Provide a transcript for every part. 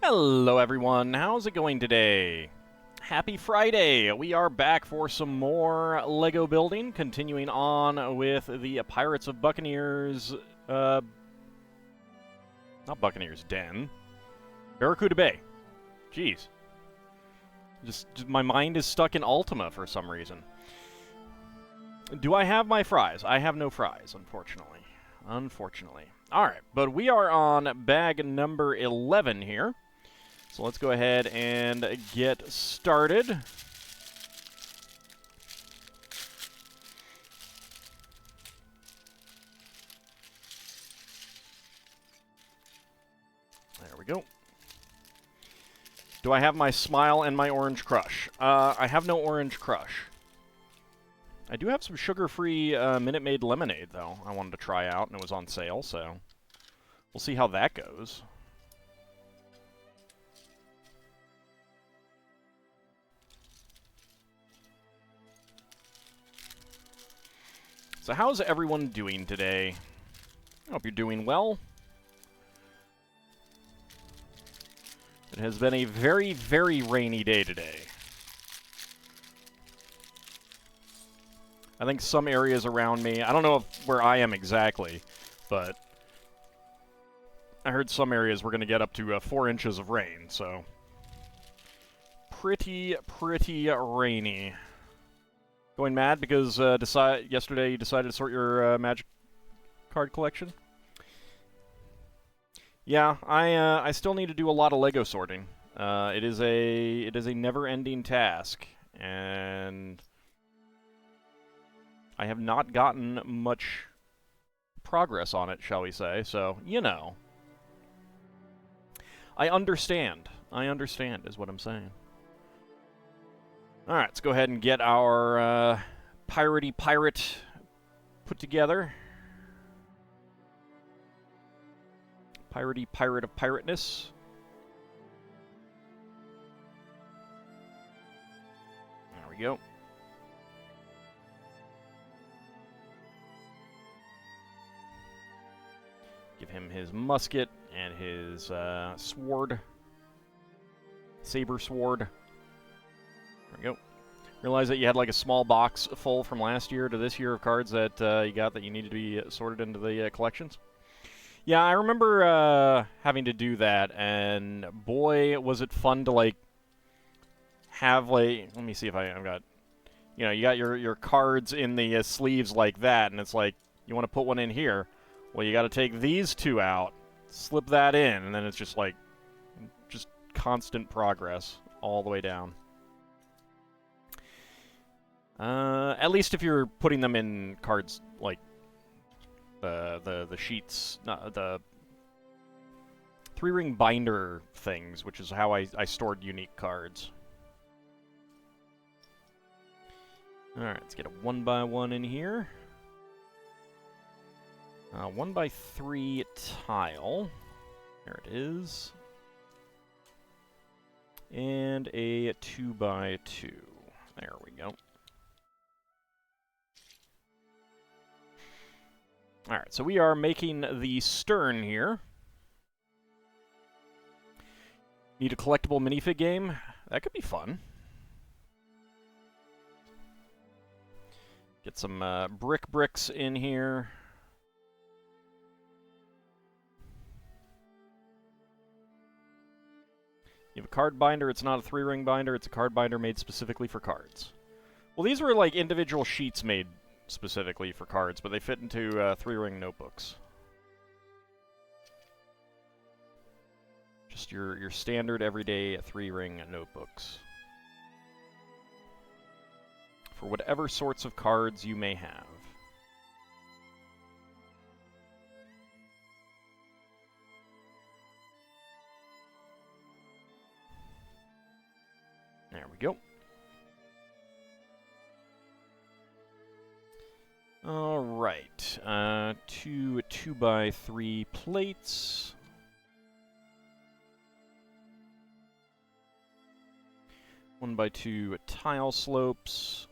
Hello everyone, how's it going today? Happy Friday! We are back for some more Lego building, continuing on with the Pirates of Buccaneers, not Buccaneers Den, Barracuda Bay. Jeez. Just my mind is stuck in Ultima for some reason. Do I have my fries? I have no fries, unfortunately. Alright, but we are on bag number 11 here. So let's go ahead and get started. There we go. Do I have my Smile and my Orange Crush? I have no Orange Crush. I do have some sugar-free Minute Maid lemonade, though, I wanted to try out, and it was on sale, so we'll see how that goes. So how's everyone doing today? I hope you're doing well. It has been a very, very rainy day today. I think some areas around me, I don't know where I am exactly, but I heard some areas we're going to get up to 4 inches of rain, so pretty rainy. Going mad because yesterday you decided to sort your Magic card collection? Yeah, I still need to do a lot of Lego sorting. It is a never-ending task, and I have not gotten much progress on it, shall we say, so, you know. I understand is what I'm saying. Alright, let's go ahead and get our piratey pirate put together. Piratey pirate of pirateness. There we go. Give him his musket and his sword. Saber sword. There we go. Realize that you had like a small box full from last year to this year of cards that you got that you needed to be sorted into the collections. Yeah, I remember having to do that, and boy, was it fun to like have like. Let me see if I've got. You know, you got your cards in the sleeves like that, and it's like you want to put one in here. Well, you got to take these two out, slip that in, and then it's just like just constant progress all the way down. At least if you're putting them in cards like the sheets, not the 3-ring binder things, which is how I stored unique cards. Alright, let's get a 1x1 in here. 1x3 tile. There it is. And a 2x2. There we go. Alright, so we are making the stern here. Need a collectible minifig game? That could be fun. Get some bricks in here. You have a card binder, it's not a 3-ring binder, it's a card binder made specifically for cards. Well, these were like individual sheets made specifically for cards, but they fit into 3-ring notebooks. Just your standard everyday 3-ring notebooks. For whatever sorts of cards you may have. There we go. Alright, 2 2x3 plates. One by two tile slopes.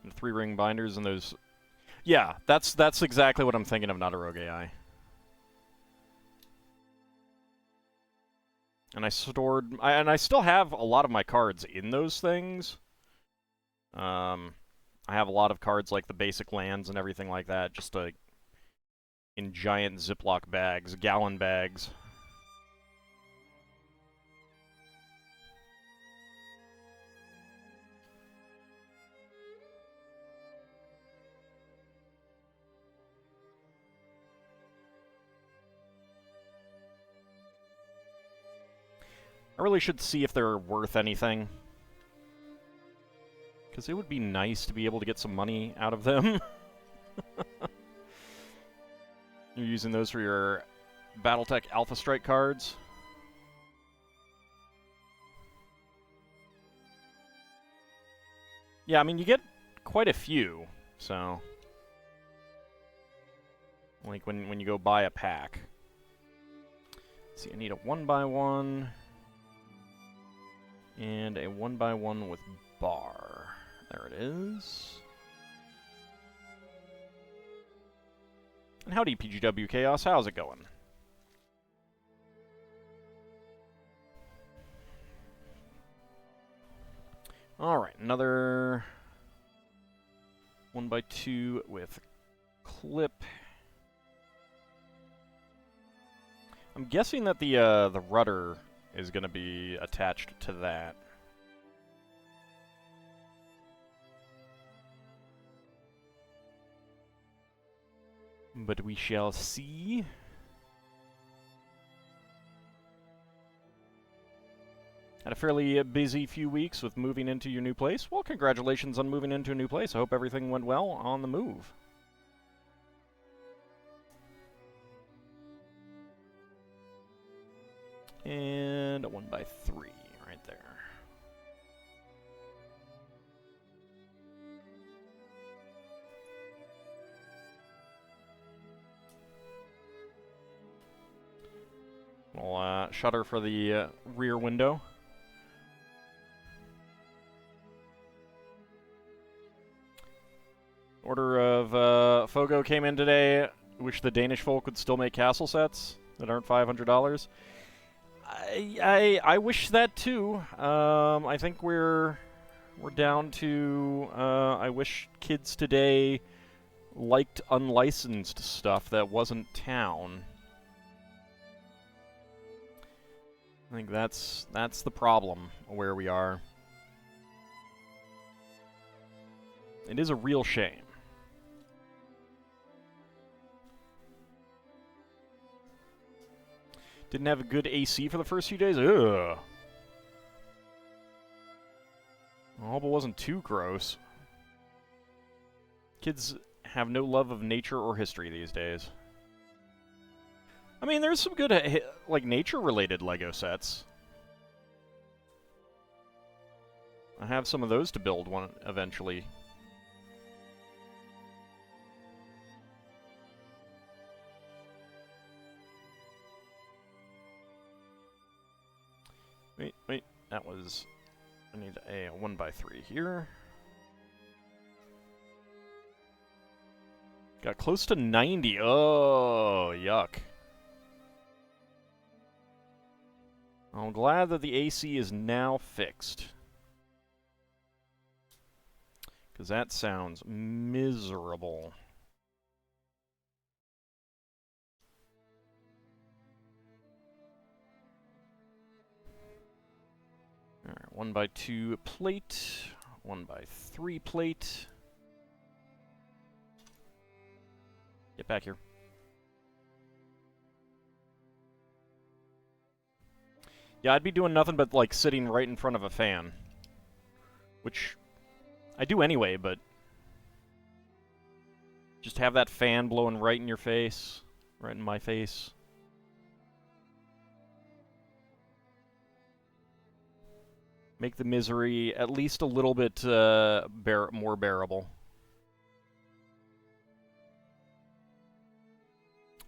And 3-ring binders and those. Yeah, that's exactly what I'm thinking of, not a rogue AI. And I still have a lot of my cards in those things. I have a lot of cards like the basic lands and everything like that, just in giant Ziploc bags, gallon bags. I really should see if they're worth anything. Because it would be nice to be able to get some money out of them. You're using those for your Battletech Alpha Strike cards. Yeah, I mean, you get quite a few, so... Like, when you go buy a pack. Let's see, I need a 1x1... And a 1x1 with bar. There it is. And howdy, PGW Chaos. How's it going? Alright, another 1x2 with clip. I'm guessing that the rudder is going to be attached to that. But we shall see. Had a fairly busy few weeks with moving into your new place. Well, congratulations on moving into a new place. I hope everything went well on the move. And a 1x3 right there. We'll shutter for the rear window. Order of Fogo came in today. Wish the Danish folk would still make castle sets that aren't $500. I wish that too. I think we're down to I wish kids today liked unlicensed stuff that wasn't town. I think that's the problem where we are. It is a real shame. Didn't have a good AC for the first few days? Ugh. I hope it wasn't too gross. Kids have no love of nature or history these days. I mean, there's some good, like, nature-related LEGO sets. I have some of those to build one eventually. Wait, that was... I need a 1x3 here. Got close to 90. Oh, yuck. I'm glad that the AC is now fixed. Because that sounds miserable. Alright, 1x2 plate, 1x3 plate. Get back here. Yeah, I'd be doing nothing but, like, sitting right in front of a fan. Which I do anyway, but just have that fan blowing right in your face, right in my face. Make the misery at least a little bit more bearable.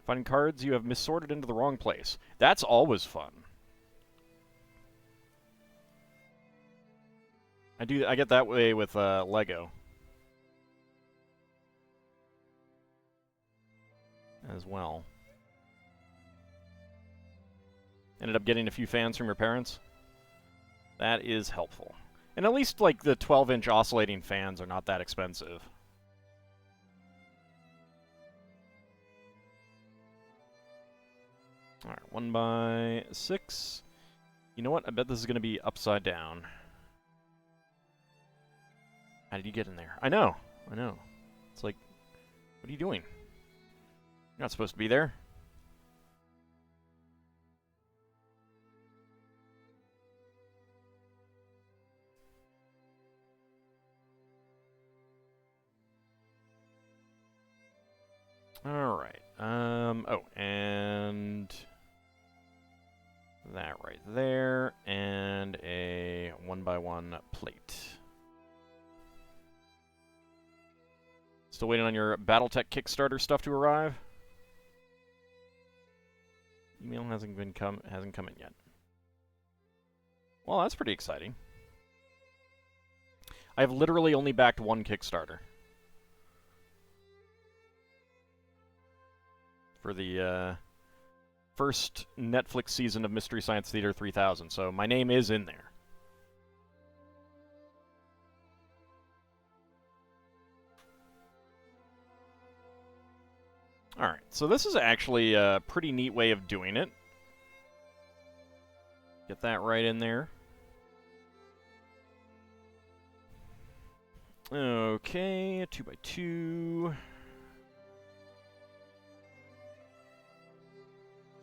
Finding cards you have missorted into the wrong place. That's always fun. I get that way with Lego. as well. Ended up getting a few fans from your parents. That is helpful. And at least, like, the 12-inch oscillating fans are not that expensive. Alright, 1x6. You know what? I bet this is going to be upside down. How did you get in there? I know. It's like, what are you doing? You're not supposed to be there. Alright. Oh, and that right there, and a 1x1 plate. Still waiting on your BattleTech Kickstarter stuff to arrive? Email hasn't come in yet. Well, that's pretty exciting. I have literally only backed one Kickstarter. For the first Netflix season of Mystery Science Theater 3000, so my name is in there. Alright, so this is actually a pretty neat way of doing it. Get that right in there. Okay, 2x2.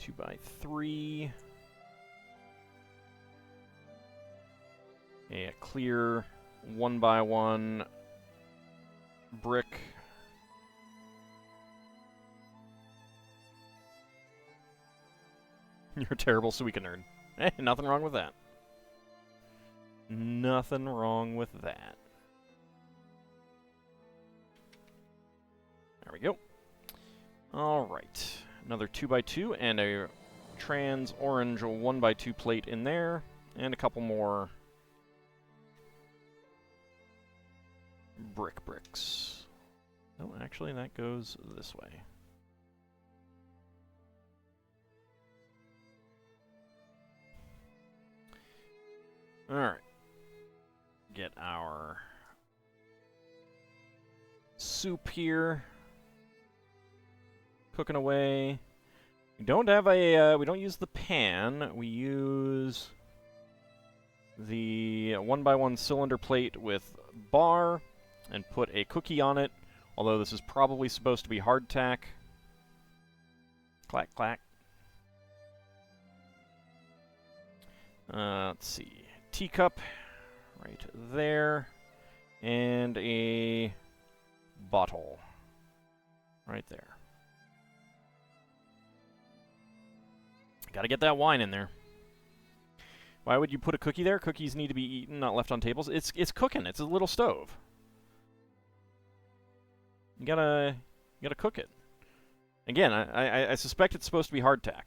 2x3. A clear 1x1 brick. You're a terrible Suika nerd. Eh, nothing wrong with that. Nothing wrong with that. There we go. Alright. Another 2x2 and a trans orange 1x2 plate in there. And a couple more bricks. No, actually that goes this way. Alright. Get our soup here. Cooking away. We don't have a, we don't use the pan. We use the 1x1 cylinder plate with bar and put a cookie on it. Although this is probably supposed to be hardtack. Clack, clack. Let's see. Teacup right there. And a bottle right there. Gotta get that wine in there. Why would you put a cookie there? Cookies need to be eaten, not left on tables. It's cooking. It's a little stove. You gotta cook it. Again, I suspect it's supposed to be hardtack.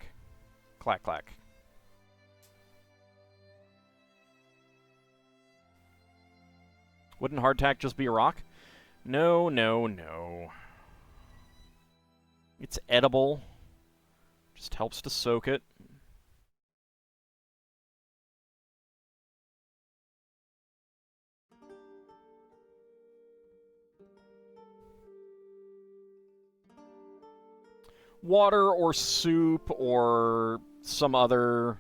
Clack, clack. Wouldn't hardtack just be a rock? No, no, no. It's edible. Just helps to soak it. Water or soup or some other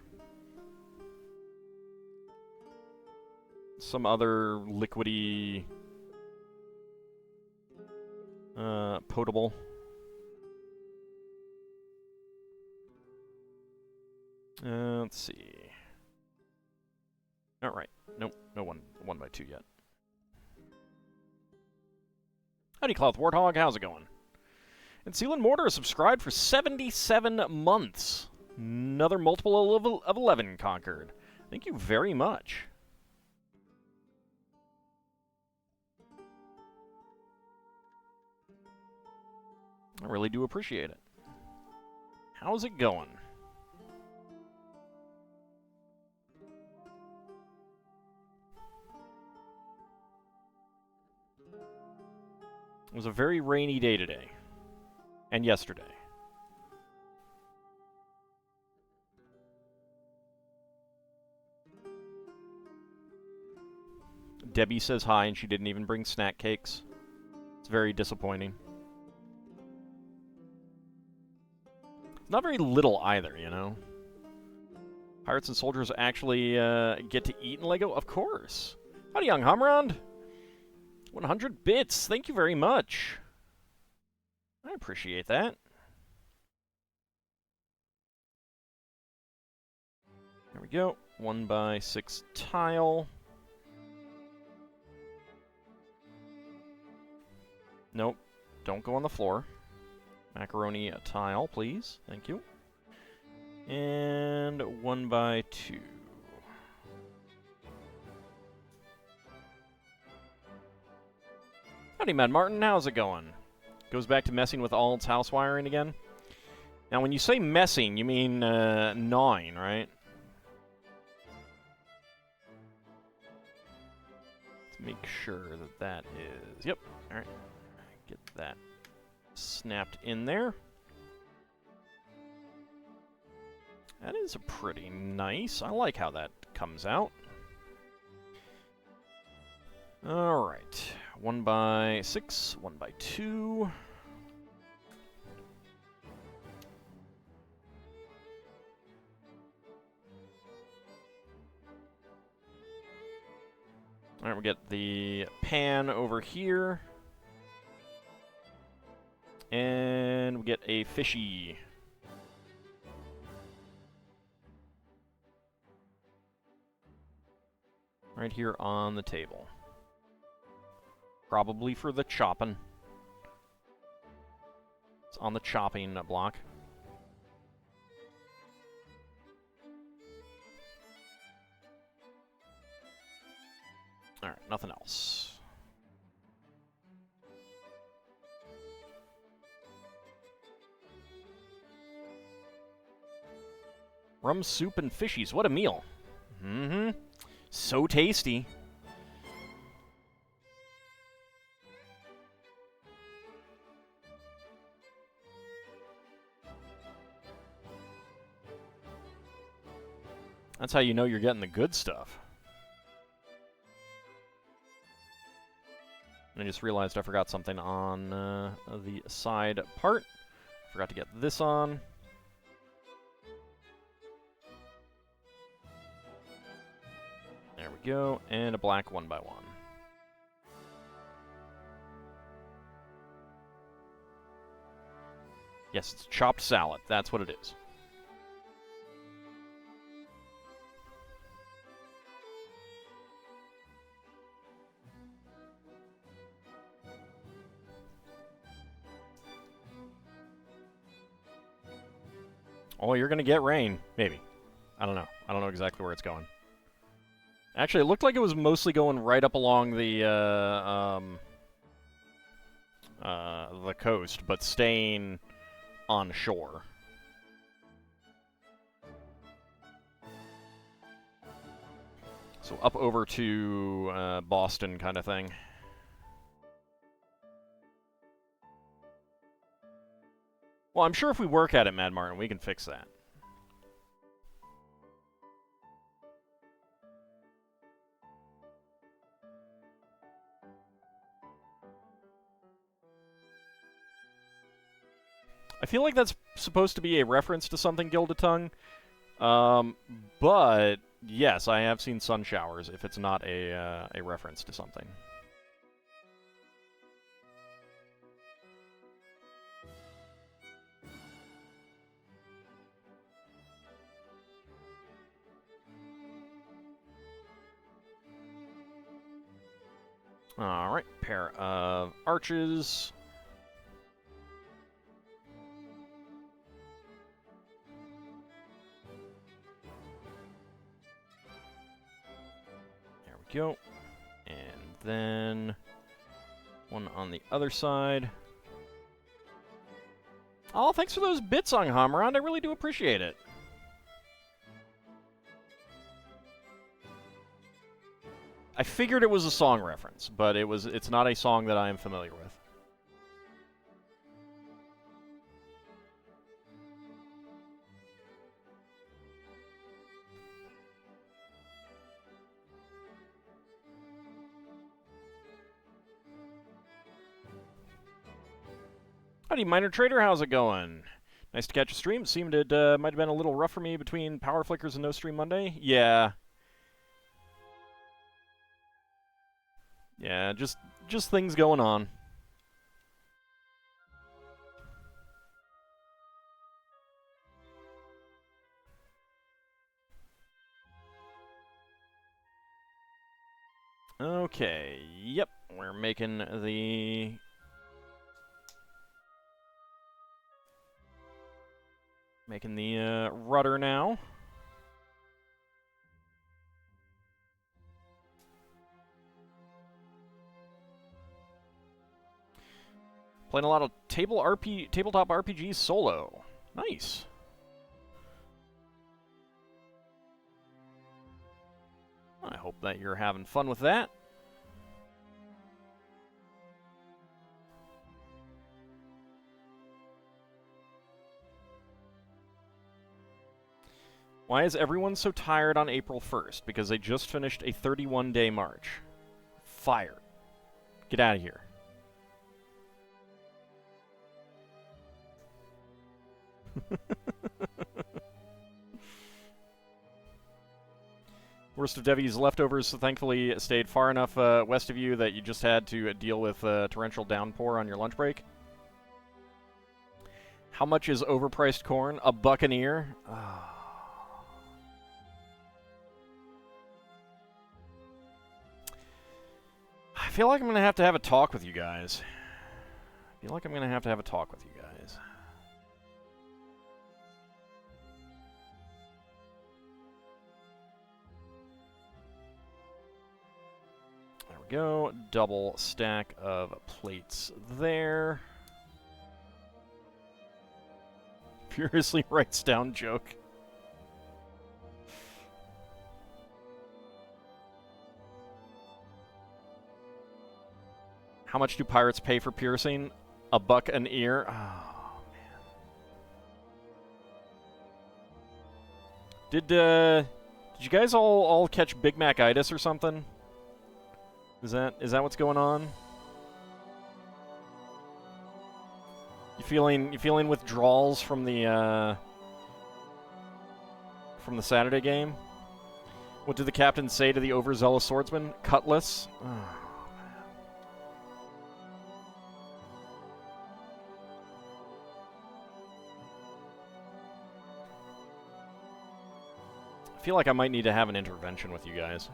liquidy potable. Let's see. All right. Nope. No 1x2 yet. Howdy, Cloth Warthog. How's it going? And Seal and Mortar is subscribed for 77 months. Another multiple of 11 conquered. Thank you very much. I really do appreciate it. How's it going? It was a very rainy day today. And yesterday. Debbie says hi, and she didn't even bring snack cakes. It's very disappointing. It's not very little either, you know? Pirates and soldiers actually get to eat in LEGO? Of course. Howdy, young Humrond. 100 bits. Thank you very much. I appreciate that. There we go. 1x6 tile. Nope. Don't go on the floor. Macaroni tile, please. Thank you. And 1x2. Howdy, Mad Martin. How's it going? Goes back to messing with Ald's house wiring again. Now, when you say messing, you mean gnawing, right? Let's make sure that that is... Yep. All right. Get that snapped in there. That is pretty nice. I like how that comes out. All right. 1x6, 1x2. All right, we get the pan over here. And we get a fishy. Right here on the table. Probably for the chopping. It's on the chopping block. Alright, nothing else. Rum soup and fishies. What a meal. Mm-hmm. So tasty. That's how you know you're getting the good stuff. And I just realized I forgot something on the side part. Forgot to get this on. There we go, and a black 1x1. Yes, it's chopped salad. That's what it is. Oh, you're gonna get rain. Maybe. I don't know. I don't know exactly where it's going. Actually, it looked like it was mostly going right up along the coast, but staying on shore. So up over to Boston kind of thing. Well, I'm sure if we work at it, Mad Martin, we can fix that. I feel like that's supposed to be a reference to something Gilded Tongue. But, yes, I have seen sun showers if it's not a reference to something. Alright, pair of arches. There we go. And then one on the other side. Oh, thanks for those bits on Hammerand. I really do appreciate it. I figured it was a song reference, but it's not a song that I am familiar with. Howdy, Minor Trader. How's it going? Nice to catch a stream. It seemed it might have been a little rough for me between Power Flickers and No Stream Monday. Yeah. Yeah, just things going on. Okay, yep, we're making the... rudder now. Playing a lot of tabletop RPG solo. Nice. I hope that you're having fun with that. Why is everyone so tired on April 1st? Because they just finished a 31-day march. Fire. Get out of here. Worst of Devi's leftovers thankfully stayed far enough west of you that you just had to deal with torrential downpour on your lunch break. How much is overpriced corn? $1 an ear? Oh. I feel like I'm going to have a talk with you guys. I feel like I'm going to have a talk with you guys. There we go. Double stack of plates there. Furiously writes down joke. How much do pirates pay for piercing? $1 an ear? Oh, man. Did you guys all catch Big Mac-itis or something? Is that what's going on? You feeling withdrawals from the Saturday game? What did the captain say to the overzealous swordsman? Cutlass? Oh. I feel like I might need to have an intervention with you guys.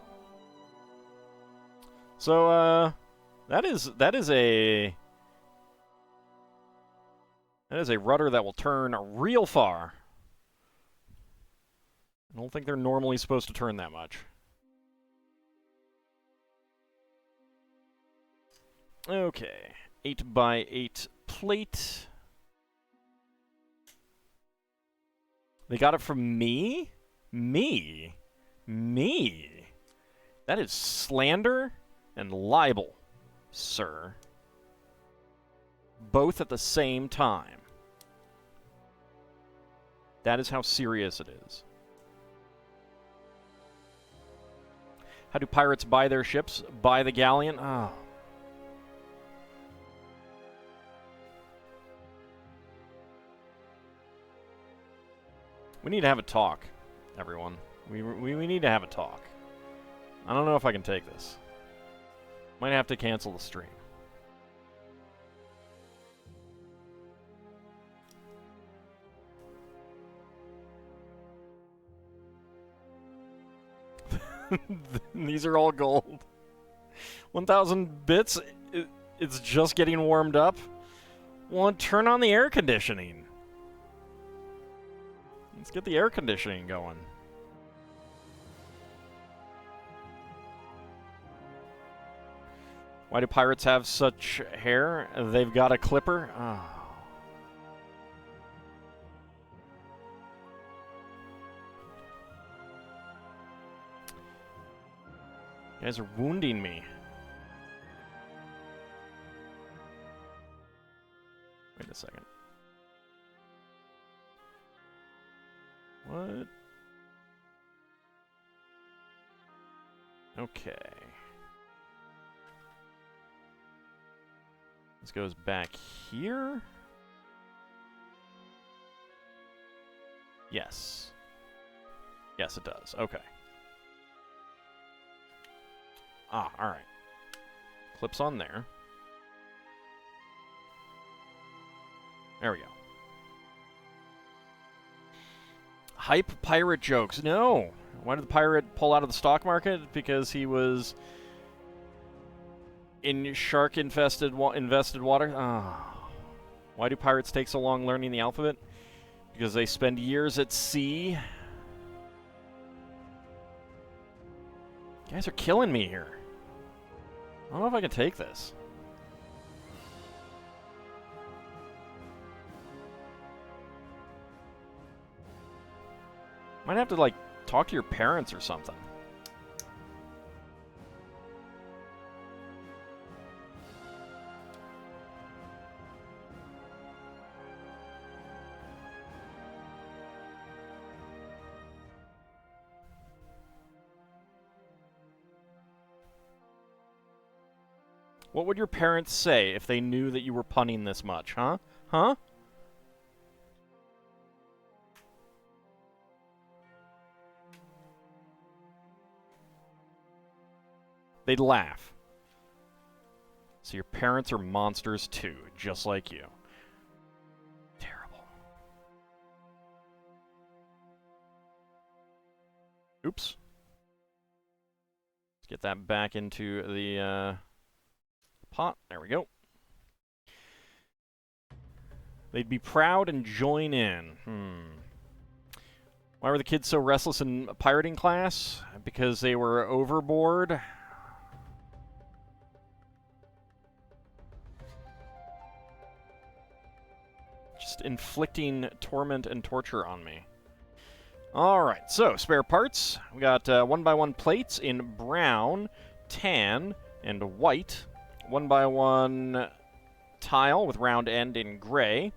So, that is a rudder that will turn real far. I don't think they're normally supposed to turn that much. Okay, 8x8 plate. They got it from me? Me? That is slander and libel, sir. Both at the same time. That is how serious it is. How do pirates buy their ships? Buy the galleon? Oh. We need to have a talk, everyone. We need to have a talk. I don't know if I can take this. Might have to cancel the stream. These are all gold. 1,000 bits? It's just getting warmed up? Well, turn on the air conditioning. Let's get the air conditioning going. Why do pirates have such hair? They've got a clipper? Oh. You guys are wounding me. Wait a second. What? Okay. This goes back here. Yes. Yes, it does. Okay. Ah, alright. Clips on there. There we go. Hype pirate jokes. No. Why did the pirate pull out of the stock market? Because he was in shark-infested invested water? Oh. Why do pirates take so long learning the alphabet? Because they spend years at sea. You guys are killing me here. I don't know if I can take this. Might have to, like, talk to your parents or something. What would your parents say if they knew that you were punning this much, huh? Huh? They'd laugh. So your parents are monsters too, just like you. Terrible. Oops. Let's get that back into the pot. There we go. They'd be proud and join in. Why were the kids so restless in pirating class? Because they were overboard. Just inflicting torment and torture on me. Alright, so spare parts. We got 1x1 plates in brown, tan, and white. 1x1 tile with round end in gray.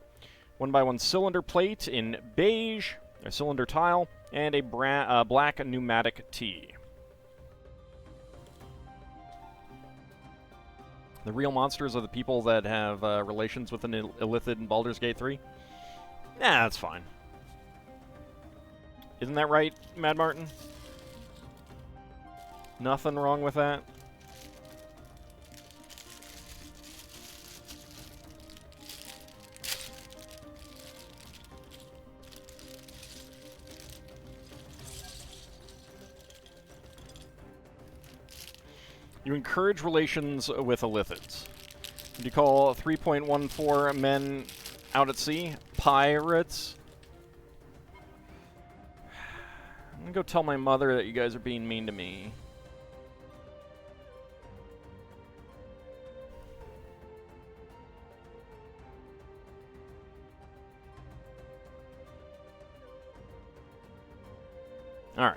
1x1 cylinder plate in beige, a cylinder tile, and a black pneumatic tee. The real monsters are the people that have relations with an illithid in Baldur's Gate 3? Nah, that's fine. Isn't that right, Mad Martin? Nothing wrong with that? You encourage relations with illithids. What do you call 3.14 men out at sea? Pirates? I'm gonna go tell my mother that you guys are being mean to me. Alright.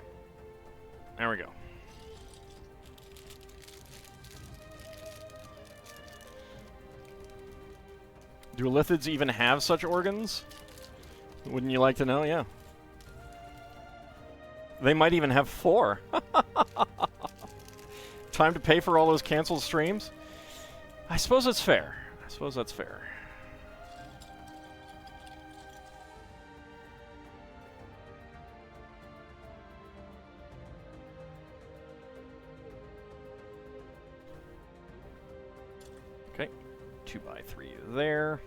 There we go. Do illithids even have such organs? Wouldn't you like to know? Yeah. They might even have 4. Time to pay for all those canceled streams? I suppose that's fair. I suppose that's fair. Okay. 2x3 there.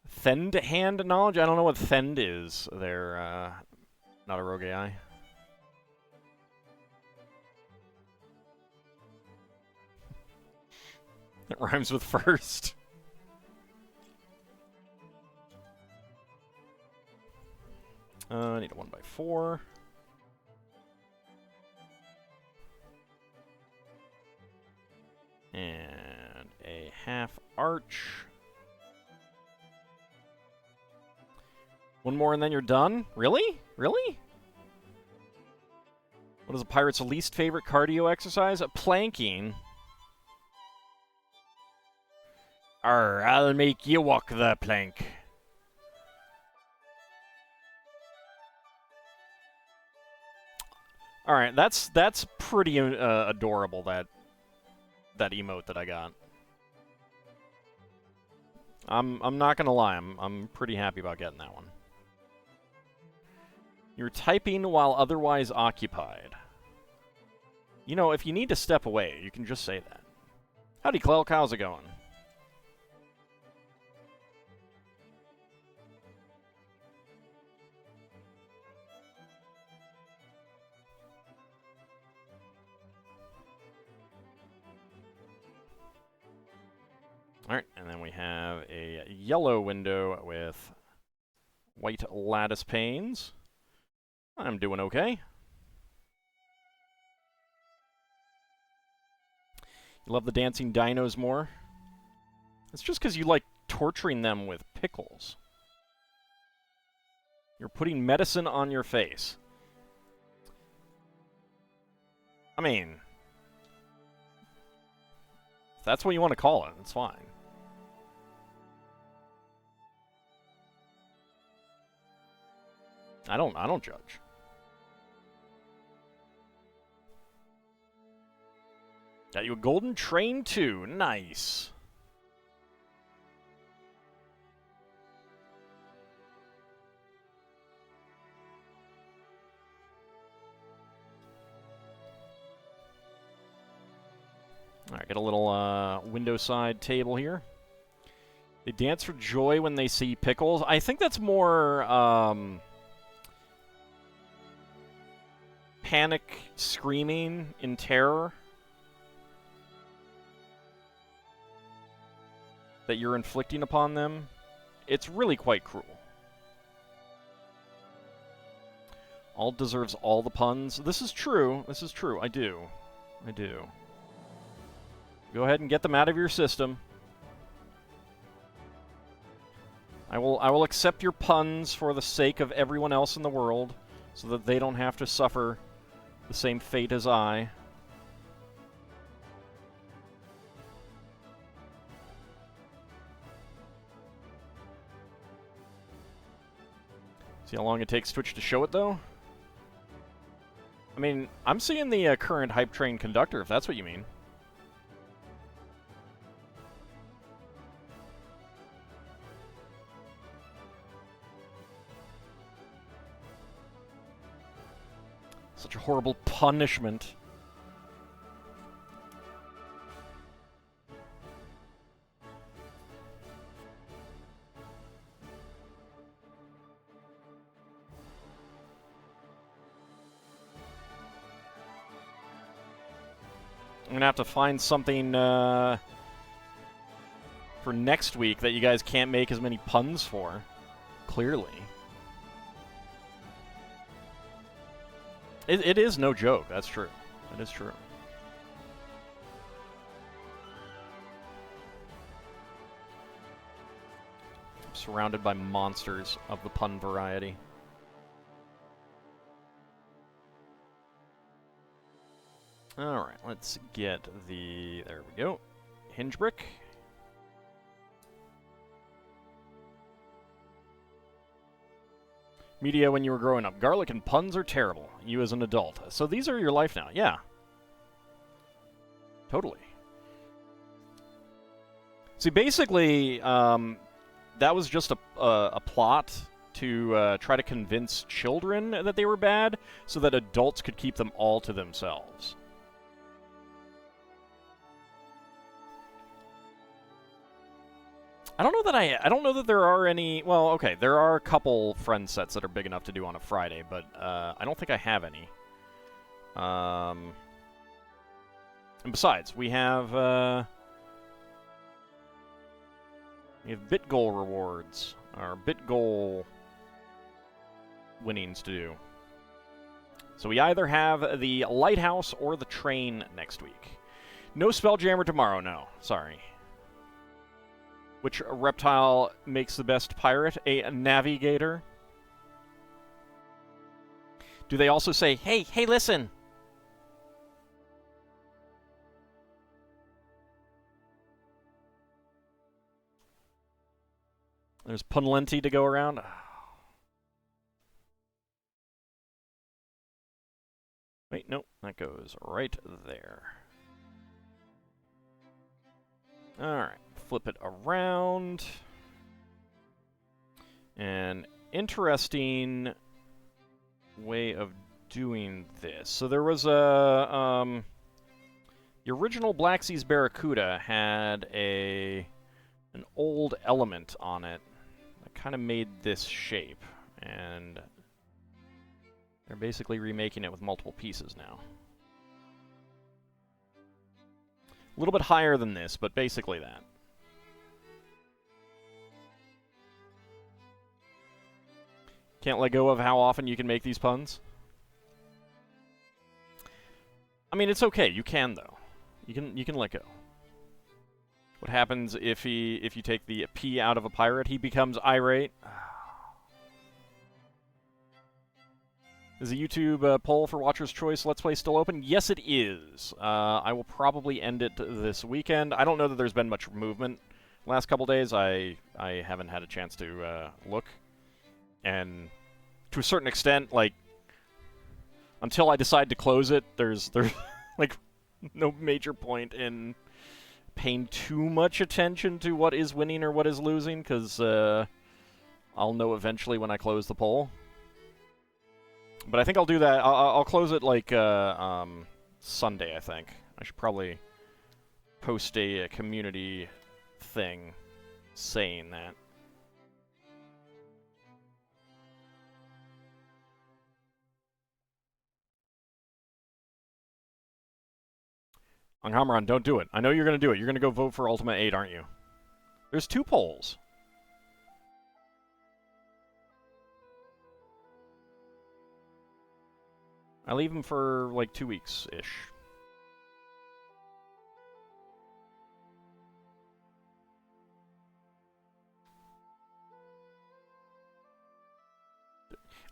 Thend hand knowledge? I don't know what Thend is. They're not a rogue AI. It rhymes with first. I need a 1x4. And a half arch. One more and then you're done? Really? Really? What is a pirate's least favorite cardio exercise? Planking. Arr, I'll make you walk the plank. Alright, that's pretty adorable, that emote that I got. I'm not gonna lie, I'm pretty happy about getting that one. You're typing while otherwise occupied. You know, if you need to step away, you can just say that. Howdy, Clelk, how's it going? Alright, and then we have a yellow window with white lattice panes. I'm doing okay. You love the dancing dinos more? It's just because you like torturing them with pickles. You're putting medicine on your face. I mean, if that's what you want to call it, it's fine. I don't judge. Got you a golden train too. Nice. Alright, get a little window side table here. They dance for joy when they see pickles. I think that's more panic screaming in terror that you're inflicting upon them. It's really quite cruel. Ald deserves all the puns. This is true. This is true. I do. I do. Go ahead and get them out of your system. I will accept your puns for the sake of everyone else in the world, so that they don't have to suffer the same fate as I. See how long it takes Twitch to show it, though? I mean, I'm seeing the current hype train conductor, if that's what you mean. Such a horrible punishment. I'm gonna have to find something for next week that you guys can't make as many puns for. Clearly. It is no joke, that's true. That is true. I'm surrounded by monsters of the pun variety. Alright, let's get the... there we go. Hinge brick. Media when you were growing up. Garlic and puns are terrible. You as an adult. So these are your life now. Yeah. Totally. See, basically, that was just a plot to try to convince children that they were bad so that adults could keep them all to themselves. I don't know that there are any... well, okay, there are a couple friend sets that are big enough to do on a Friday, but I don't think I have any. And besides, we have bit goal rewards, or bit goal winnings to do. So we either have the lighthouse or the train next week. No Spelljammer tomorrow, no. Sorry. Which reptile makes the best pirate? A navigator? Do they also say, hey, listen! There's Punlenti to go around. Wait, nope, that goes right there. Alright, flip it around. An interesting way of doing this. So there was a the original Black Seas Barracuda had an old element on it that kind of made this shape, and they're basically remaking it with multiple pieces now. A little bit higher than this, but basically that. Can't let go of how often you can make these puns. I mean, it's okay. You can, though. You can let go. What happens if you take the P out of a pirate? He becomes irate. Is the YouTube poll for Watcher's Choice Let's Play still open? Yes, it is. I will probably end it this weekend. I don't know that there's been much movement the last couple days. I haven't had a chance to look. And to a certain extent, like, until I decide to close it, there's like no major point in paying too much attention to what is winning or what is losing, because I'll know eventually when I close the poll. But I think I'll do that. I'll close it like Sunday, I think. I should probably post a community thing saying that. Anghamran, don't do it. I know you're going to do it. You're going to go vote for Ultimate 8, aren't you? There's 2 polls. I leave them for, like, 2 weeks-ish.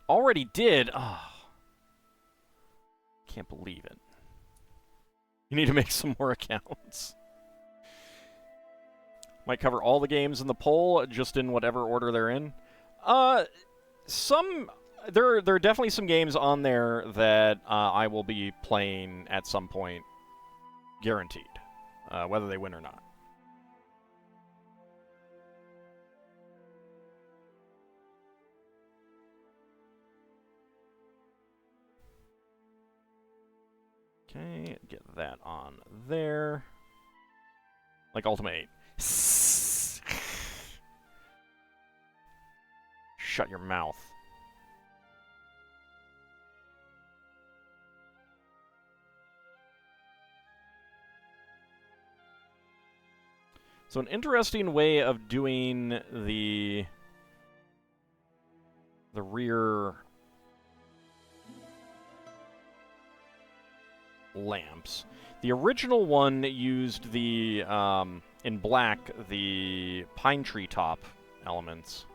Already did? Oh. Can't believe it. You need to make some more accounts. Might cover all the games in the poll, just in whatever order they're in. There are definitely some games on there that I will be playing at some point, guaranteed, whether they win or not. Okay, get that on there. Like Ultimate 8. Shut your mouth. So an interesting way of doing the rear lamps. The original one used the, in black, the pine tree top elements.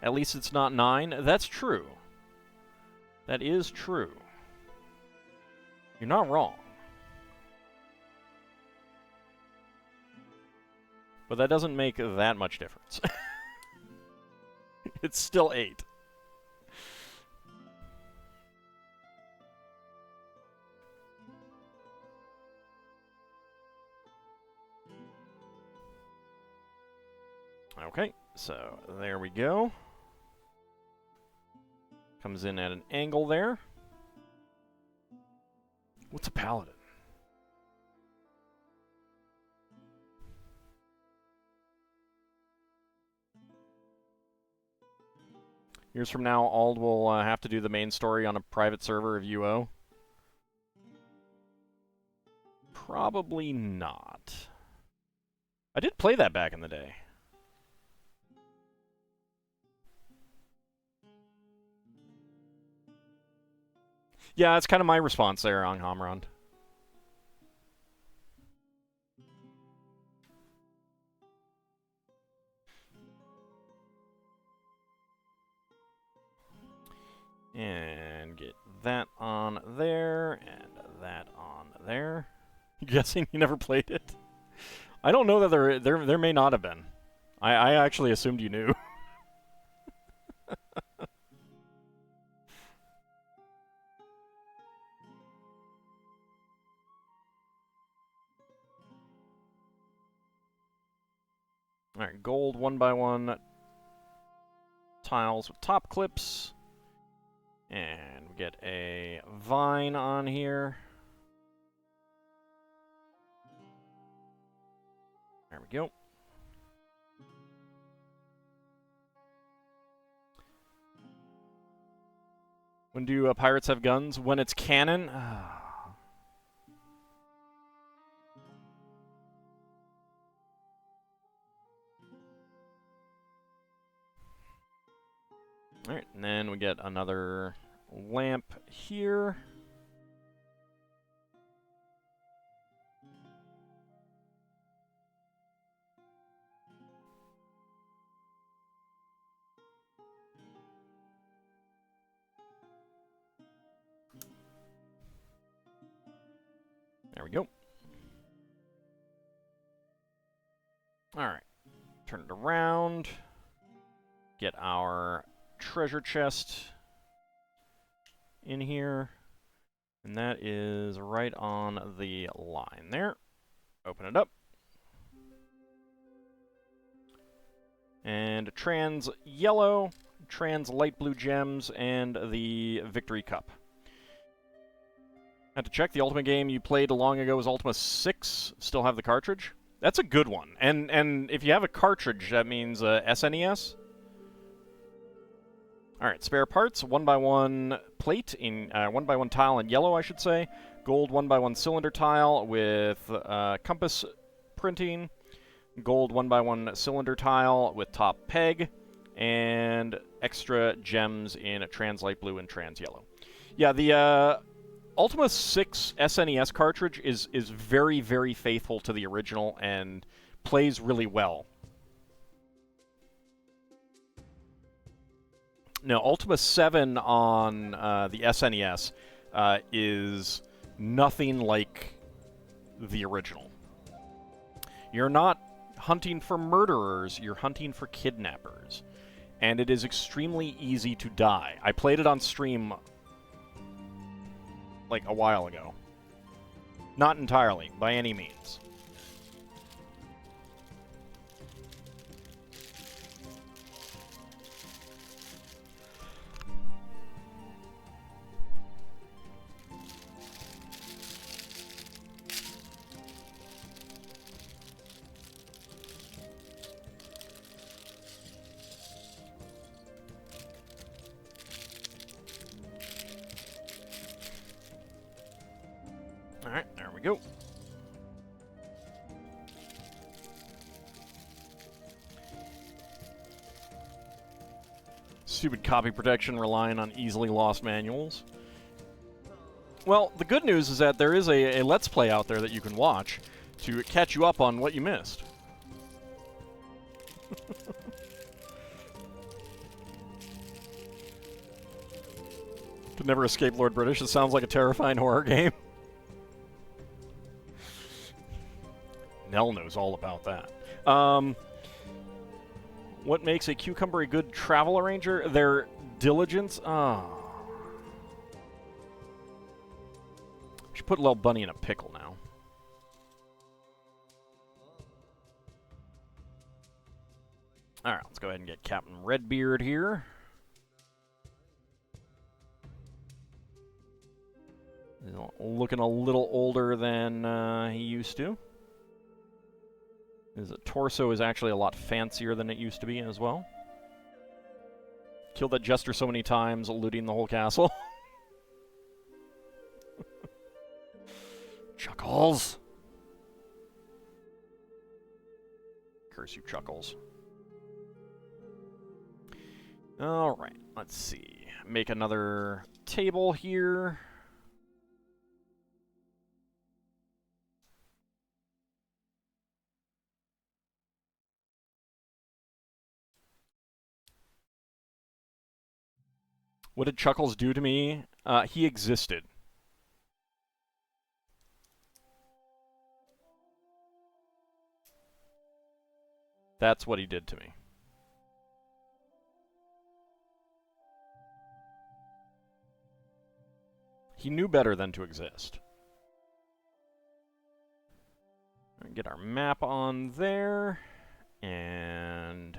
At least it's not 9. That's true. That is true. You're not wrong. But that doesn't make that much difference. It's still 8. Okay, so there we go. Comes in at an angle there. What's a paladin? Years from now, Ald will have to do the main story on a private server of UO. Probably not. I did play that back in the day. Yeah, that's kind of my response there, Anghamrand. And get that on there, and that on there. You guessing you never played it? I don't know that there may not have been. I actually assumed you knew. Alright, gold 1x1 tiles with top clips. And we get a vine on here. There we go. When do pirates have guns? When it's canon? Alright, and then we get another lamp here. There we go. Alright, turn it around. Get our treasure chest in here. And that is right on the line there. Open it up. And trans yellow, trans light blue gems, and the victory cup. Had to check, the Ultimate game you played long ago was Ultima 6. Still have the cartridge? That's a good one. And if you have a cartridge, that means SNES. Alright, spare parts, 1x1 plate, in 1x1 tile in yellow, I should say. Gold 1x1 cylinder tile with compass printing. Gold 1x1 cylinder tile with top peg. And extra gems in a trans light blue and trans yellow. Yeah, the Ultima 6 SNES cartridge is very, very faithful to the original and plays really well. No, Ultima 7 on the SNES is nothing like the original. You're not hunting for murderers, you're hunting for kidnappers. And it is extremely easy to die. I played it on stream like a while ago. Not entirely, by any means. Alright, there we go. Stupid copy protection relying on easily lost manuals. Well, the good news is that there is a Let's Play out there that you can watch to catch you up on what you missed. Could never escape Lord British. It sounds like a terrifying horror game. Nell knows all about that. What makes a cucumber a good travel arranger? Their diligence? Should put a little bunny in a pickle now. Alright, let's go ahead and get Captain Redbeard here. He's looking a little older than he used to. His torso is actually a lot fancier than it used to be as well. Killed that jester so many times, looting the whole castle. Chuckles! Curse you, Chuckles. Alright, let's see. Make another table here. What did Chuckles do to me? He existed. That's what he did to me. He knew better than to exist. Get our map on there. And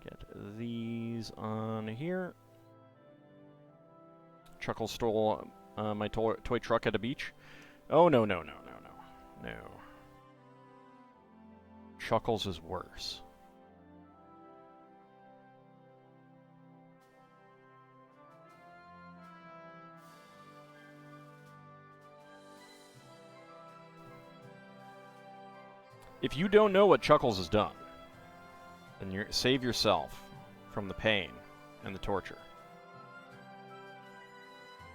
get these on here. Chuckle stole my toy truck at a beach. Oh, no, no, no, no, no. No. Chuckles is worse. If you don't know what Chuckles has done, then save yourself from the pain and the torture.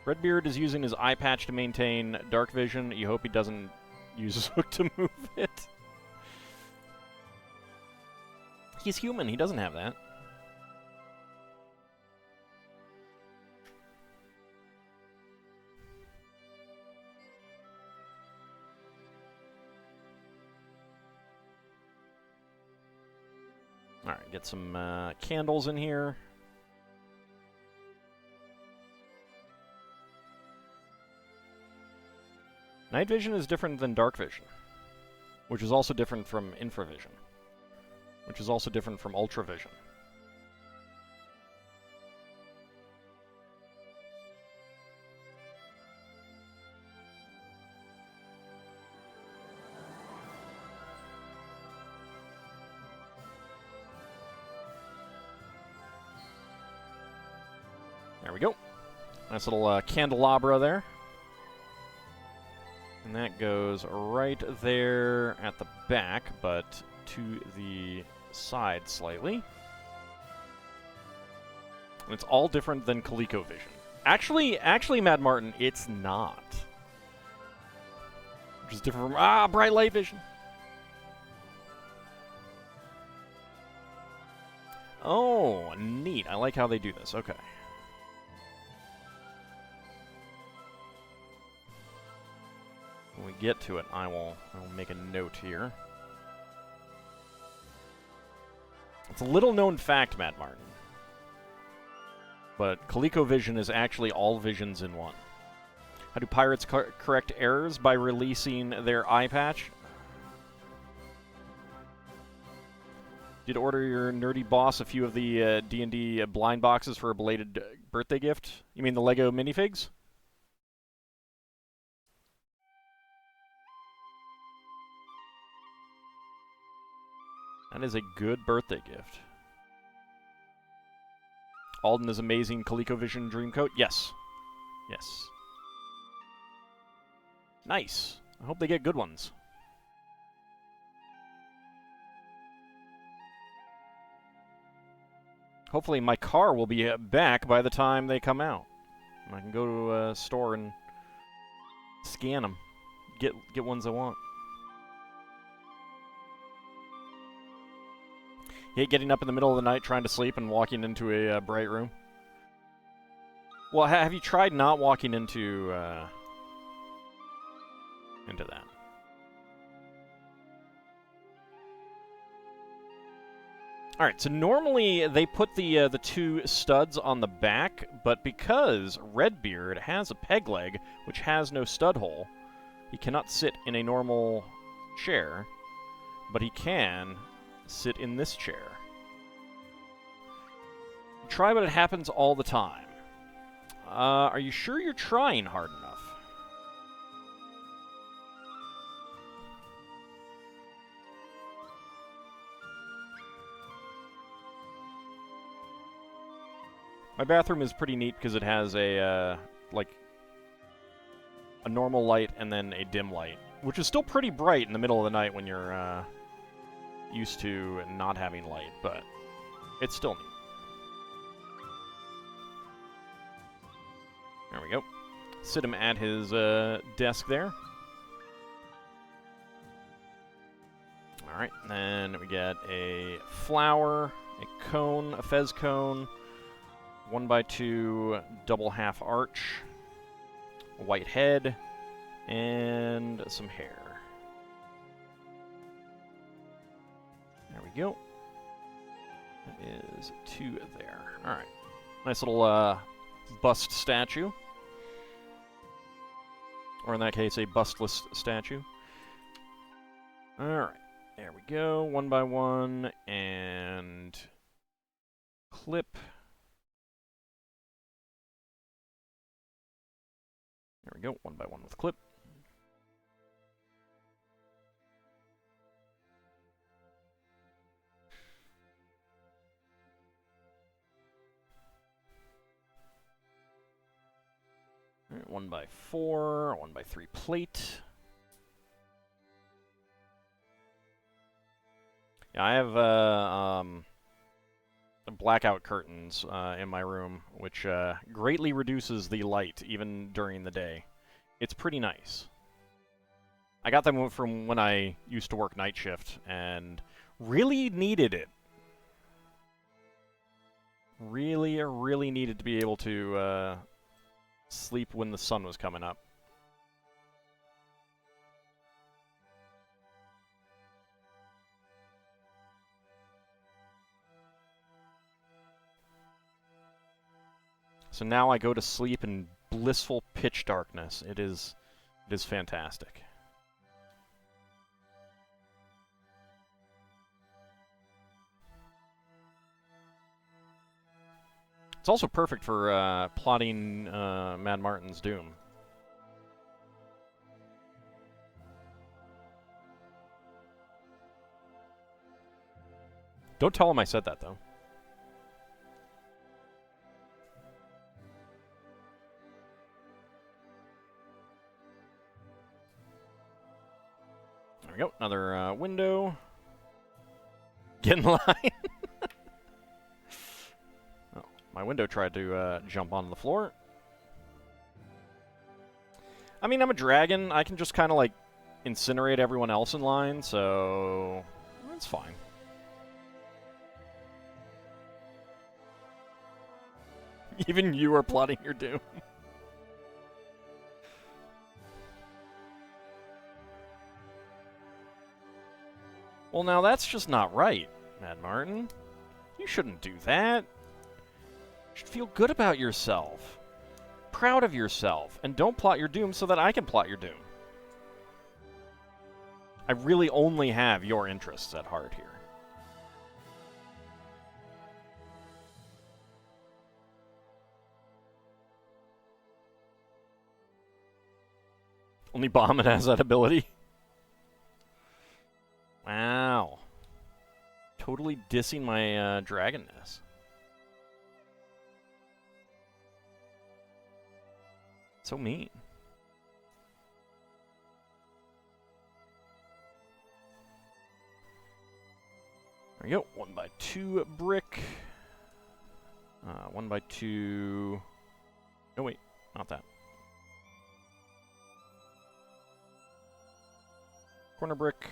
Redbeard is using his eye patch to maintain dark vision. You hope he doesn't use his hook to move it. He's human. He doesn't have that. Alright, get some candles in here. Night vision is different than dark vision, which is also different from infravision, which is also different from ultravision. There we go. Nice little candelabra there. And that goes right there at the back, but to the side slightly. And it's all different than ColecoVision. Actually, Mad Martin, it's not. Which is different from, bright light vision. Oh, neat. I like how they do this. Okay. When we get to it, I will make a note here. It's a little known fact, Matt Martin, but ColecoVision is actually all visions in one. How do pirates correct errors? By releasing their eye patch. Did order your nerdy boss a few of the D&D blind boxes for a belated birthday gift? You mean the Lego minifigs? That is a good birthday gift. Alden is amazing ColecoVision Dreamcoat? Yes. Yes. Nice. I hope they get good ones. Hopefully my car will be back by the time they come out. I can go to a store and scan them. Get ones I want. You hate getting up in the middle of the night trying to sleep and walking into a bright room? Well, have you tried not walking into that? All right, so normally they put the two studs on the back, but because Redbeard has a peg leg which has no stud hole, he cannot sit in a normal chair, but he can sit in this chair. Try, but it happens all the time. Are you sure you're trying hard enough? My bathroom is pretty neat because it has a normal light and then a dim light, which is still pretty bright in the middle of the night when you're used to not having light, but it's still neat. There we go. Sit him at his desk there. Alright, then we get a flower, a cone, a fez cone, 1x2 double half arch, a white head, and some hair. There we go. That is 2 there. Alright. Nice little bust statue. Or in that case, a bustless statue. Alright, there we go. One by one, and clip. There we go, one by one with clip. All right, 1x4, 1x3 plate. Yeah, I have blackout curtains in my room, which greatly reduces the light even during the day. It's pretty nice. I got them from when I used to work night shift and really needed it. Really needed to be able to sleep when the sun was coming up. So now I go to sleep in blissful pitch darkness. It is fantastic. It's also perfect for plotting Mad Martin's doom. Don't tell him I said that, though. There we go. Another window. Get in line. Oh, my window tried to jump onto the floor. I mean, I'm a dragon. I can just kind of, like, incinerate everyone else in line, so that's fine. Even you are plotting your doom. Well, now that's just not right, Mad Martin. You shouldn't do that. You should feel good about yourself. Proud of yourself. And don't plot your doom so that I can plot your doom. I really only have your interests at heart here. Only Bahamut has that ability. Wow. Totally dissing my dragonness. So mean. There we go. 1x2 brick. 1x2. No, wait. Not that. Corner brick.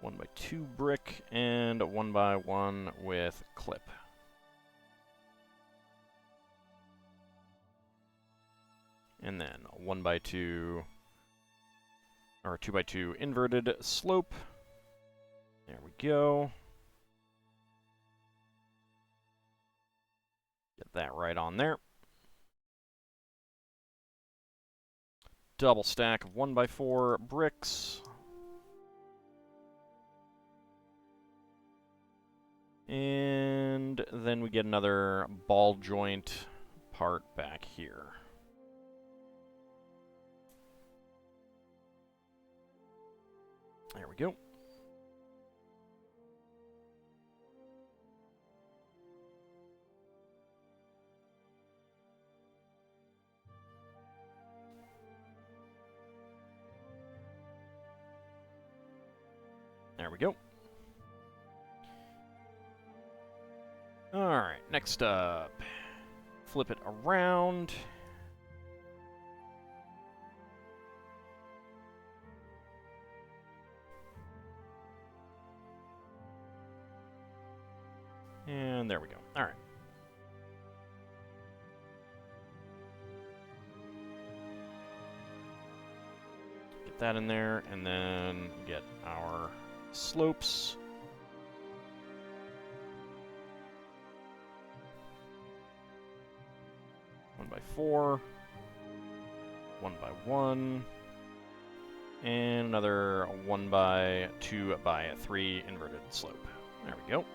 1x2 brick. And 1x1 with clip. And then 1x2, or 2x2 inverted slope. There we go. Get that right on there. Double stack of 1x4 bricks. And then we get another ball joint part back here. There we go. There we go. Alright, next up. Flip it around. And there we go. Alright. Get that in there, and then get our slopes. One by 4. 1x1. And another 1 by 2 by 3 inverted slope. There we go.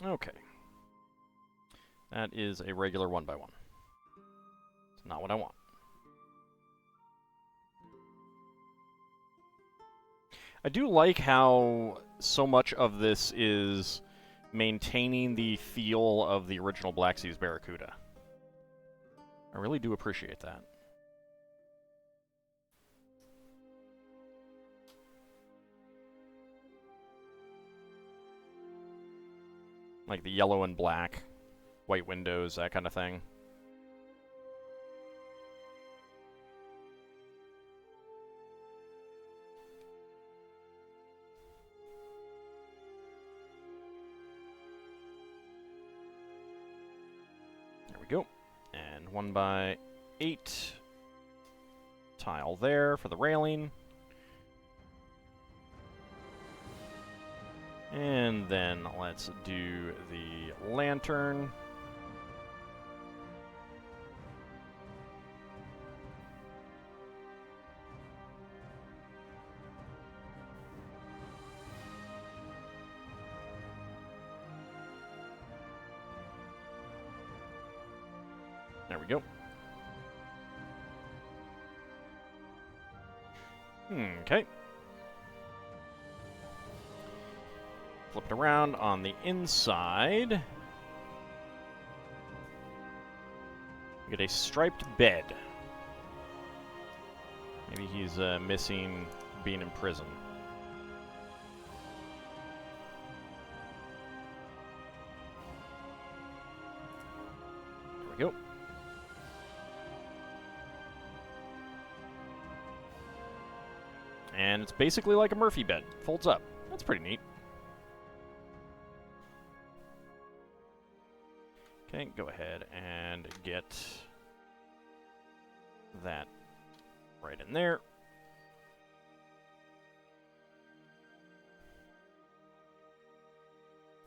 Okay. That is a regular 1 by 1. It's not what I want. I do like how so much of this is maintaining the feel of the original Black Seas Barracuda. I really do appreciate that. Like the yellow and black, white windows, that kind of thing. There we go. And 1 by 8 tile there for the railing. And then let's do the lantern. There we go. Okay. Flip it around on the inside. We get a striped bed. Maybe he's missing being in prison. There we go. And it's basically like a Murphy bed. Folds up. That's pretty neat. Okay, go ahead and get that right in there.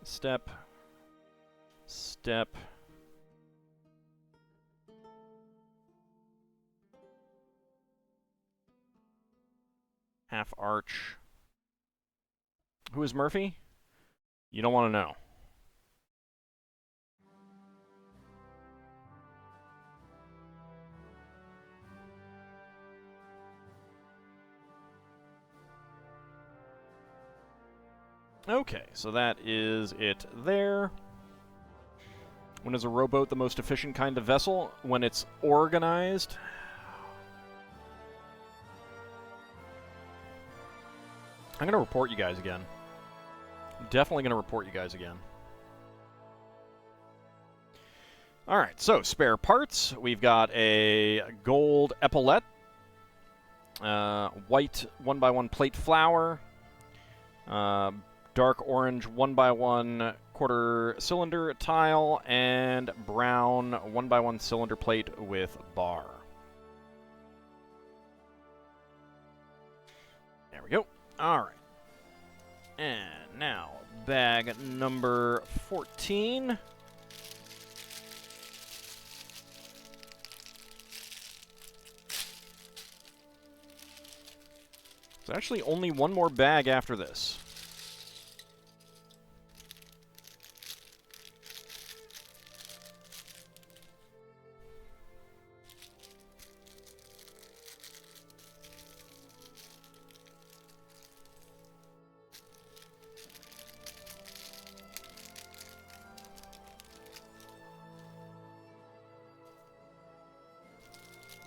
Step. Step. Half arch. Who is Murphy? You don't want to know. Okay, so that is it there. When is a rowboat the most efficient kind of vessel? When it's organized. I'm going to report you guys again. Definitely going to report you guys again. Alright, so spare parts. We've got a gold epaulette, white 1x1 plate flower, dark orange 1x1 quarter cylinder tile, and brown 1x1 cylinder plate with bar. There we go. Alright. And now, bag number 14. There's actually only one more bag after this.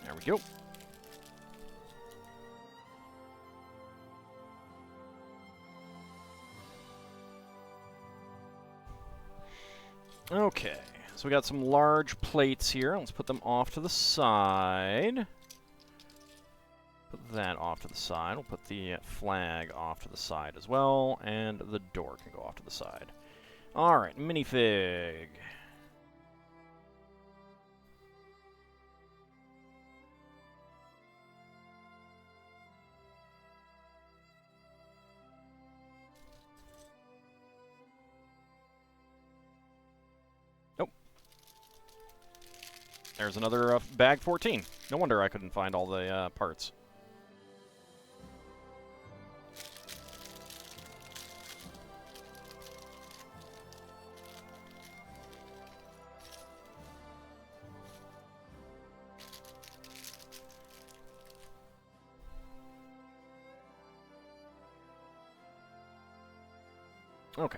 There we go. Okay, so we got some large plates here. Let's put them off to the side. Put that off to the side. We'll put the flag off to the side as well, and the door can go off to the side. Alright, minifig. There's another bag 14. No wonder I couldn't find all the parts. Okay.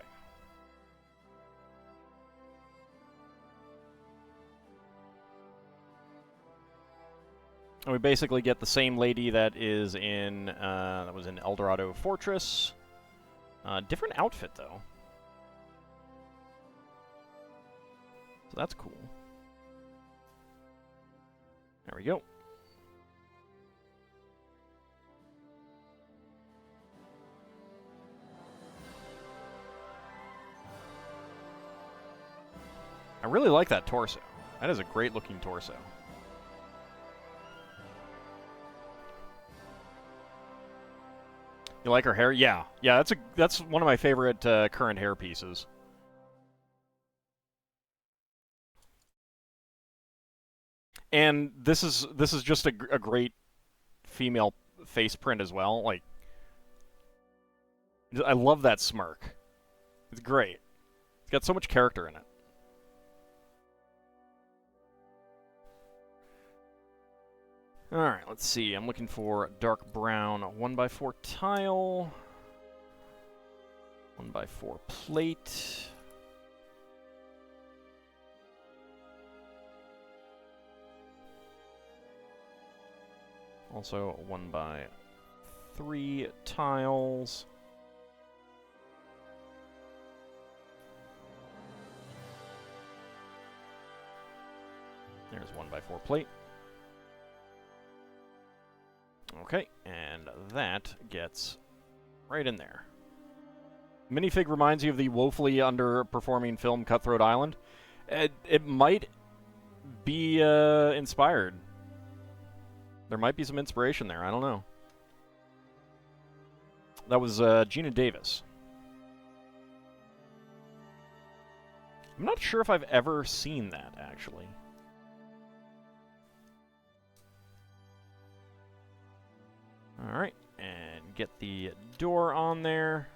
And we basically get the same lady that is in that was in El Dorado Fortress. Different outfit though. So that's cool. There we go. I really like that torso. That is a great looking torso. You like her hair? Yeah. Yeah, that's one of my favorite current hair pieces. And this is just a great female face print as well. Like, I love that smirk. It's great. It's got so much character in it. Alright, let's see. I'm looking for dark brown 1x4 tile. 1x4 plate. Also 1x3 tiles. There's 1x4 plate. Okay, and that gets right in there. Minifig reminds you of the woefully underperforming film Cutthroat Island. It might be inspired. There might be some inspiration there. I don't know. That was Gina Davis. I'm not sure if I've ever seen that, actually. Alright, and get the door on there.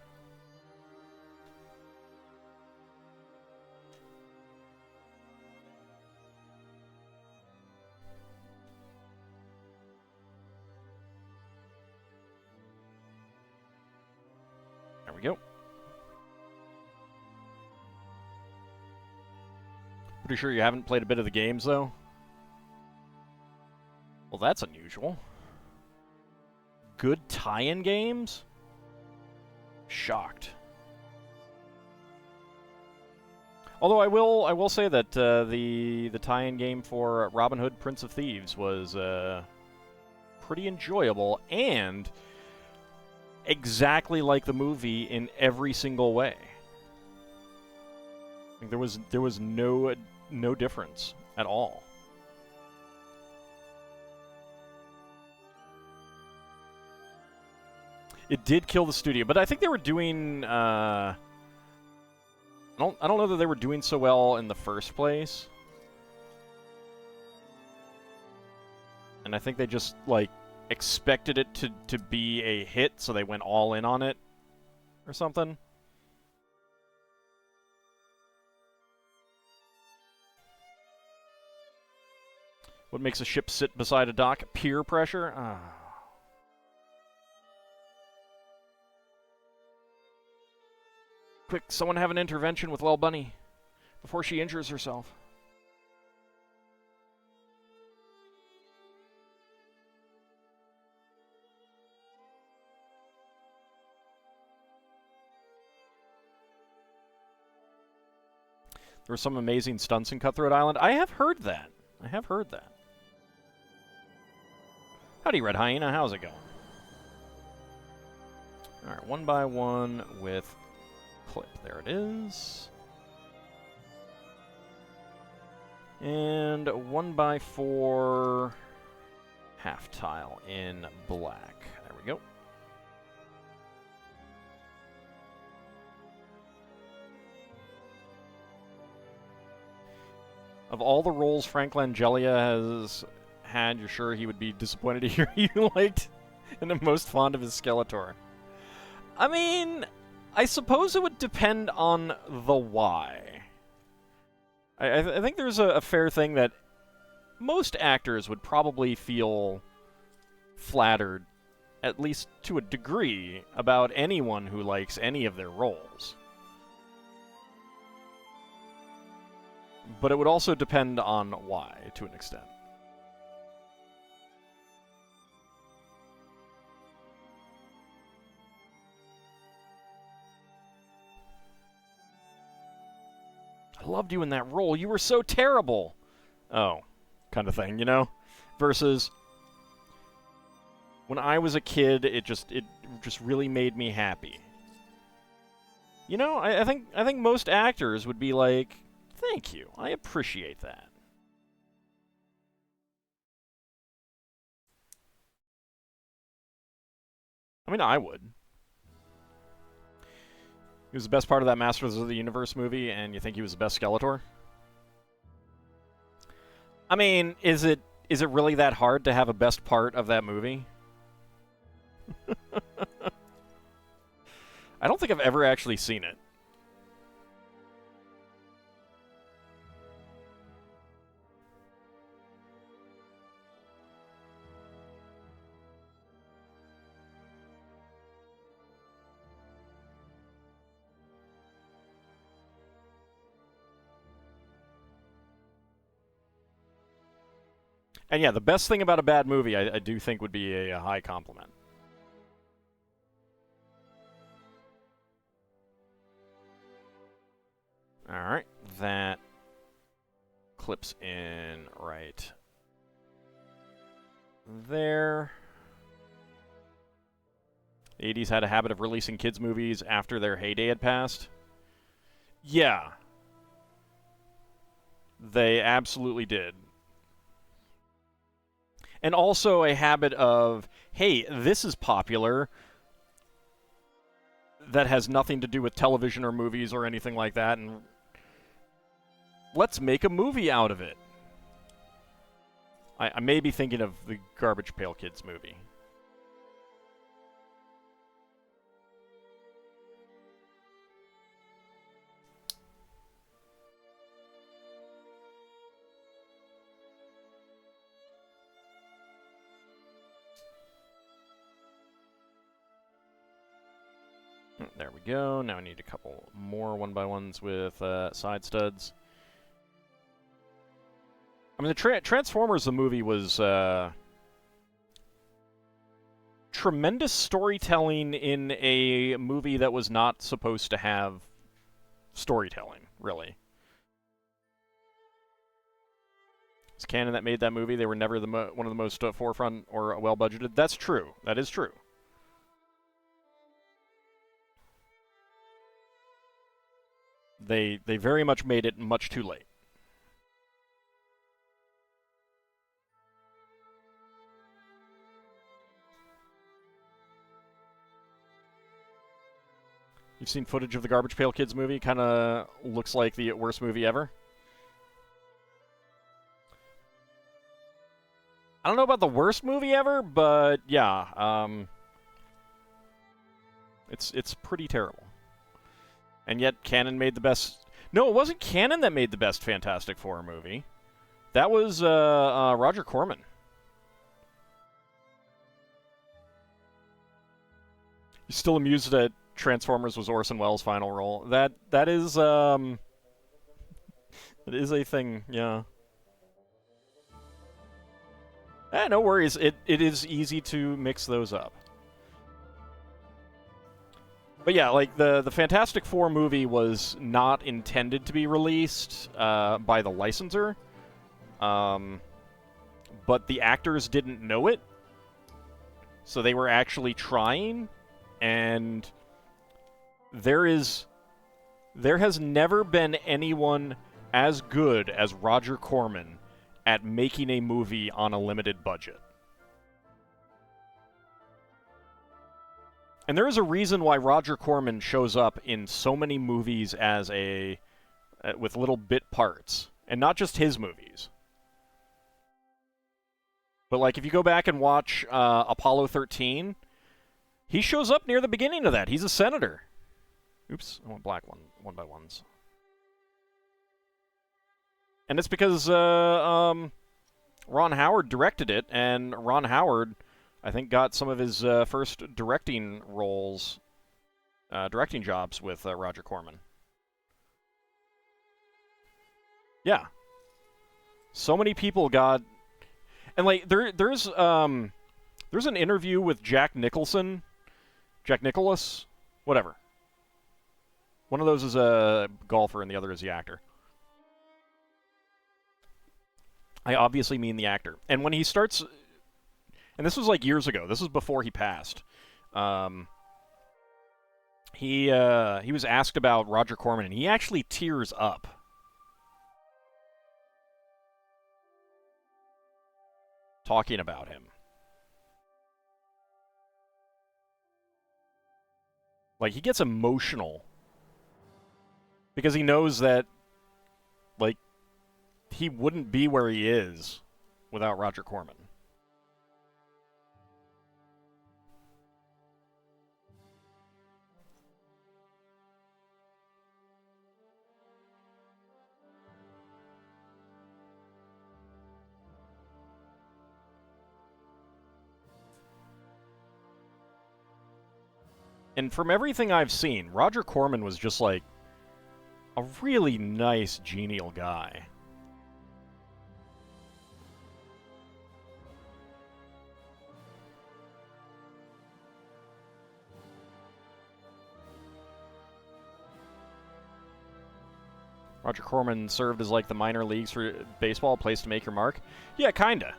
There we go. Pretty sure you haven't played a bit of the games, though? Well, that's unusual. Good tie-in games? Shocked. Although I will say that the tie-in game for Robin Hood, Prince of Thieves was pretty enjoyable and exactly like the movie in every single way. Like, there was no difference at all. It did kill the studio, but I think they were doing. I don't know that they were doing so well in the first place, and I think they just like expected it to be a hit, so they went all in on it, or something. What makes a ship sit beside a dock? Peer pressure. Quick, someone have an intervention with Lil Bunny before she injures herself. There were some amazing stunts in Cutthroat Island. I have heard that. Howdy, Red Hyena. How's it going? Alright, 1x1 with clip. There it is. And 1x4 half tile in black. There we go. Of all the roles Frank Langella has had, you're sure he would be disappointed to hear you liked and the most fond of his Skeletor? I mean, I suppose it would depend on the why. I think there's a fair thing that most actors would probably feel flattered, at least to a degree, about anyone who likes any of their roles. But it would also depend on why, to an extent. I loved you in that role. You were so terrible. Oh, kind of thing, you know? Versus, when I was a kid, it just really made me happy. You know, I think most actors would be like, thank you, I appreciate that. I mean, I would. He was the best part of that Masters of the Universe movie, and you think he was the best Skeletor? I mean, is it really that hard to have a best part of that movie? I don't think I've ever actually seen it. And yeah, the best thing about a bad movie, I do think, would be a high compliment. Alright, that clips in right there. The 80s had a habit of releasing kids' movies after their heyday had passed. Yeah. They absolutely did. And also a habit of, hey, this is popular, that has nothing to do with television or movies or anything like that, and let's make a movie out of it. I may be thinking of the Garbage Pail Kids movie. There we go. Now I need a couple more 1x1s with side studs. I mean, the Transformers, the movie, was tremendous storytelling in a movie that was not supposed to have storytelling, really. It's canon that made that movie. They were never one of the most forefront or well-budgeted. That's true. That is true. They very much made it much too late. You've seen footage of the Garbage Pail Kids movie? Kind of looks like the worst movie ever. I don't know about the worst movie ever, but yeah, it's pretty terrible. And yet, Canon made the best... No, it wasn't Canon that made the best Fantastic Four movie. That was Roger Corman. You still amused that Transformers was Orson Welles' final role? That is it is a thing, yeah. No worries. It is easy to mix those up. But yeah, like, the Fantastic Four movie was not intended to be released by the licensor. But the actors didn't know it. So they were actually trying. And there has never been anyone as good as Roger Corman at making a movie on a limited budget. And there is a reason why Roger Corman shows up in so many movies as with little bit parts. And not just his movies. But, like, if you go back and watch Apollo 13, he shows up near the beginning of that. He's a senator. Oops, I want black one by ones. And it's because Ron Howard directed it, and Ron Howard, I think, got some of his first directing roles, directing jobs with Roger Corman. Yeah. So many people got... And, like, there's an interview with Jack Nicholson. Jack Nicholas? Whatever. One of those is a golfer, and the other is the actor. I obviously mean the actor. And when he starts... And this was, like, years ago. This was before he passed. He was asked about Roger Corman, and he actually tears up. Talking about him. Like, he gets emotional. Because he knows that, like, he wouldn't be where he is without Roger Corman. And from everything I've seen, Roger Corman was just, like, a really nice, genial guy. Roger Corman served as, like, the minor leagues for baseball, a place to make your mark. Yeah, kinda.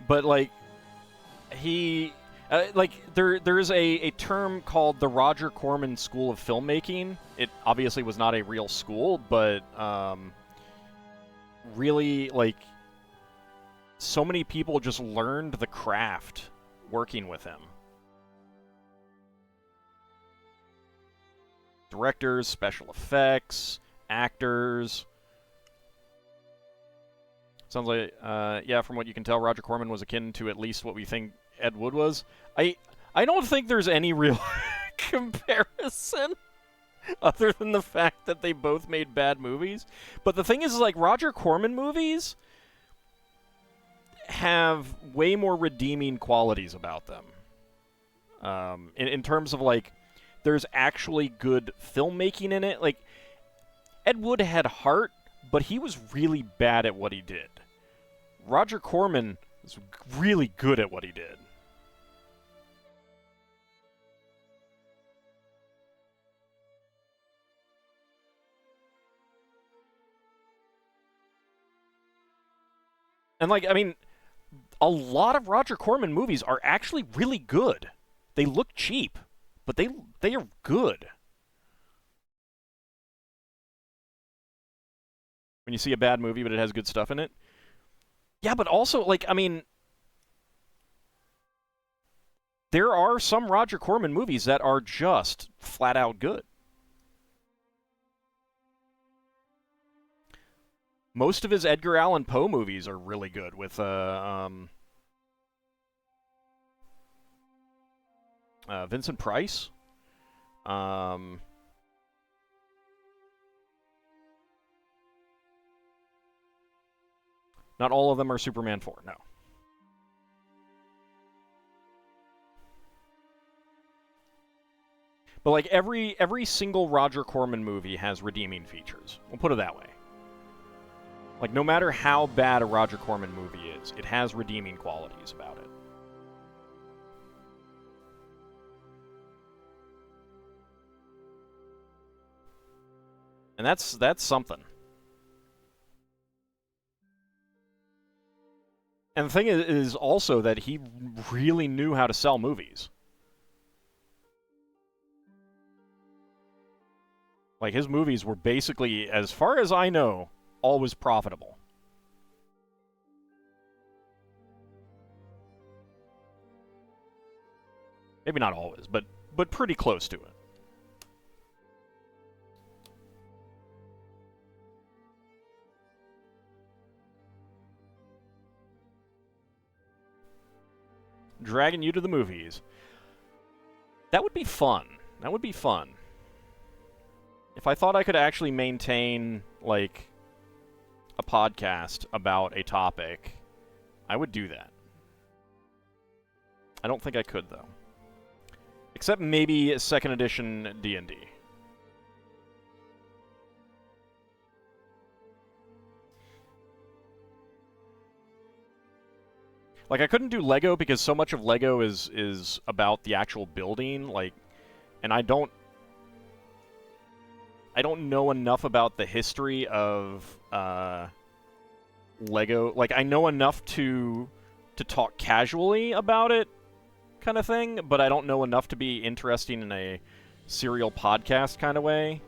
But, like, he... like, there is a term called the Roger Corman School of Filmmaking. It obviously was not a real school, but really, like, so many people just learned the craft working with him. Directors, special effects, actors. Sounds like, yeah, from what you can tell, Roger Corman was akin to at least what we think Ed Wood was. I don't think there's any real comparison other than the fact that they both made bad movies. But the thing is, like, Roger Corman movies have way more redeeming qualities about them. In terms of, like, there's actually good filmmaking in it. Like, Ed Wood had heart, but he was really bad at what he did. Roger Corman was really good at what he did. And, like, I mean, a lot of Roger Corman movies are actually really good. They look cheap, but they are good. When you see a bad movie, but it has good stuff in it. Yeah, but also, like, I mean, there are some Roger Corman movies that are just flat out good. Most of his Edgar Allan Poe movies are really good with Vincent Price. Not all of them are Superman 4, no. But, like, every single Roger Corman movie has redeeming features. We'll put it that way. Like, no matter how bad a Roger Corman movie is, it has redeeming qualities about it. And that's something. And the thing is also that he really knew how to sell movies. Like, his movies were basically, as far as I know, always profitable. Maybe not always, but but pretty close to it. Dragging you to the movies. That would be fun. That would be fun. If I thought I could actually maintain, like, a podcast about a topic, I would do that. I don't think I could, though. Except maybe 2nd edition D&D. Like, I couldn't do Lego because so much of Lego is about the actual building, like, and I don't know enough about the history of Lego. Like, I know enough to talk casually about it, kind of thing, but I don't know enough to be interesting in a serial podcast kind of way.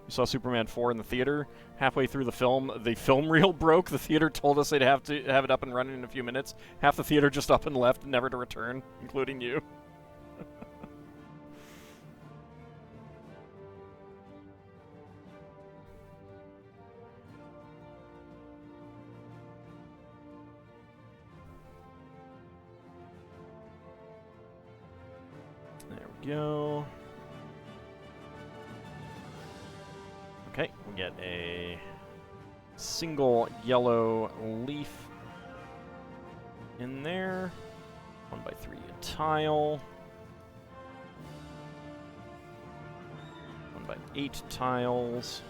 You saw Superman 4 in the theater. Halfway through the film reel broke. The theater told us they'd have to have it up and running in a few minutes. Half the theater just up and left, never to return, including you. There we go. Okay, we get a single yellow leaf in there. 1x3 tile. 1x8 tiles.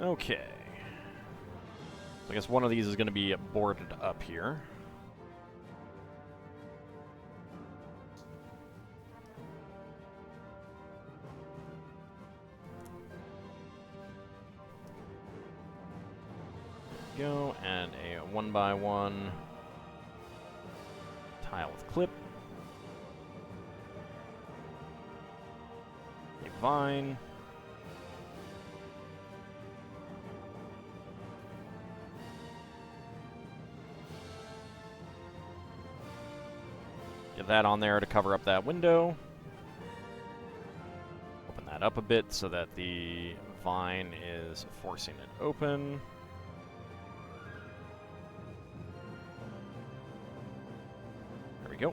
Okay. I guess one of these is going to be boarded up here. There we go, and a 1x1 tile with clip. A vine. Get that on there to cover up that window. Open that up a bit so that the vine is forcing it open. There we go.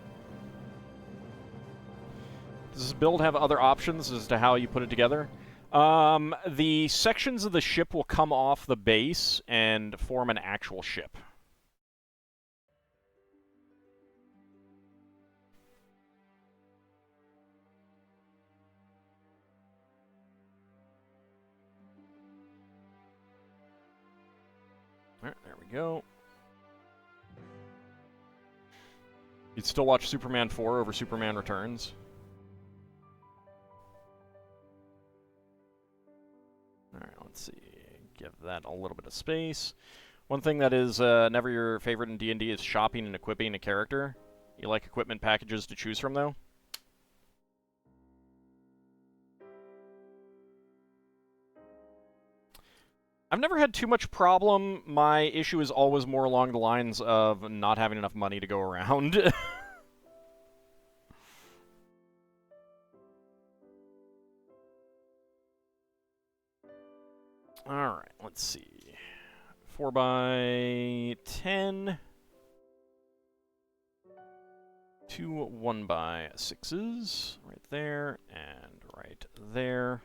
Does this build have other options as to how you put it together? The sections of the ship will come off the base and form an actual ship. Alright, there we go. You'd still watch Superman 4 over Superman Returns? Alright, let's see. Give that a little bit of space. One thing that is never your favorite in D&D is shopping and equipping a character. You like equipment packages to choose from, though? I've never had too much problem. My issue is always more along the lines of not having enough money to go around. Alright, let's see. 4x10. 2 1x6s. Right there, and right there.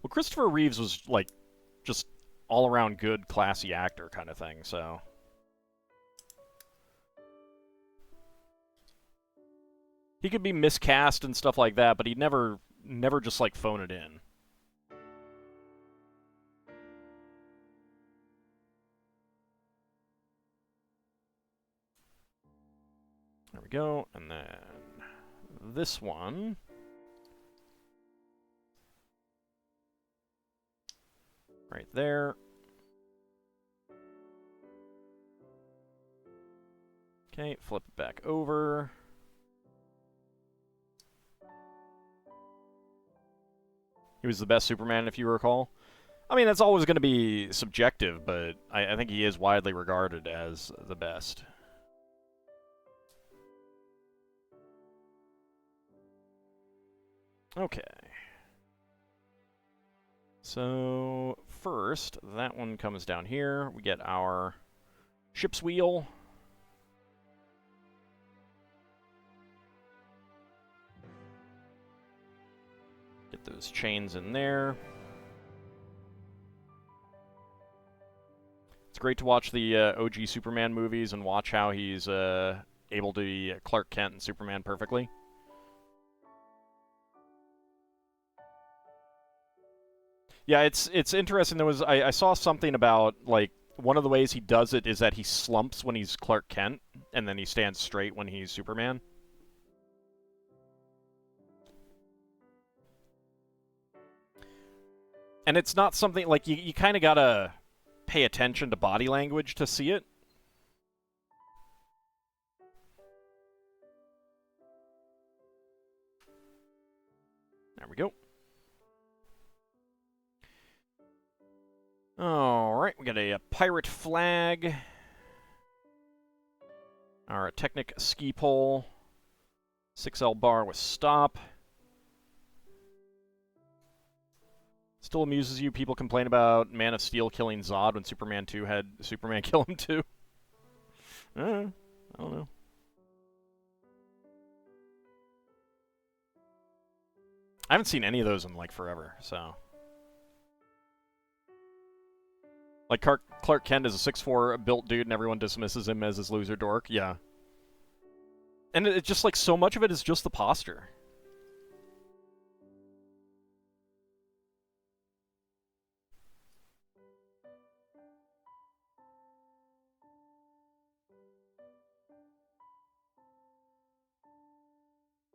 Well, Christopher Reeves was, like, just all-around good, classy actor kind of thing, so... He could be miscast and stuff like that, but he'd never just, like, phone it in. There we go, and then this one... Right there. Okay, flip it back over. He was the best Superman, if you recall. I mean, that's always going to be subjective, but I think he is widely regarded as the best. Okay. So, first, that one comes down here. We get our ship's wheel. Get those chains in there. It's great to watch the OG Superman movies and watch how he's able to be Clark Kent and Superman perfectly. Yeah, it's interesting. There was I saw something about, like, one of the ways he does it is that he slumps when he's Clark Kent, and then he stands straight when he's Superman. And it's not something, like, you kind of gotta pay attention to body language to see it. There we go. Alright, we got a pirate flag. Our Technic ski pole. 6L bar with stop. Still amuses you. People complain about Man of Steel killing Zod when Superman 2 had Superman kill him too. I don't know. I haven't seen any of those in, like, forever, so... Like, Clark Kent is a 6'4" built dude and everyone dismisses him as his loser dork. Yeah. And it's just, like, so much of it is just the posture.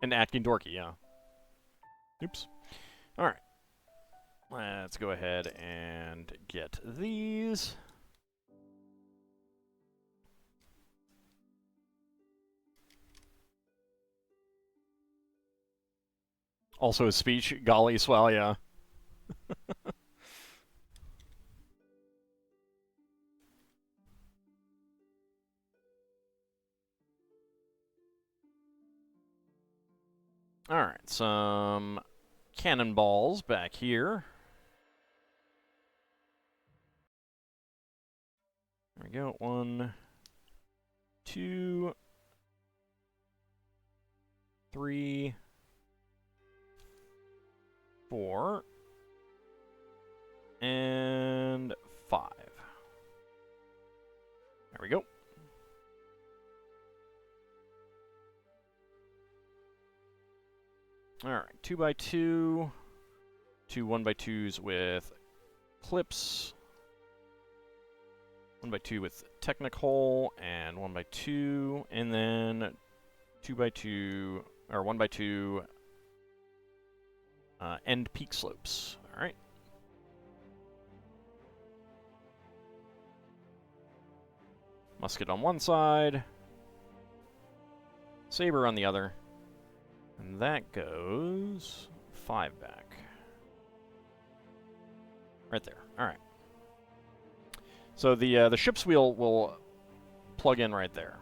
And acting dorky, yeah. Oops. Alright. Let's go ahead and get these. Also his speech, golly swell, yeah. Alright, some cannonballs back here. There we go. 1, 2, 3, 4, and 5. There we go. Alright, 2x2, 2 1x2s with clips, 1x2 with Technicolor, and 1x2, and then 2x2, or 1x2 end peak slopes. Alright. Musket on one side, saber on the other, and that goes 5 back. Right there. Alright. So the ship's wheel will plug in right there.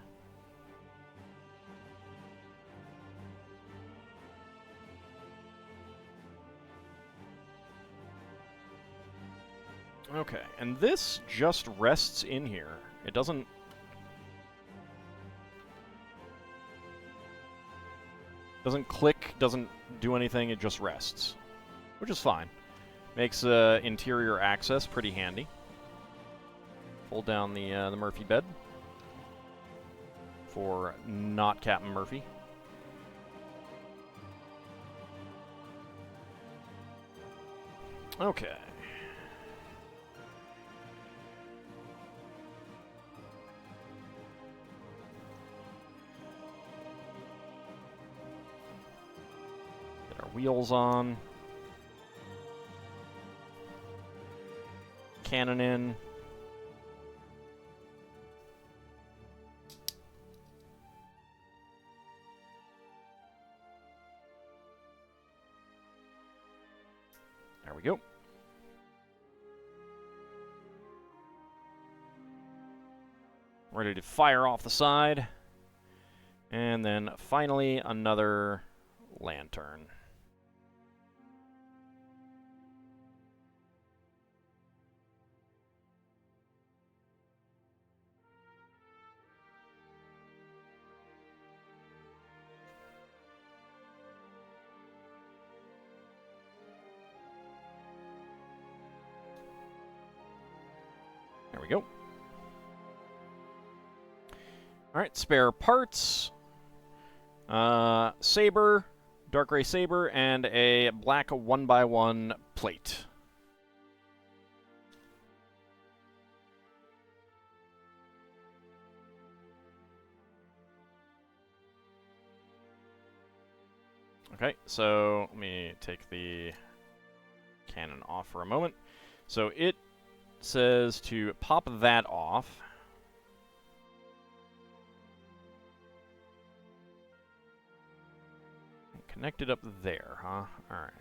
Okay, and this just rests in here. It doesn't... doesn't click, doesn't do anything, it just rests. Which is fine. Makes interior access pretty handy. Fold down the Murphy bed. For not Captain Murphy. Okay. Get our wheels on. Cannon in. There we go. Ready to fire off the side. And then finally another lantern. There we go. Alright, spare parts. Saber, dark gray saber, and a black 1x1 plate. Okay, so let me take the cannon off for a moment. So it says to pop that off. Connect it up there, huh? Alright.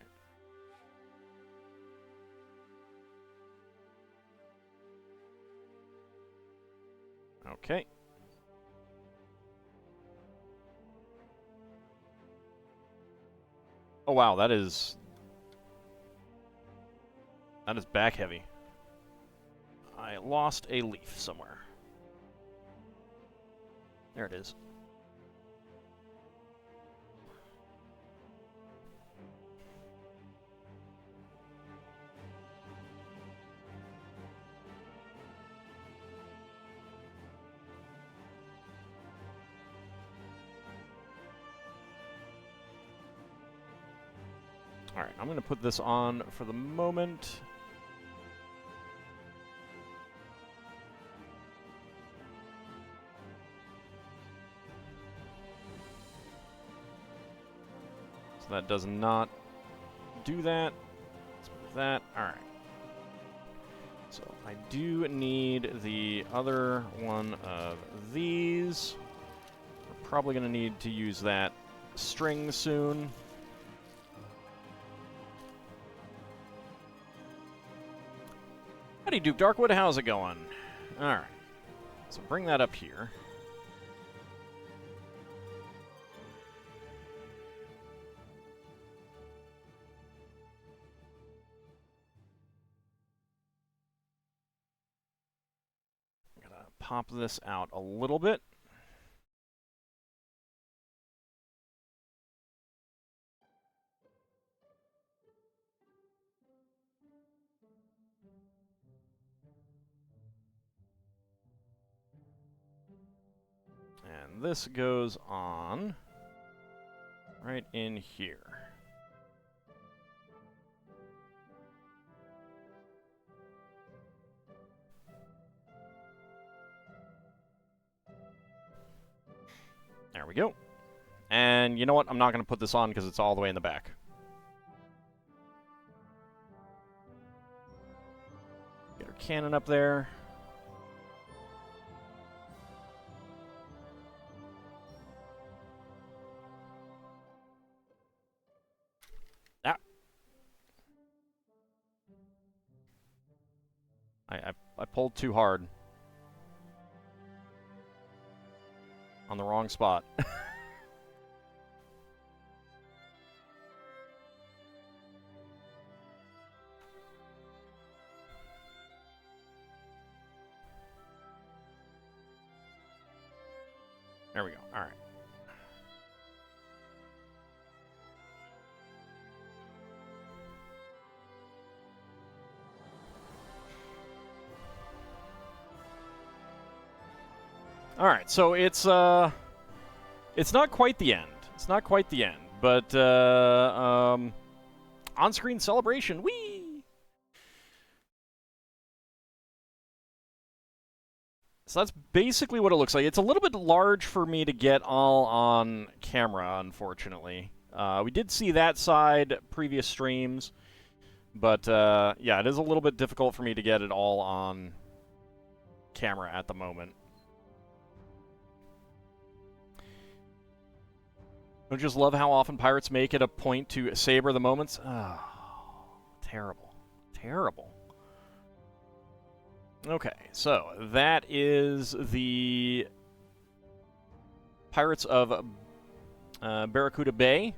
Okay. Oh wow, that is back heavy. I lost a leaf somewhere. There it is. Alright, I'm going to put this on for the moment. So that does not do that. Let's move that. Alright. So I do need the other one of these. We're probably going to need to use that string soon. Howdy, Duke Darkwood. How's it going? Alright. So bring that up here. I'm going to pop this out a little bit. And this goes on right in here. There we go. And you know what? I'm not going to put this on because it's all the way in the back. Get our cannon up there. Ah. I pulled too hard. On the wrong spot. There we go. All right. All right, so it's not quite the end. It's not quite the end, but on-screen celebration. Whee! So that's basically what it looks like. It's a little bit large for me to get all on camera, unfortunately. We did see that side previous streams, but yeah, it is a little bit difficult for me to get it all on camera at the moment. Don't you just love how often Pirates make it a point to savor the moments? Oh, terrible. terrible. Okay, so that is the Pirates of Barracuda Bay,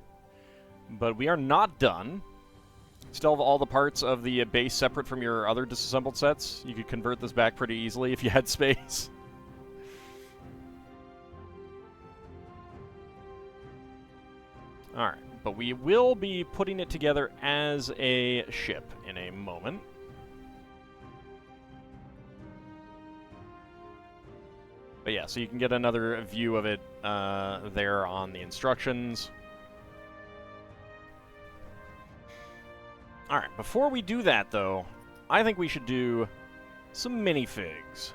but we are not done. Still have all the parts of the base separate from your other disassembled sets. You could convert this back pretty easily if you had space. Alright, but we will be putting it together as a ship in a moment. But yeah, so you can get another view of it there on the instructions. Alright, before we do that, though, I think we should do some minifigs.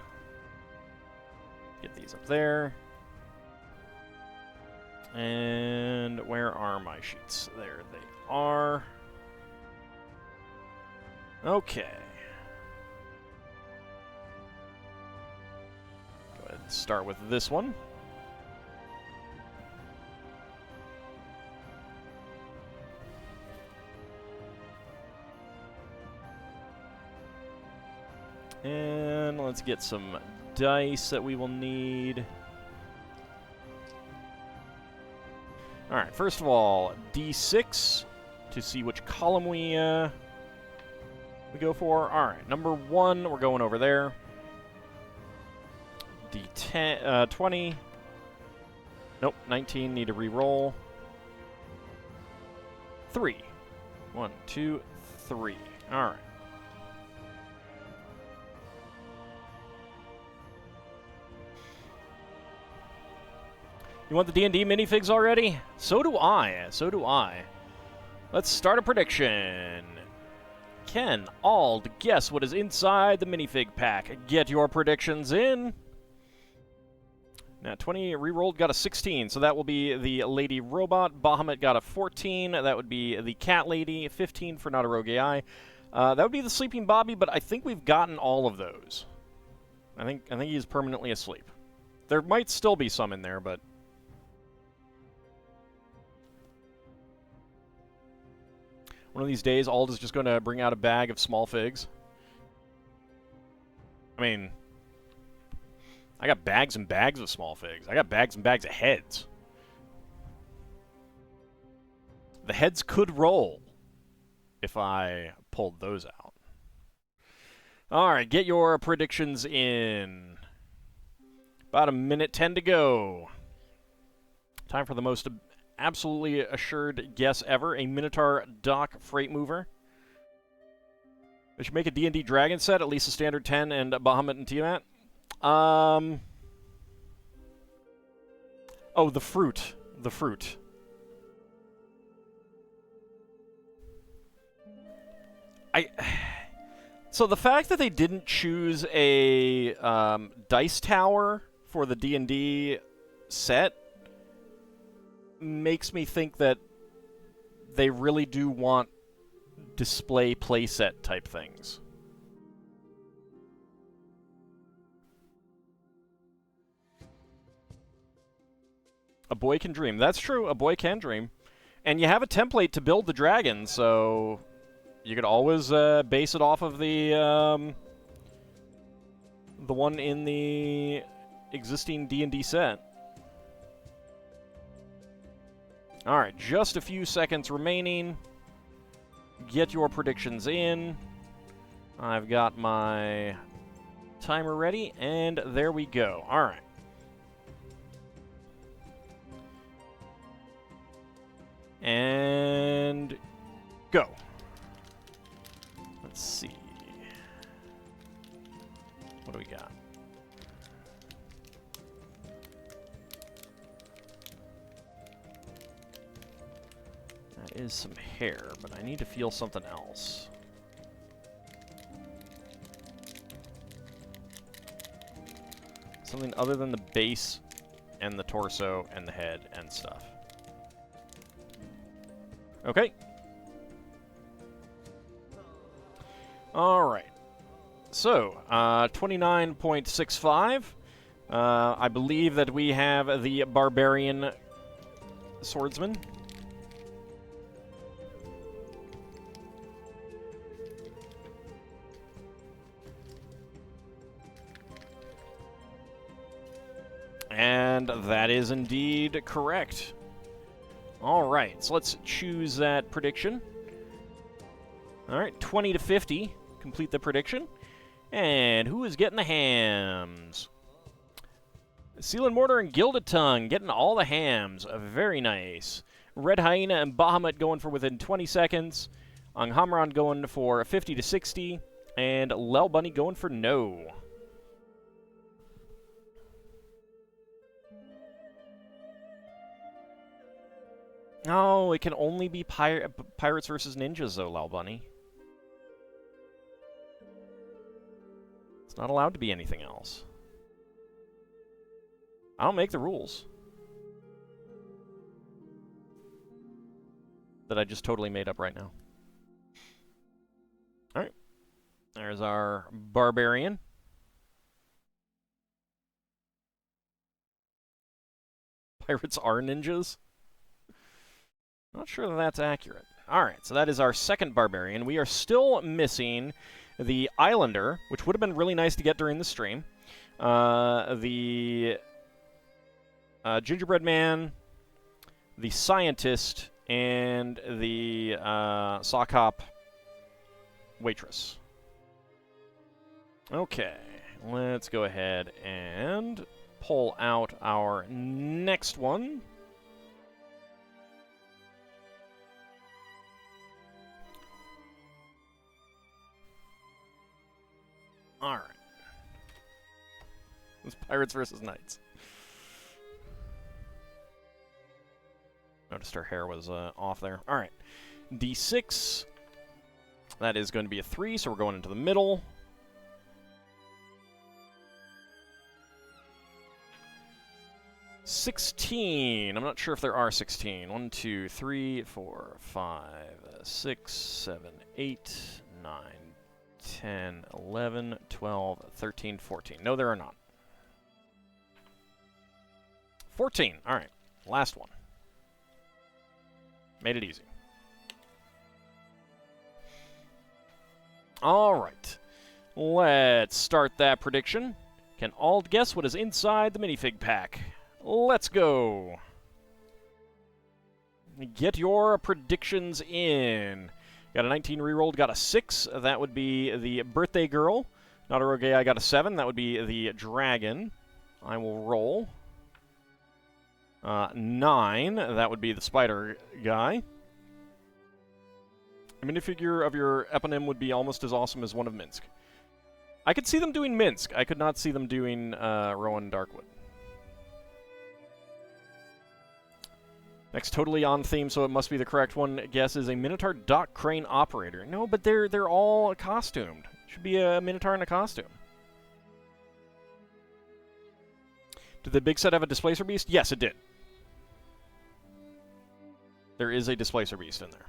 Get these up there. And where are my sheets? There they are. Okay. Go ahead and start with this one. And let's get some dice that we will need. Alright, first of all, D6 to see which column we go for. Alright, number 1, we're going over there. D10, 20. Nope, 19, need to re-roll. 3. 1, 2, 3. Alright. You want the D&D minifigs already? So do I. So do I. Let's start a prediction. Can Ald guess what is inside the minifig pack? Get your predictions in. Now, 20 rerolled, got a 16, so that will be the Lady Robot. Bahamut got a 14. That would be the Cat Lady. 15 for Not a Rogue AI. That would be the Sleeping Bobby, but I think we've gotten all of those. I think he's permanently asleep. There might still be some in there, but... One of these days, Ald is just going to bring out a bag of small figs. I mean, I got bags and bags of small figs. I got bags and bags of heads. The heads could roll if I pulled those out. Alright, get your predictions in. About a minute 10 to go. Time for the most absolutely assured guess ever. A Minotaur Dock Freight Mover. We should make a D&D Dragon set, at least a standard 10 and Bahamut and Tiamat. Oh, the fruit. The fruit. So the fact that they didn't choose a dice tower for the D&D set makes me think that they really do want display playset type things. A boy can dream. That's true. A boy can dream. And you have a template to build the dragon, so you could always base it off of the one in the existing D&D set. Alright, just a few seconds remaining. Get your predictions in. I've got my timer ready, and there we go. Alright. And go. Let's see. What do we got? That is some hair, but I need to feel something else. Something other than the base and the torso and the head and stuff. Okay. Alright. So, 29.65. I believe that we have the Barbarian Swordsman. And that is indeed correct. All right, so let's choose that prediction. All right, 20 to 50. Complete the prediction. And who is getting the hams? Seal and Mortar and Gilded Tongue getting all the hams. Very nice. Red Hyena and Bahamut going for within 20 seconds. Anghamron going for 50 to 60. And Lel Bunny going for no. No, it can only be Pirates versus Ninjas, though, Lel Bunny. It's not allowed to be anything else. I don't make the rules. That I just totally made up right now. Alright. There's our Barbarian. Pirates are ninjas? Not sure that that's accurate. Alright, so that is our second Barbarian. We are still missing the Islander, which would have been really nice to get during the stream. The Gingerbread Man, the Scientist, and the Sock Hop Waitress. Okay, let's go ahead and pull out our next one. All right. It's Pirates versus Knights. Noticed her hair was off there. All right. D6. That is going to be a 3, so we're going into the middle. $16. I'm not sure if there are 16. 1, 2, 3, 4, 5, 6, 7, 8, 9, 10, 11, 12, 13, 14. No, there are not. 14. All right. Last one. Made it easy. All right. Let's start that prediction. Can Ald guess what is inside the minifig pack? Let's go. Get your predictions in. Got a 19 rerolled, got a 6. That would be the birthday girl. Not a rogue, I got a 7. That would be the dragon. I will roll. 9. That would be the spider guy. A minifigure of your eponym would be almost as awesome as one of Minsk. I could see them doing Minsk. I could not see them doing Rowan Darkwood. Next, totally on theme, so it must be the correct one. Guess is a Minotaur dock crane operator. No, but they're all costumed. Should be a Minotaur in a costume. Did the big set have a Displacer Beast? Yes, it did. There is a Displacer Beast in there.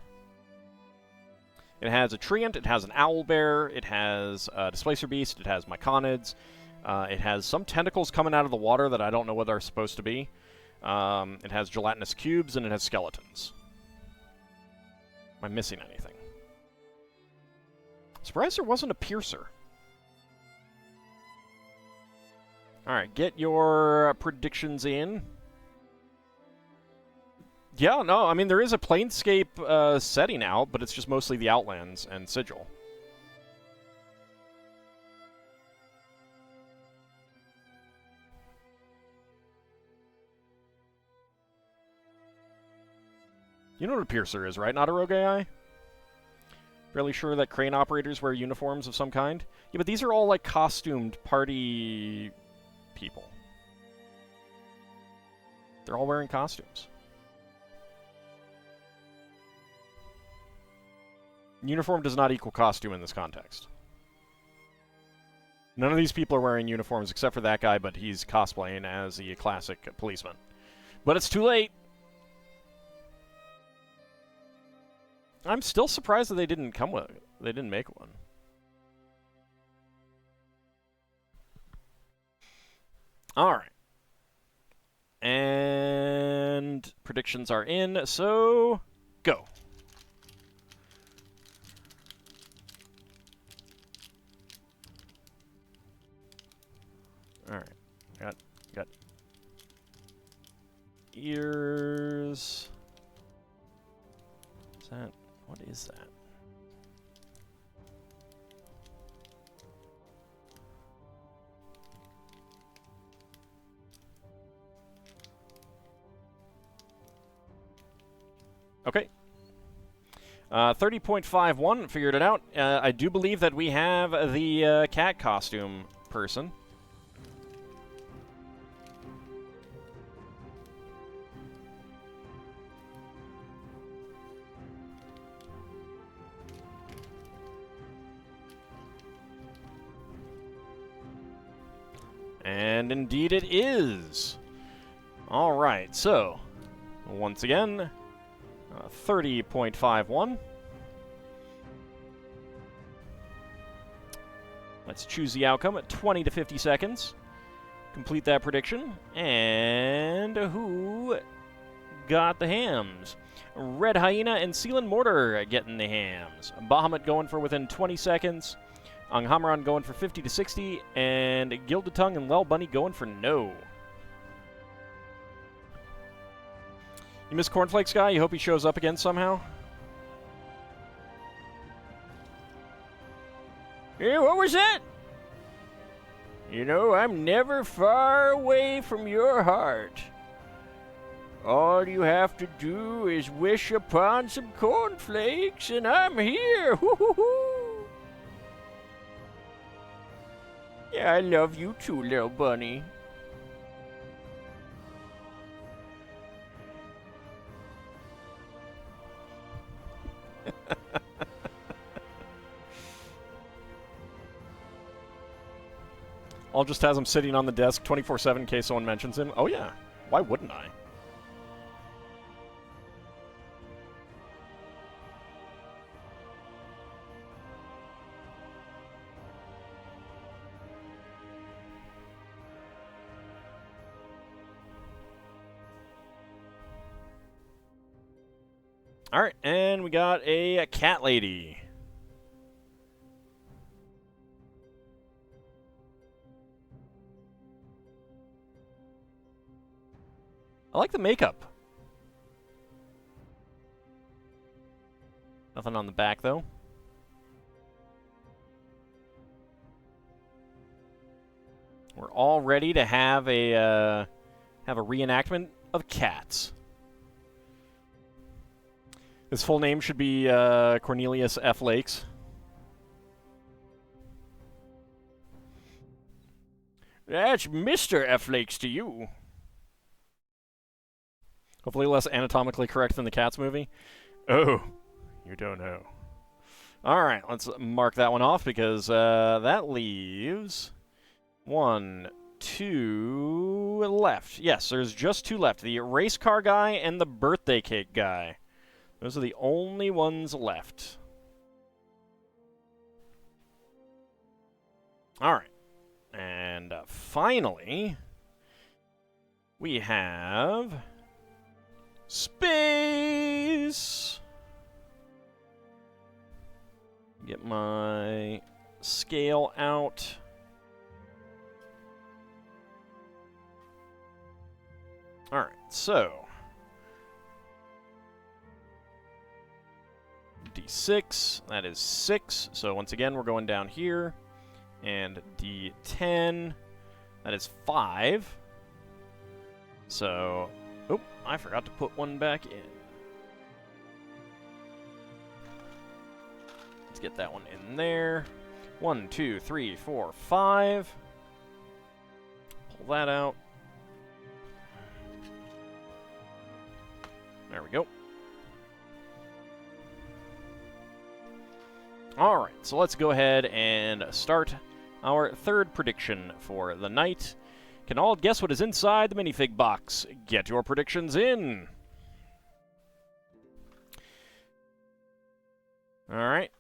It has a Treant, it has an Owlbear, it has a Displacer Beast, it has Myconids, it has some tentacles coming out of the water that I don't know what they're supposed to be. It has gelatinous cubes, and it has skeletons. Am I missing anything? Surprised there wasn't a Piercer. Alright, get your predictions in. Yeah, no, I mean, there is a Planescape setting out, but it's just mostly the Outlands and Sigil. You know what a Piercer is, right? Not a rogue AI? Fairly sure that crane operators wear uniforms of some kind? Yeah, but these are all, like, costumed party people. They're all wearing costumes. Uniform does not equal costume in this context. None of these people are wearing uniforms except for that guy, but he's cosplaying as the classic policeman. But it's too late! I'm still surprised that they didn't come with it. They didn't make one. Alright. And predictions are in, so go. Alright. Got ears. Is that... What is that? Okay. 30.51, figured it out. I do believe that we have the cat costume person. And indeed it is. All right, so once again, 30.51. Let's choose the outcome at 20 to 50 seconds. Complete that prediction. And who got the hams? Red Hyena and Sealand Mortar getting the hams. Bahamut going for within 20 seconds. Anghamron going for 50 to 60. And Gilded Tongue and Lel Bunny going for no. You miss Cornflakes guy? You hope he shows up again somehow? Hey, what was that? You know, I'm never far away from your heart. All you have to do is wish upon some cornflakes, and I'm here. Hoo-hoo-hoo. Yeah, I love you too, little bunny. I'll just has him sitting on the desk 24/7 in case someone mentions him. Oh yeah, why wouldn't I? Alright, and we got a cat lady. I like the makeup. Nothing on the back, though. We're all ready to have a reenactment of cats. His full name should be Cornelius F. Lakes. That's Mr. F. Lakes to you. Hopefully less anatomically correct than the Cats movie. Oh, you don't know. Alright, let's mark that one off because that leaves 1, 2 left. Yes, there's just 2 left. The race car guy and the birthday cake guy. Those are the only ones left. Alright. And finally, we have... space! Get my scale out. Alright, so... D6, that is 6. So once again, we're going down here. And D10, that is 5. So... oh, I forgot to put one back in. Let's get that one in there. 1, 2, 3, 4, 5. Pull that out. There we go. Alright, so let's go ahead and start our third prediction for the night. Can all guess what is inside the minifig box? Get your predictions in. Alright.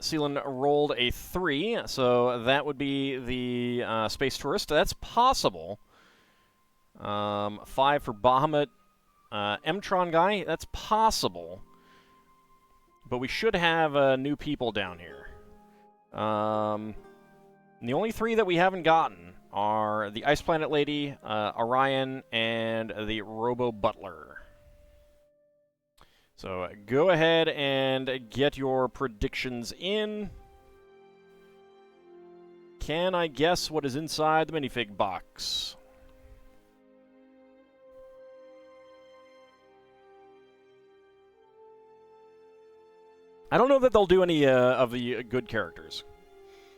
Sealand rolled a 3, so that would be the Space Tourist. That's possible. 5 for Bahamut. M-Tron guy, that's possible. But we should have new people down here. The only 3 that we haven't gotten are the Ice Planet Lady, Orion, and the Robo Butler. So go ahead and get your predictions in. Can I guess what is inside the minifig box? I don't know that they'll do any of the good characters.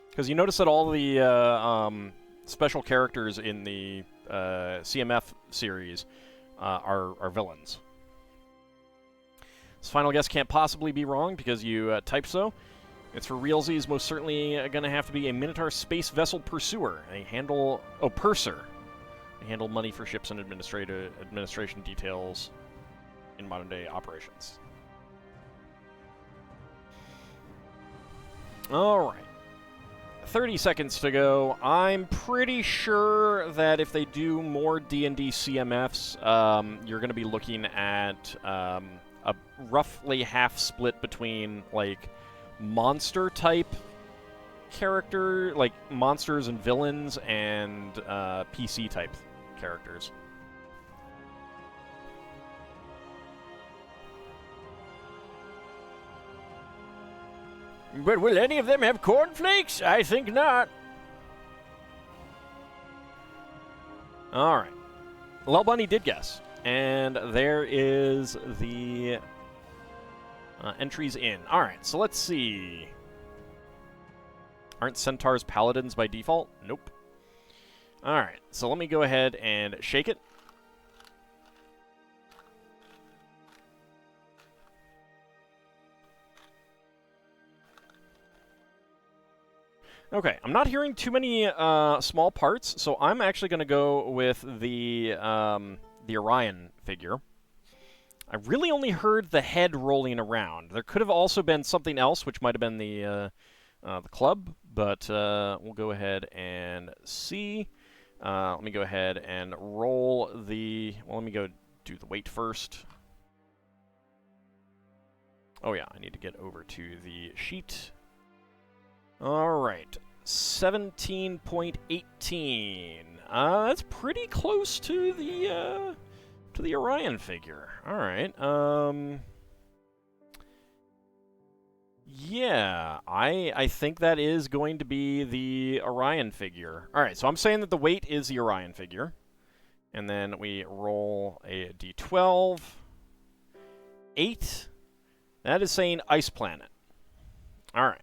Because you notice that all the special characters in the CMF series are villains. This final guess can't possibly be wrong because you typed so. It's for realsies, most certainly going to have to be a Minotaur Space Vessel Pursuer. Purser. They handle money for ships and administration details in modern-day operations. Alright. 30 seconds to go. I'm pretty sure that if they do more D&D CMFs, you're going to be looking at a roughly half split between, like, monster-type character, like monsters and villains, and PC-type characters. But will any of them have cornflakes? I think not. Alright. Lel Bunny did guess. And there is the entries in. Alright, so let's see. Aren't centaurs paladins by default? Nope. Alright, so let me go ahead and shake it. Okay, I'm not hearing too many small parts, so I'm actually going to go with the Orion figure. I really only heard the head rolling around. There could have also been something else, which might have been the club, but we'll go ahead and see. Let me go ahead and roll the... Well, let me go do the weight first. Oh yeah, I need to get over to the sheet. Alright, 17.18. That's pretty close to the Orion figure. Alright, yeah, I think that is going to be the Orion figure. Alright, so I'm saying that the weight is the Orion figure. And then we roll a d12. 8. That is saying Ice Planet. Alright.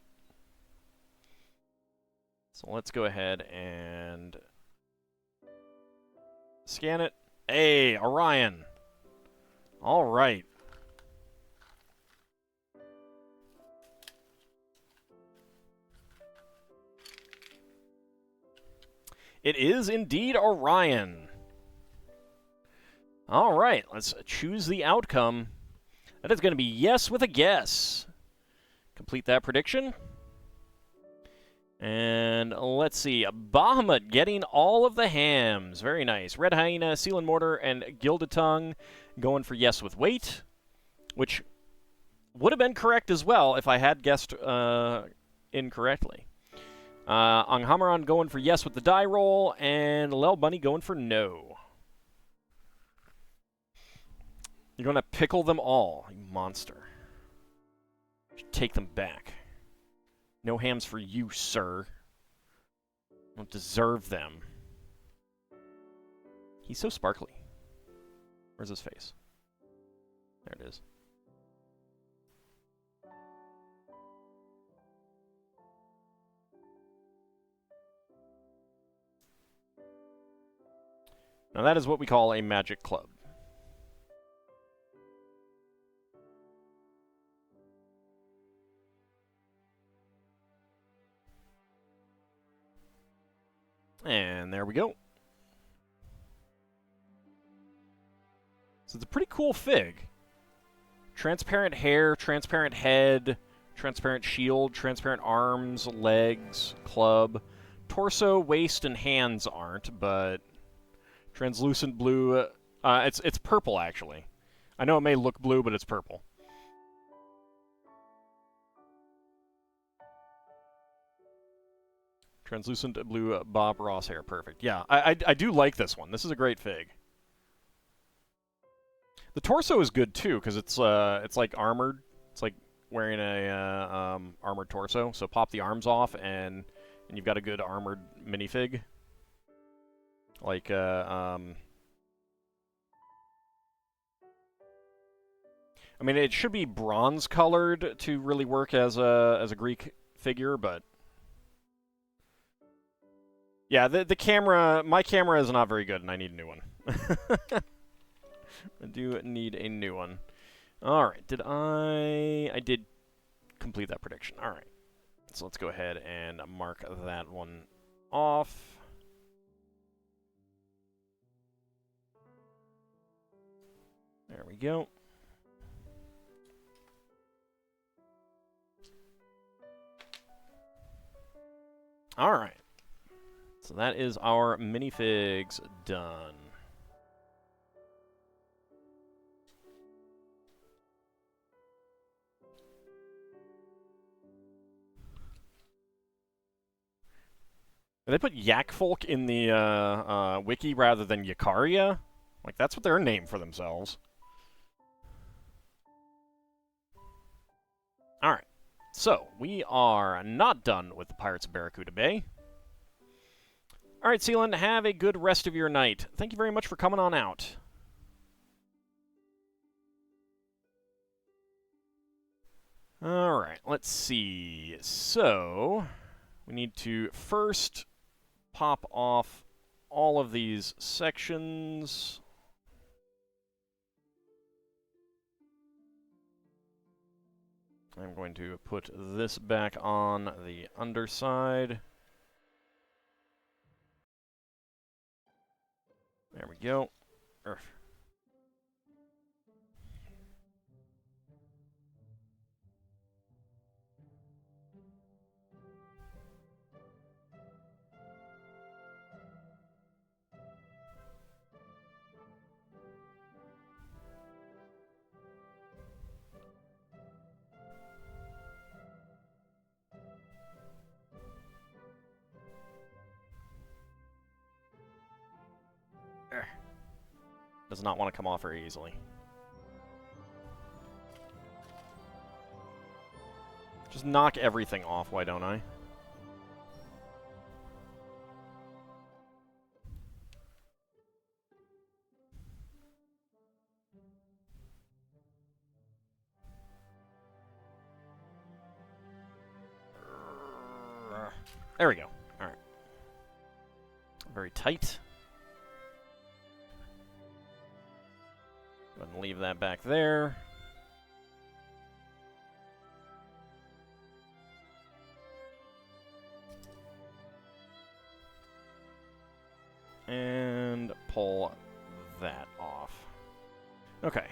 So let's go ahead and scan it. Hey, Orion. All right. It is indeed Orion. All right, let's choose the outcome. That is going to be yes with a guess. Complete that prediction. And let's see, Bahamut getting all of the hams. Very nice. Red Hyena, Seal and Mortar, and Gilded Tongue going for yes with weight, which would have been correct as well if I had guessed incorrectly. Anghamaron going for yes with the die roll, and Lel Bunny going for no. You're going to pickle them all, you monster. You should take them back. No hams for you, sir. You don't deserve them. He's so sparkly. Where's his face? There it is. Now that is what we call a magic club. And there we go. So it's a pretty cool fig. Transparent hair, transparent head, transparent shield, transparent arms, legs, club. Torso, waist, and hands aren't, but translucent blue. It's purple, actually. I know it may look blue, but it's purple. Translucent blue Bob Ross hair. Perfect. Yeah, I do like this one. This is a great fig. The torso is good too because it's like armored. It's like wearing a armored torso. So pop the arms off and you've got a good armored minifig. Like I mean, it should be bronze colored to really work as a Greek figure, but yeah, the camera, my camera is not very good, and I need a new one. I do need a new one. All right, I did complete that prediction. All right, so let's go ahead and mark that one off. There we go. All right. So that is our minifigs done. They put Yak Folk in the wiki rather than Yakaria? Like, that's what they're named for themselves. Alright. So, we are not done with the Pirates of Barracuda Bay. Alright, Sealand, have a good rest of your night. Thank you very much for coming on out. Alright, let's see. So, we need to first pop off all of these sections. I'm going to put this back on the underside. There we go. Does not want to come off very easily. Just knock everything off, why don't I? There we go. Alright. Very tight. Go ahead and leave that back there. And pull that off. Okay.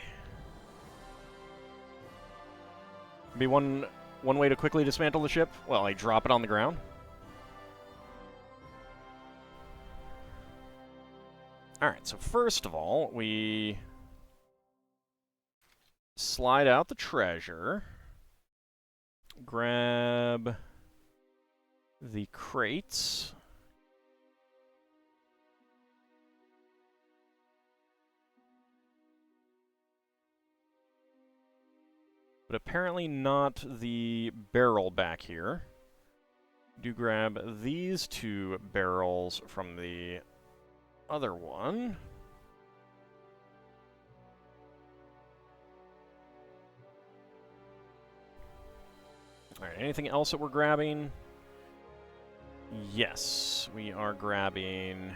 Be one way to quickly dismantle the ship? Well, I drop it on the ground. Alright, so first of all, we slide out the treasure, grab the crates, but apparently not the barrel back here. Do grab these two barrels from the other one. Alright, anything else that we're grabbing? Yes, we are grabbing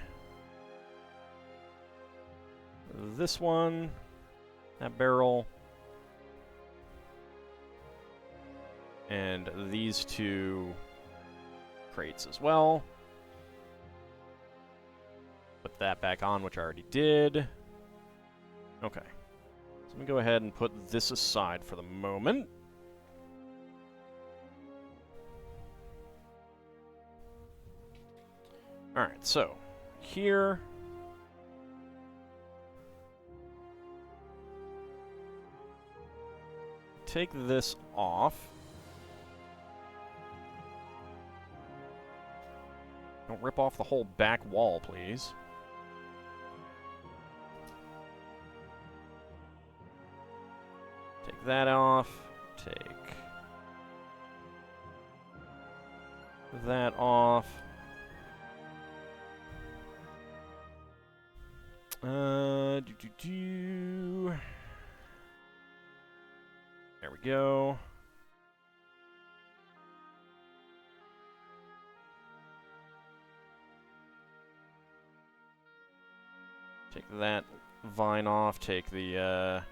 this one, that barrel, and these two crates as well. Put that back on, which I already did. Okay. So let me go ahead and put this aside for the moment. Alright, so here take this off. Don't rip off the whole back wall, please. Take that off. Take that off. There we go. Take that vine off, take the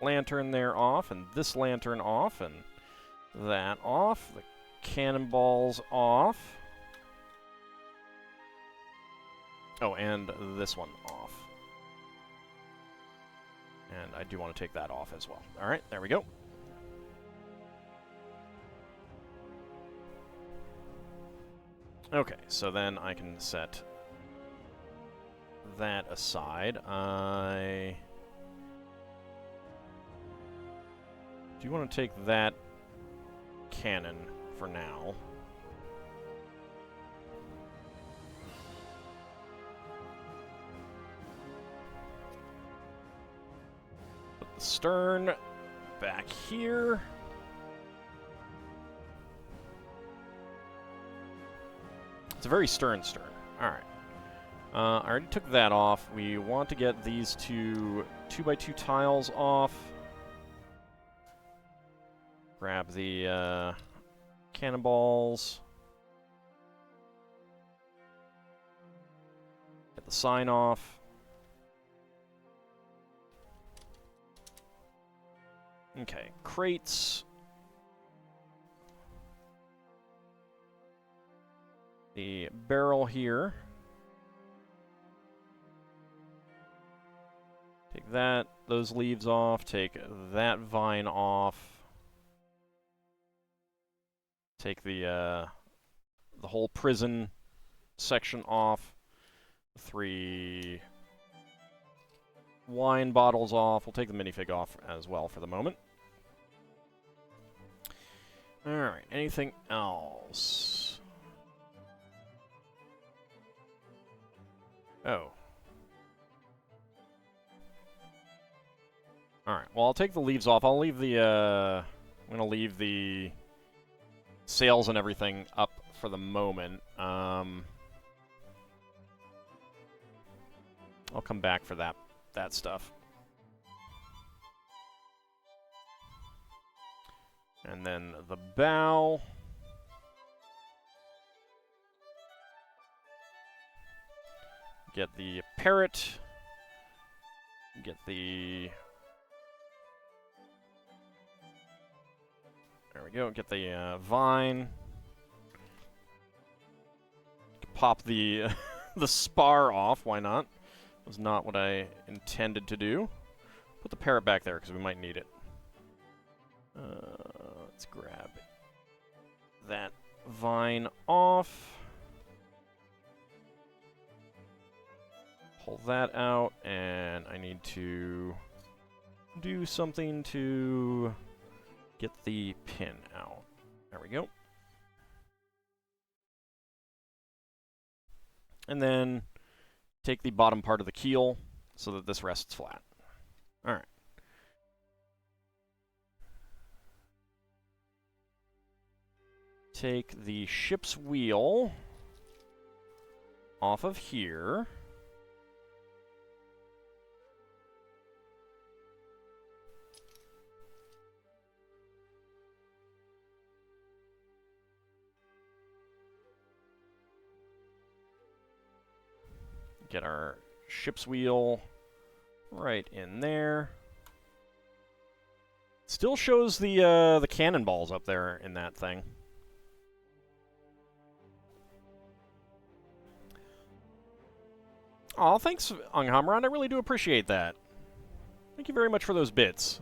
lantern there off, and this lantern off, and that off, the cannonballs off. Oh, and this one off. And I do want to take that off as well. Alright, there we go. Okay, so then I can set that aside. I do want to take that cannon for now. Put the stern back here. It's a very stern. Alright. I already took that off. We want to get these two 2x2 tiles off. Grab the cannonballs. Get the sign off. Okay, crates. The barrel here. Take that, those leaves off, take that vine off. Take the whole prison section off. 3 wine bottles off. We'll take the minifig off as well for the moment. Alright, anything else? Oh. Alright, well, I'll take the leaves off. I'll leave the, I'm gonna leave the sails and everything up for the moment. I'll come back for that stuff. And then the bow. Get the parrot. Get the... There we go. Get the vine. Pop the the spar off. Why not? Was not what I intended to do. Put the parrot back there because we might need it. Let's grab that vine off. Pull that out, and I need to do something to get the pin out. There we go. And then take the bottom part of the keel so that this rests flat. All right. Take the ship's wheel off of here. Get our ship's wheel right in there. Still shows the cannonballs up there in that thing. Aw, thanks, Anghamron. I really do appreciate that. Thank you very much for those bits.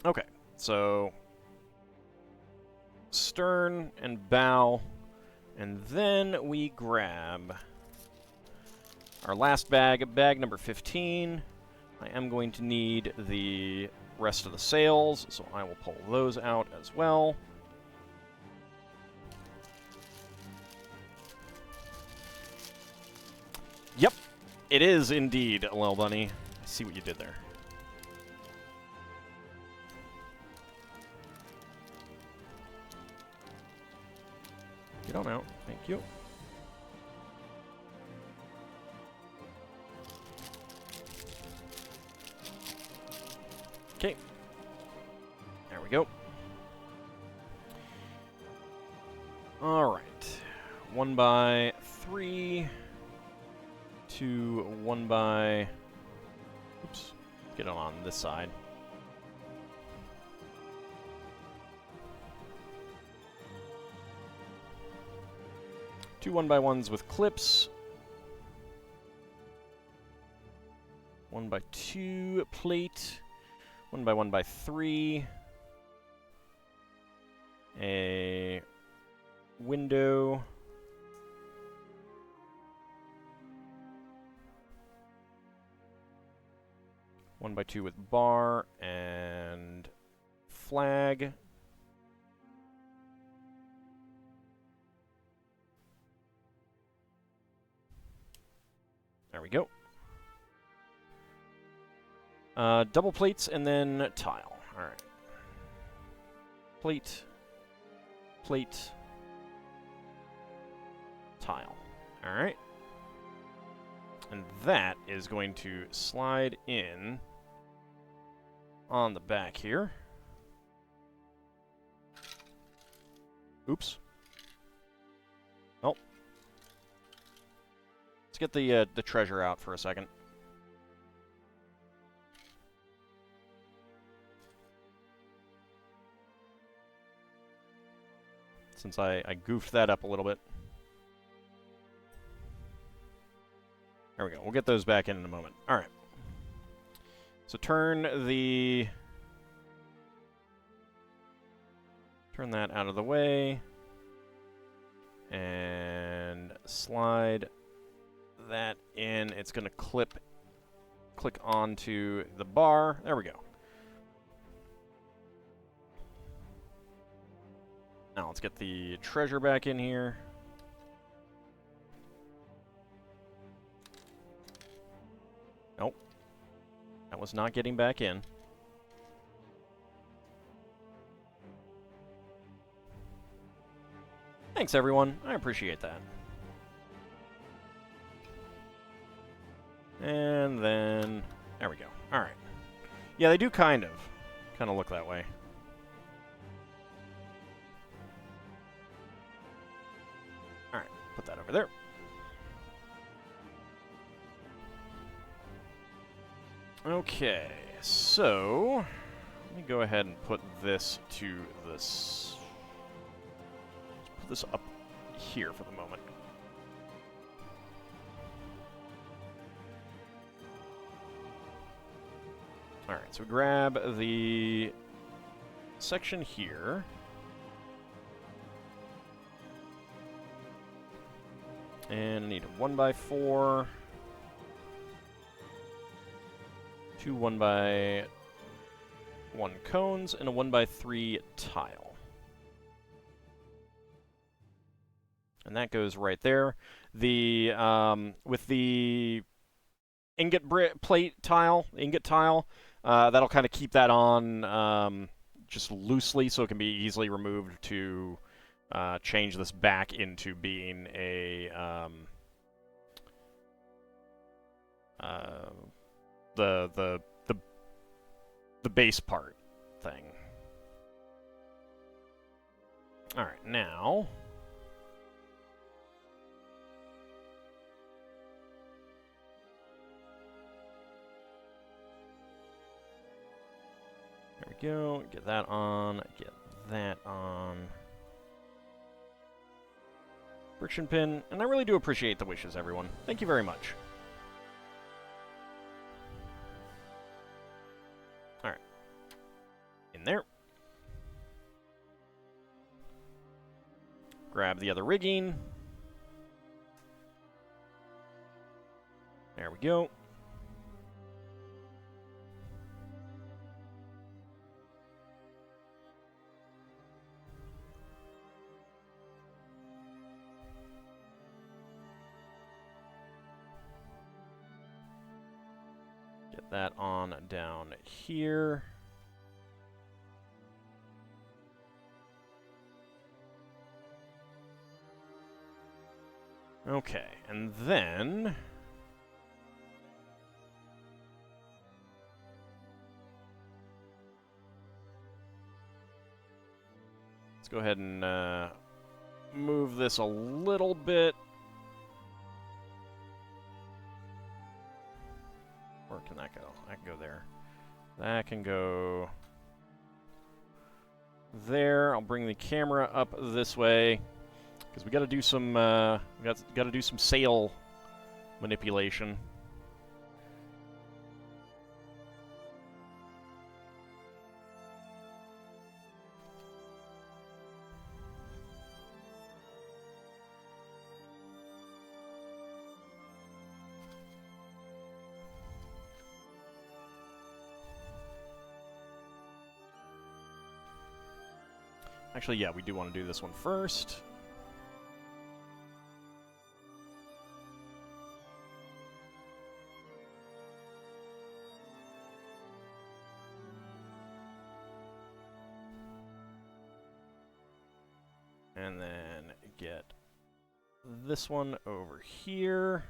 Okay, so stern and bow. And then we grab our last bag, bag number 15. I am going to need the rest of the sails, so I will pull those out as well. It is indeed, Lil Bunny. I see what you did there. Get on out. Thank you. Okay. There we go. Alright. 1 by 3 to 1 by... Oops. Get it on this side. Two 1x1s with clips. 1 by 2 plate. 1 by 1 by 3. A window. One by 2 with bar and flag. There we go. Double plates and then tile. All right. Plate. Plate. Tile. All right. And that is going to slide in on the back here. Oops. Oh. Let's get the treasure out for a second. Since I goofed that up a little bit. There we go. We'll get those back in a moment. All right. So turn that out of the way. And slide that in. It's going to click onto the bar. There we go. Now let's get the treasure back in here. Nope. That was not getting back in. Thanks, everyone. I appreciate that. And then... there we go. Alright. Yeah, they do kind of look that way. Alright, put that over there. Okay, so let me go ahead and put this to this. Let's put this up here for the moment. Alright, so grab the section here. And I need a 1x4. 2 1x1 cones, and a 1x3 tile. And that goes right there. The with the ingot plate tile, ingot tile, that'll kind of keep that on just loosely, so it can be easily removed to change this back into being a the base part thing. All right, now there we go. Get that on. Get that on. Friction pin, and I really do appreciate the wishes, everyone. Thank you very much. Alright. In there. Grab the other rigging. There we go. get that on down here. Okay, and then... let's go ahead and move this a little bit. Where can that go? That can go there. That can go there. I'll bring the camera up this way because we got to do some got to do some sail manipulation. Actually, yeah, we do want to do this one first. And then get this one over here.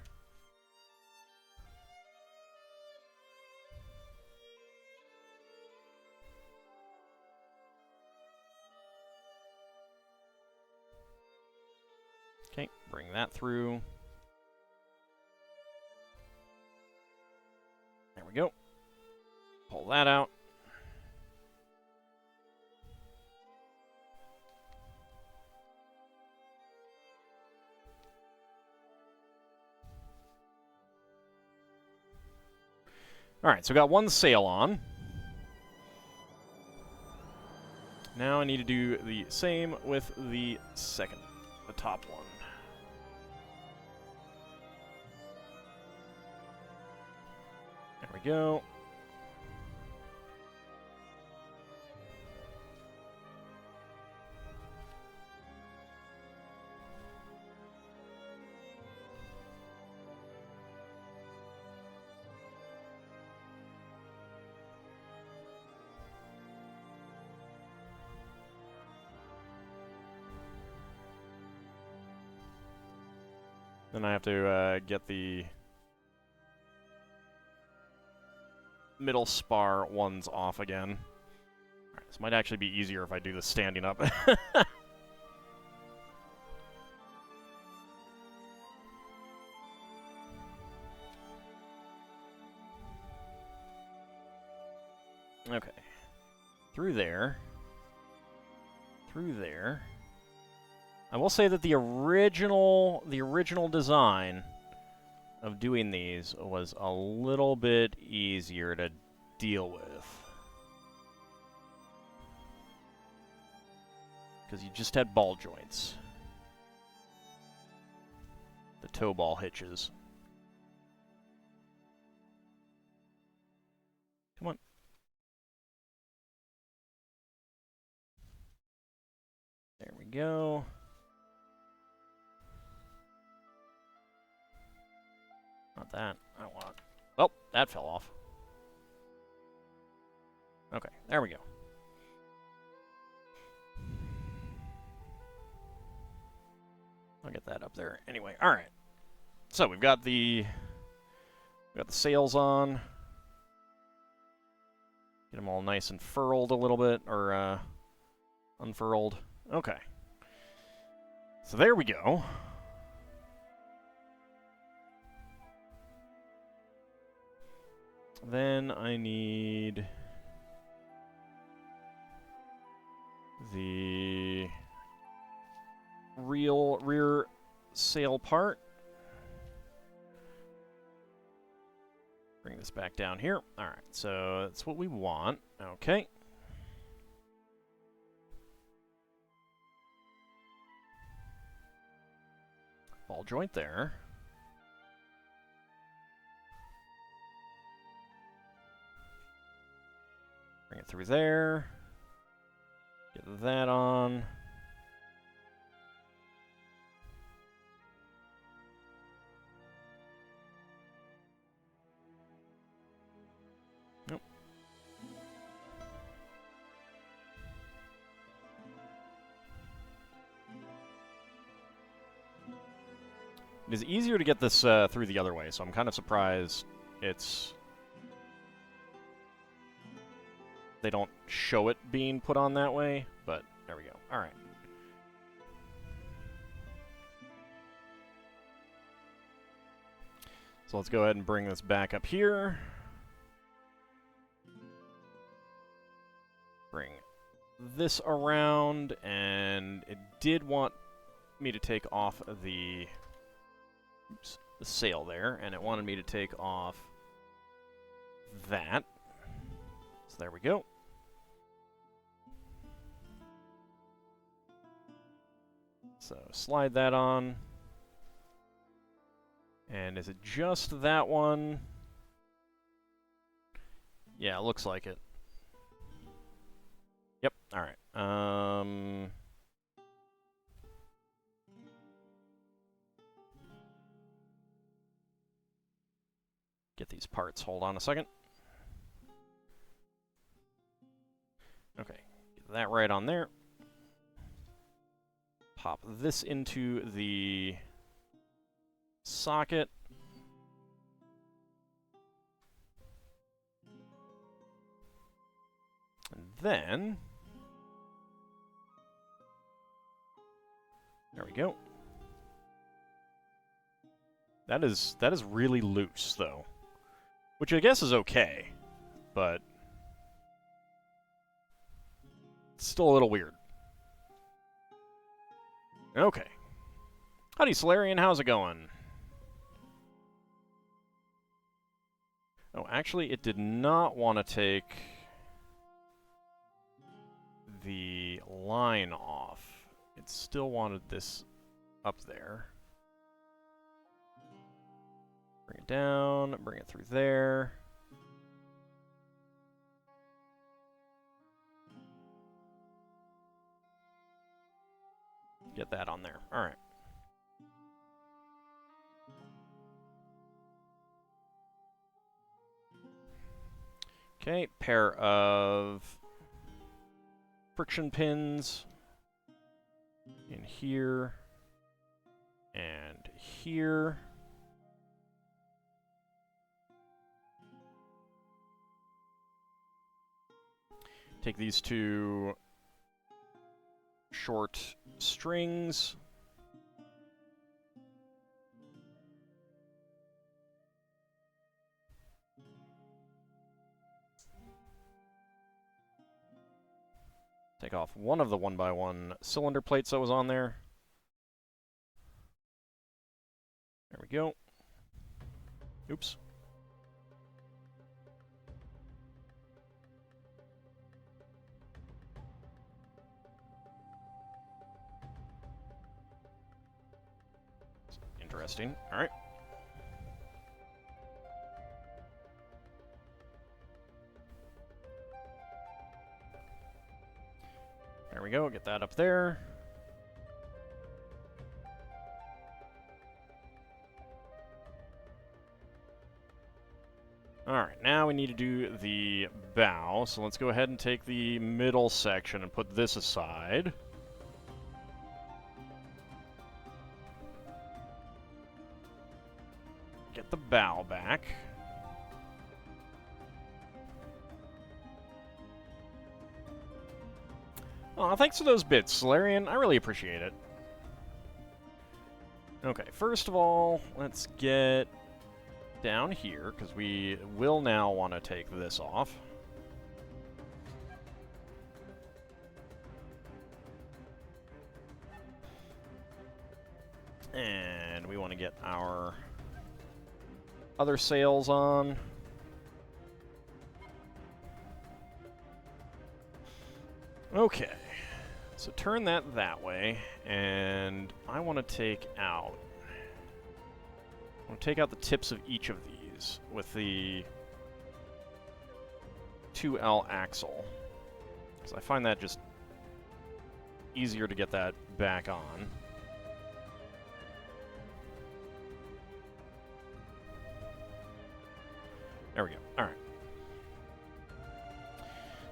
Okay, bring that through. There we go. Pull that out. Alright, so we got one sail on. Now I need to do the same with the top one. There we go. Then I have to get the middle spar ones off again. Alright, this might actually be easier if I do this standing up. Okay. Through there. Through there. I will say that the original design of doing these was a little bit easier to deal with. Because you just had ball joints. The toe ball hitches. Come on. There we go. Not that. I don't want. Oh, that fell off. Okay, there we go. I'll get that up there. Anyway, all right. So we've got the sails on. Get them all nice and furled a little bit, or unfurled. Okay. So there we go. Then I need the rear sail part. Bring this back down here. All right, so that's what we want. Okay. Ball joint there. Bring it through there. Get that on. It is easier to get this through the other way, so I'm kind of surprised they don't show it being put on that way, but there we go. All right. So let's go ahead and bring this back up here. Bring this around, and it did want me to take off the sail there, and it wanted me to take off that. So there we go. So slide that on. And is it just that one? Yeah, it looks like it. Yep, alright. Get these parts. Hold on a second. Okay, get that right on there. Pop this into the socket. And then there we go. That is really loose though. Which I guess is okay, but it's still a little weird. Okay. Howdy, Solarian, how's it going? Oh, actually, it did not want to take the line off. It still wanted this up there. Bring it down, bring it through there. Get that on there. All right. Okay, pair of friction pins in here and here. Take these two short strings. Take off one of the 1x1 cylinder plates that was on there. There we go. Oops. Interesting. All right. There we go. Get that up there. All right. Now we need to do the bow. So let's go ahead and take the middle section and put this aside. Get the bow back. Oh, thanks for those bits, Solarian. I really appreciate it. Okay, first of all, let's get down here, because we will now want to take this off. And we want to get our other sails on. Okay, so turn that way, and I want to take out the tips of each of these with the 2L axle, because I find that just easier to get that back on. There we go. All right.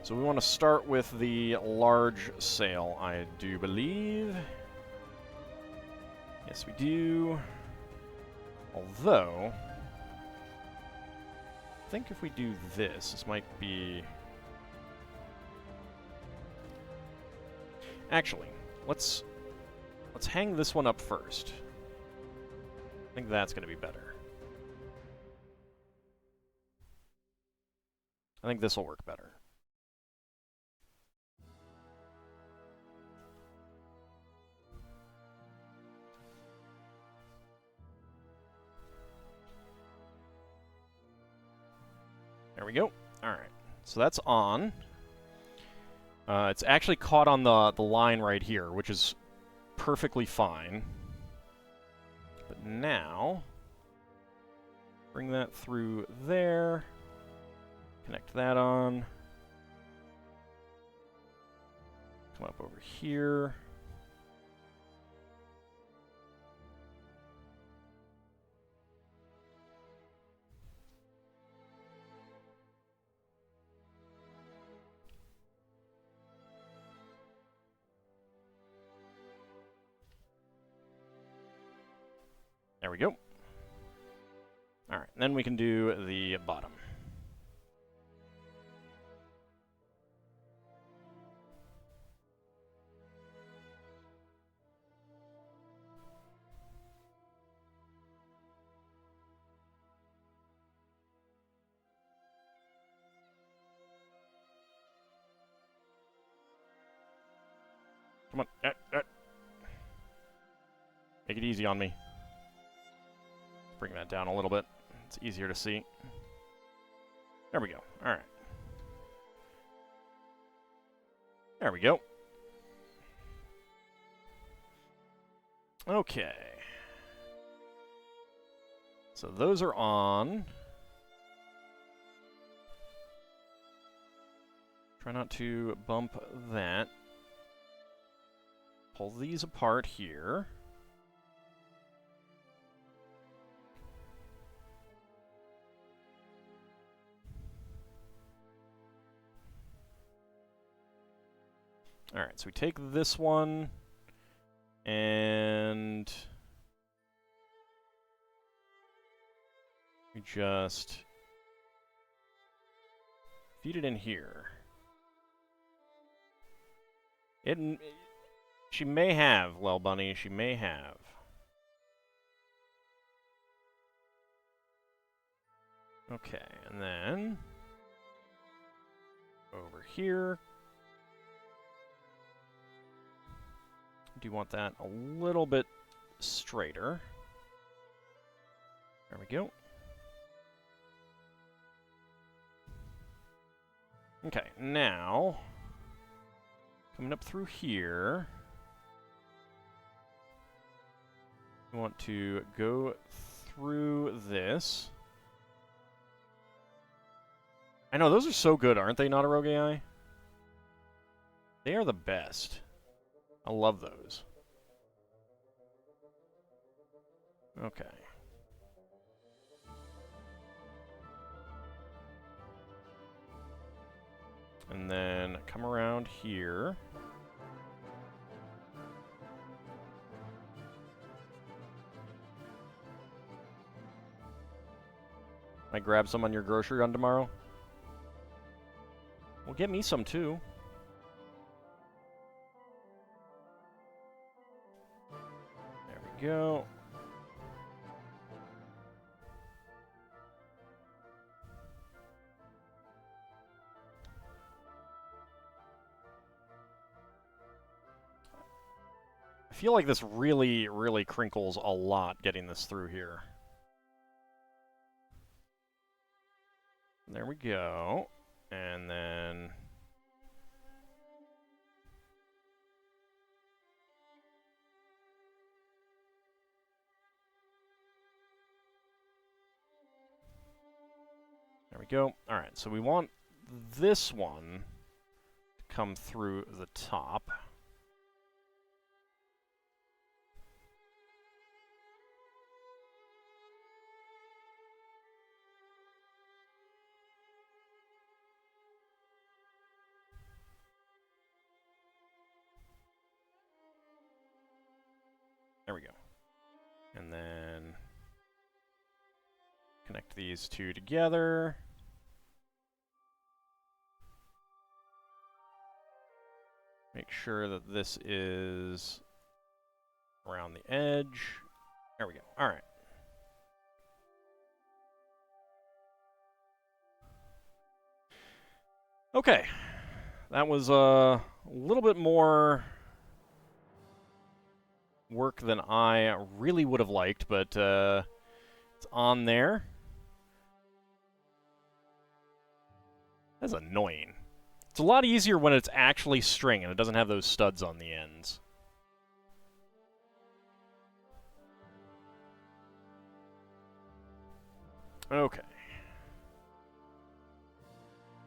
So we want to start with the large sail, I do believe. Yes, we do. Although, I think if we do this might be... Actually, let's hang this one up first. I think that's going to be better. I think this will work better. There we go. All right. So that's on. It's actually caught on the line right here, which is perfectly fine. But now, bring that through there. Connect that on. Come up over here. There we go. All right, then we can do the bottom. Come on. Make it easy on me. Bring that down a little bit. It's easier to see. There we go. All right. There we go. Okay. So those are on. Try not to bump that. Pull these apart here. All right, so we take this one and we just feed it in here. She may have, Lel Bunny, she may have. Okay, and then over here. Do want that a little bit straighter. There we go. Okay, now coming up through here, we want to go through this. I know, those are so good, aren't they, Not a Rogue AI? They are the best. I love those. Okay. And then come around here. Might grab some on your grocery run tomorrow. Well, get me some too. There we go. I feel like this really, really crinkles a lot getting this through here. There we go. And then... there we go. All right, so we want this one to come through the top. There we go. And then Connect these two together. Make sure that this is around the edge. There we go. All right. Okay. That was a little bit more work than I really would have liked, but it's on there. That's annoying. It's a lot easier when it's actually string and it doesn't have those studs on the ends. Okay.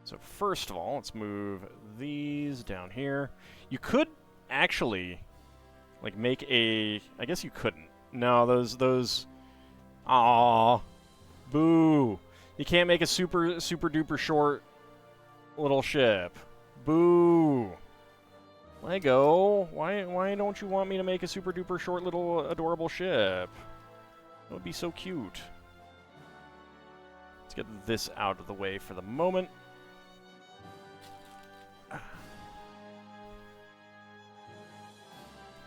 So first of all, let's move these down here. You could actually, like, make a... I guess you couldn't. No, those... Aww. Boo. You can't make a super duper short little ship. Boo. Lego, why don't you want me to make a super duper short little adorable ship? That would be so cute. Let's get this out of the way for the moment.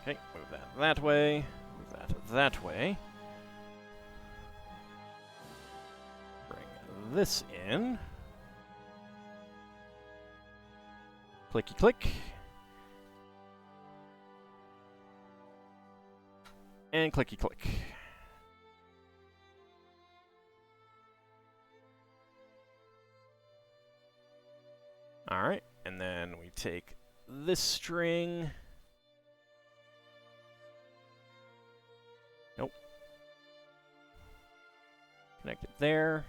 Okay, move that way. Move that way. Bring this in. Clicky click. And clicky click. Alright, and then we take this string. Nope. Connect it there.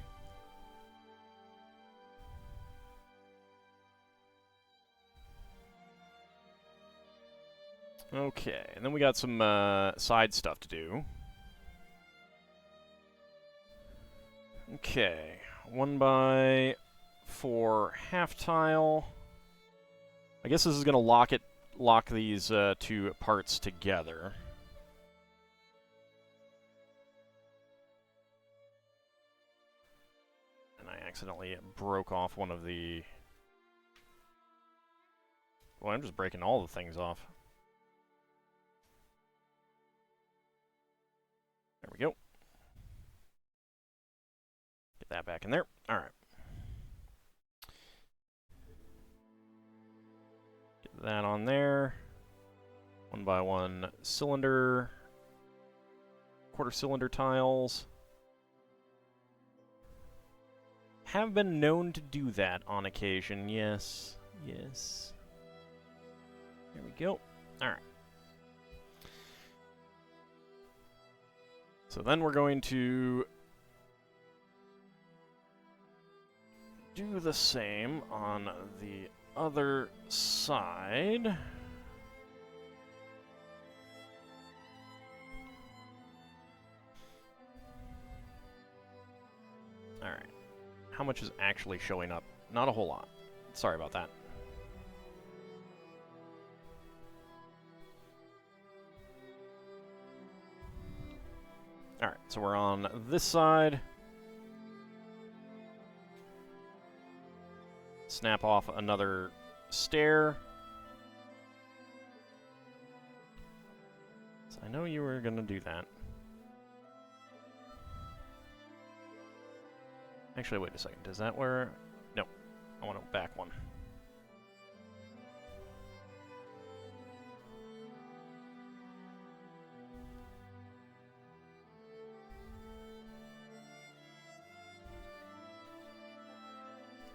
Okay, and then we got some side stuff to do. Okay, 1x4 half tile. I guess this is going to lock these two parts together. And I accidentally broke off one of the... Well, I'm just breaking all the things off. There we go. Get that back in there. All right. Get that on there. 1x1 cylinder. Quarter cylinder tiles. Have been known to do that on occasion. Yes. Yes. There we go. All right. So then we're going to do the same on the other side. All right. How much is actually showing up? Not a whole lot. Sorry about that. Alright, so we're on this side. Snap off another stair. So I know you were going to do that. Actually, wait a second. Is that where... No. I want a back one.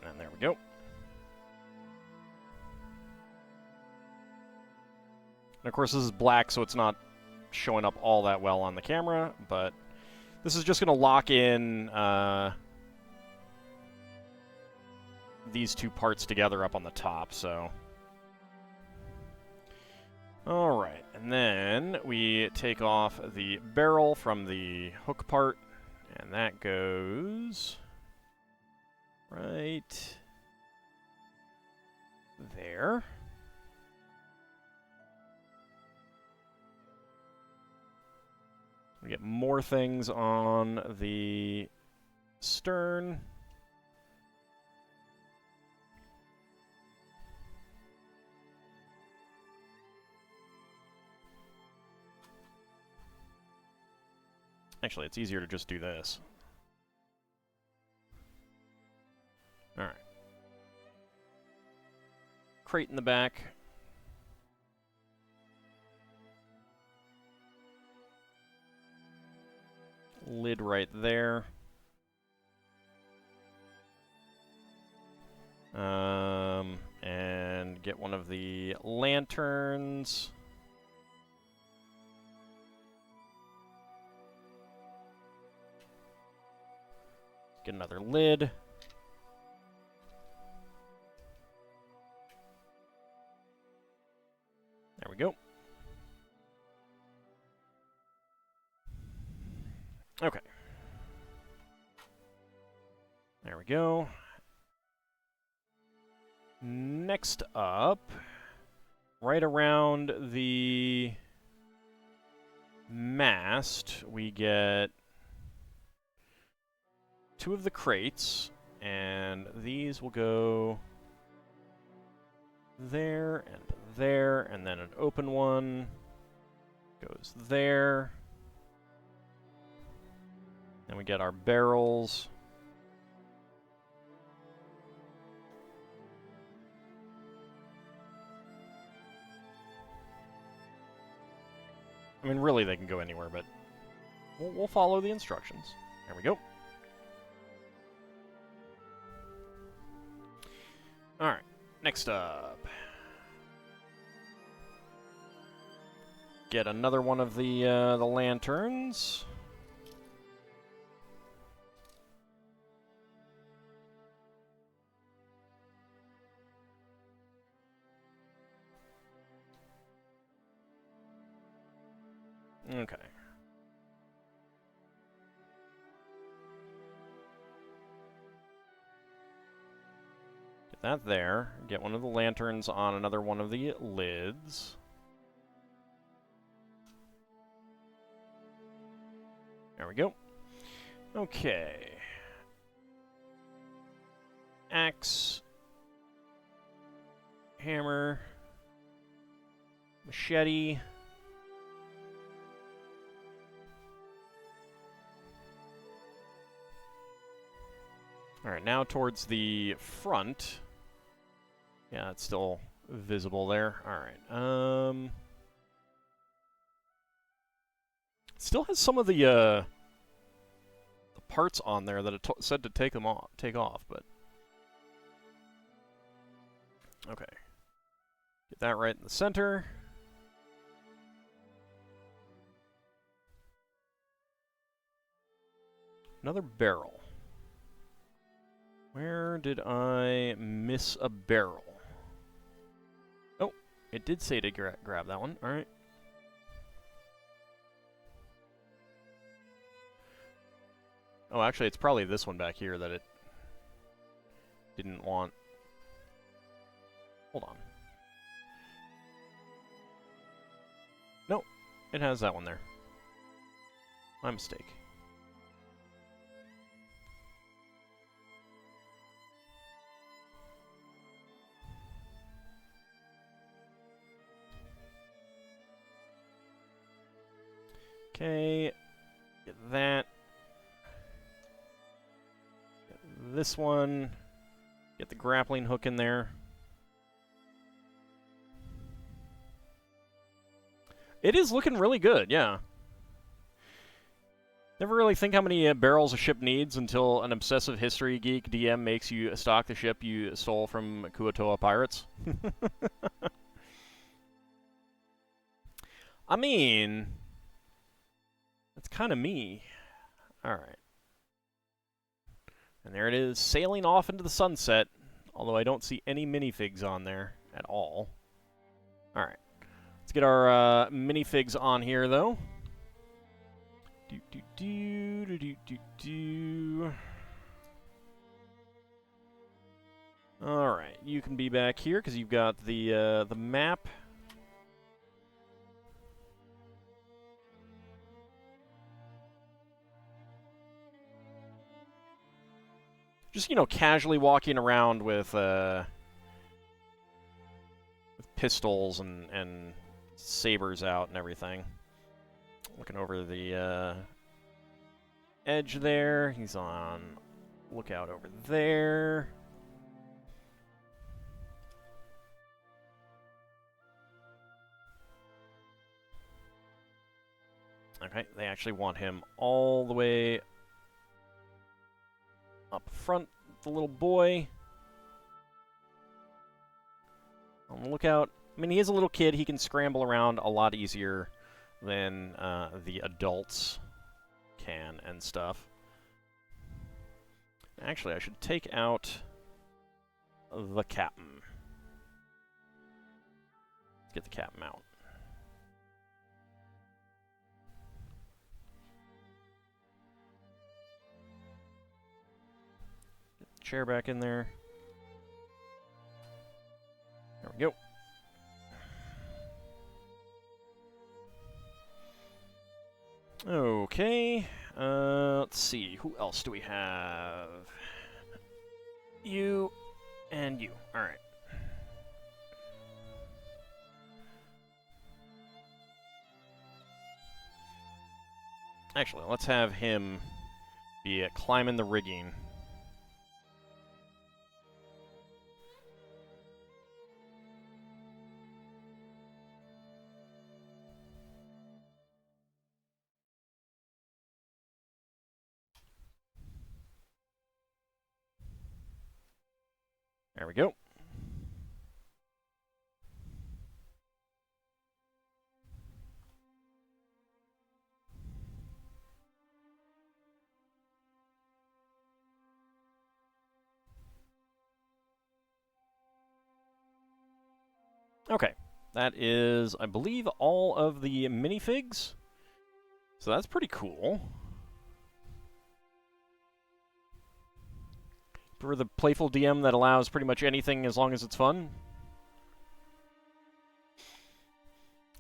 And there we go. And of course, this is black, so it's not showing up all that well on the camera, but this is just going to lock in these two parts together up on the top, so... Alright, and then we take off the barrel from the hook part, and that goes... right there. We get more things on the stern. Actually, it's easier to just do this. Alright. Crate in the back. Lid right there. And get one of the lanterns. Get another lid. There we go. Okay. There we go. Next up, right around the mast, we get 2 of the crates, and these will go there, and then an open one goes there. And we get our barrels. I mean, really, they can go anywhere, but we'll follow the instructions. There we go. Alright, next up. Get another one of the lanterns. Okay. Get that there. Get one of the lanterns on another one of the lids. There we go. Okay. Axe. Hammer. Machete. Alright, now towards the front. Yeah, it's still visible there. Alright, still has some of the parts on there that it said to take off, but... Okay. Get that right in the center. Another barrel. Where did I miss a barrel? Oh, it did say to grab that one. Alright. Oh, actually, it's probably this one back here that it didn't want. Hold on. Nope, it has that one there. My mistake. Okay, get that. Get this one. Get the grappling hook in there. It is looking really good, yeah. Never really think how many barrels a ship needs until an obsessive history geek DM makes you stock the ship you stole from Kuo-toa pirates. I mean... That's kind of me. Alright. And there it is, sailing off into the sunset. Although I don't see any minifigs on there at all. Alright. Let's get our minifigs on here, though. Alright, you can be back here because you've got the map. Just, you know, casually walking around with pistols and sabers out and everything. Looking over the edge there. He's on lookout over there. Okay, they actually want him all the way up front, the little boy. On the lookout. I mean, he is a little kid. He can scramble around a lot easier than the adults can and stuff. Actually, I should take out the captain. Let's get the captain out. Get the chair back in there. There we go. Okay, let's see, who else do we have? You and you, alright. Actually, let's have him be climbing the rigging. There we go. Okay, that is, I believe, all of the minifigs. So that's pretty cool. For the playful DM that allows pretty much anything as long as it's fun.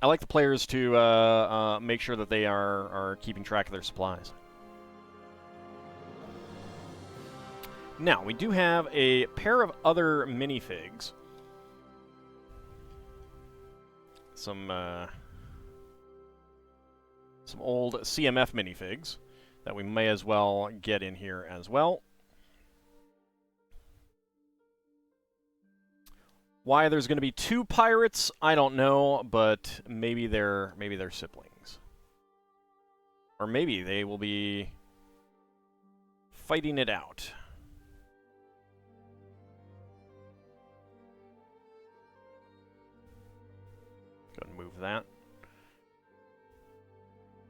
I like the players to make sure that they are keeping track of their supplies. Now, we do have a pair of other minifigs. Some old CMF minifigs that we may as well get in here as well. Why there's going to be two pirates, I don't know, but maybe they're siblings. Or maybe they will be fighting it out. Go ahead and move that.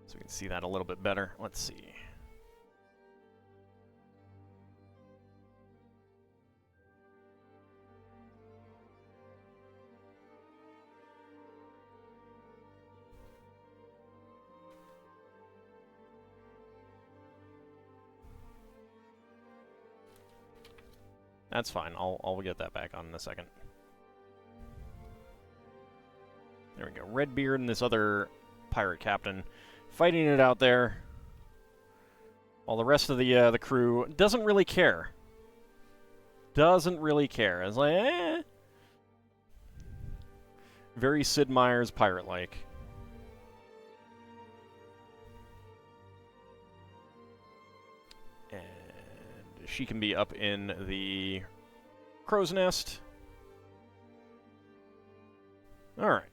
So we can see that a little bit better. Let's see. That's fine. I'll get that back on in a second. There we go. Redbeard and this other pirate captain fighting it out there, while the rest of the crew doesn't really care. Doesn't really care. It's like, eh. Very Sid Meier's pirate-like. She can be up in the crow's nest. Alright.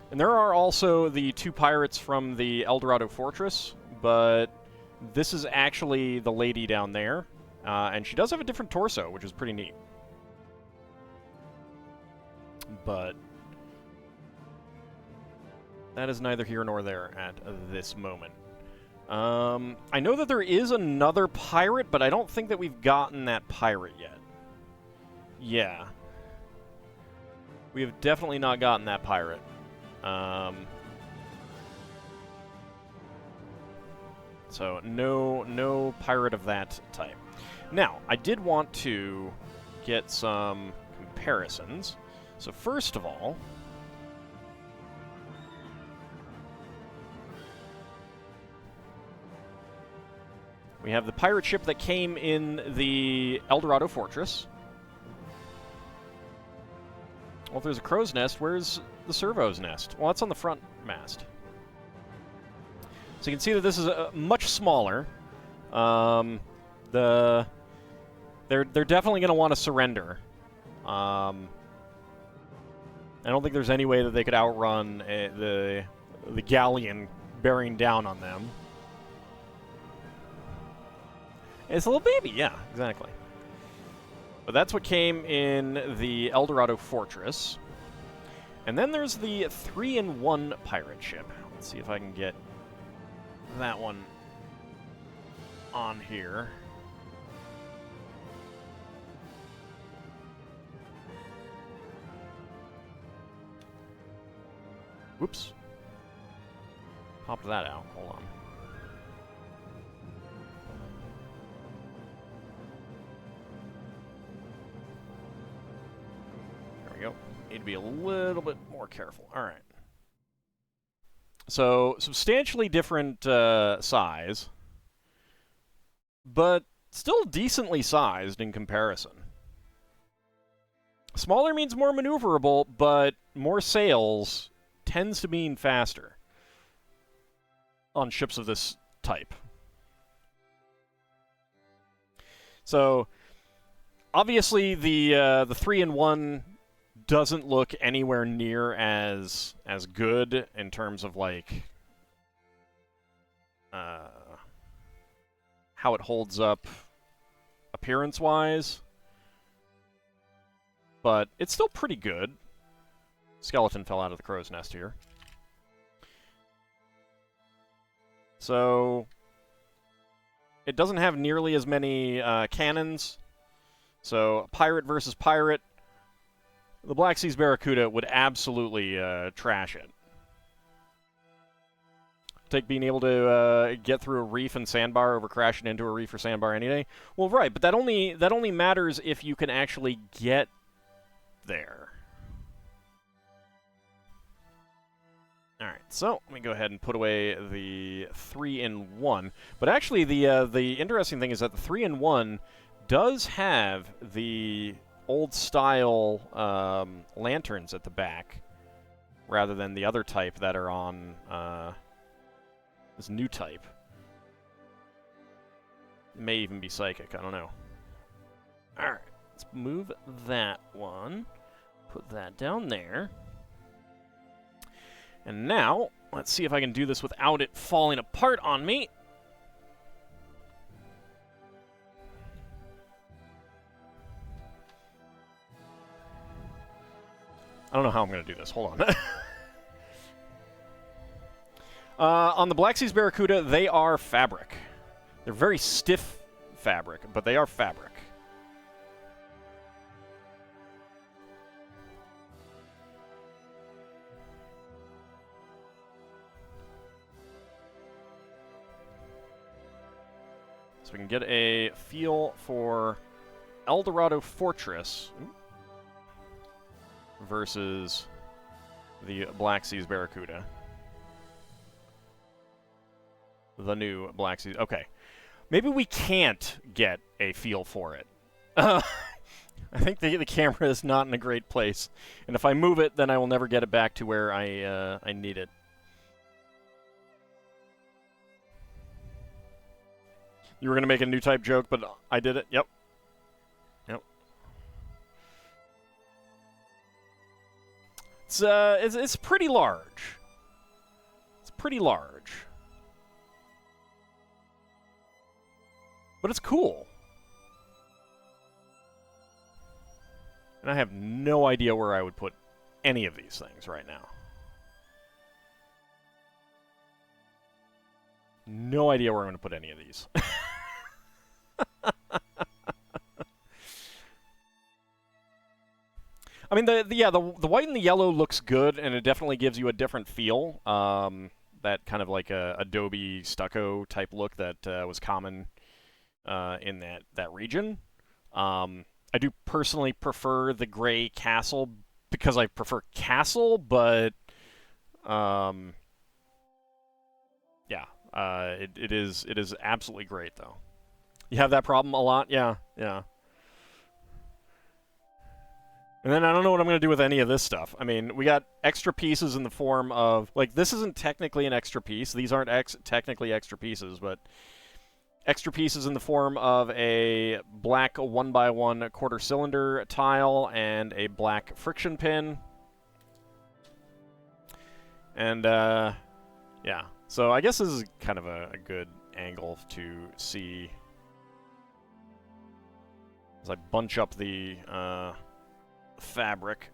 And there are also the two pirates from the El Dorado Fortress, but this is actually the lady down there. And she does have a different torso, which is pretty neat. But that is neither here nor there at this moment. I know that there is another pirate, but I don't think that we've gotten that pirate yet. Yeah. We have definitely not gotten that pirate. So, no pirate of that type. Now, I did want to get some comparisons. So, first of all, We have the pirate ship that came in the El Dorado Fortress. Well, if there's a crow's nest, where's the servo's nest? Well, it's on the front mast. So you can see that this is much smaller. They're definitely going to want to surrender. I don't think there's any way that they could outrun the galleon bearing down on them. It's a little baby, yeah, exactly. But that's what came in the El Dorado Fortress. And then there's the 3-in-1 pirate ship. Let's see if I can get that one on here. Whoops. Popped that out. Hold on. There we go. Need to be a little bit more careful. All right. So, substantially different size, but still decently sized in comparison. Smaller means more maneuverable, but more sails tends to mean faster on ships of this type. So, obviously, the 3-in-1 doesn't look anywhere near as good in terms of like how it holds up appearance-wise, but it's still pretty good. Skeleton fell out of the crow's nest here. So it doesn't have nearly as many cannons. So pirate versus pirate, the Black Sea's Barracuda would absolutely trash it. Take being able to get through a reef and sandbar over crashing into a reef or sandbar any day. Well, right, but that only matters if you can actually get there. All right, so let me go ahead and put away the 3-in-1. But actually, the interesting thing is that the 3-in-1 does have the old-style lanterns at the back, rather than the other type that are on this new type. It may even be psychic, I don't know. All right, let's move that one. Put that down there. And now, let's see if I can do this without it falling apart on me. I don't know how I'm going to do this. Hold on. On the Black Sea's Barracuda, they are fabric. They're very stiff fabric, but they are fabric. So we can get a feel for El Dorado Fortress versus the Black Sea's Barracuda. The new Black Seas. Okay. Maybe we can't get a feel for it. I think the camera is not in a great place. And if I move it, then I will never get it back to where I need it. You were going to make a new type joke, but I did it. Yep. Yep. It's pretty large. It's pretty large. But it's cool. And I have no idea where I would put any of these things right now. No idea where I'm going to put any of these. I mean, the white and the yellow looks good, and it definitely gives you a different feel. That kind of like a Adobe stucco type look that was common in that region. I do personally prefer the gray castle because I prefer castle, but yeah, it is absolutely great though. You have that problem a lot? Yeah, yeah. And then I don't know what I'm going to do with any of this stuff. I mean, we got extra pieces in the form of... Like, this isn't technically an extra piece. These aren't technically extra pieces, but... Extra pieces in the form of a black 1x1 quarter cylinder tile and a black friction pin. And, yeah. So I guess this is kind of a good angle to see as I bunch up the fabric.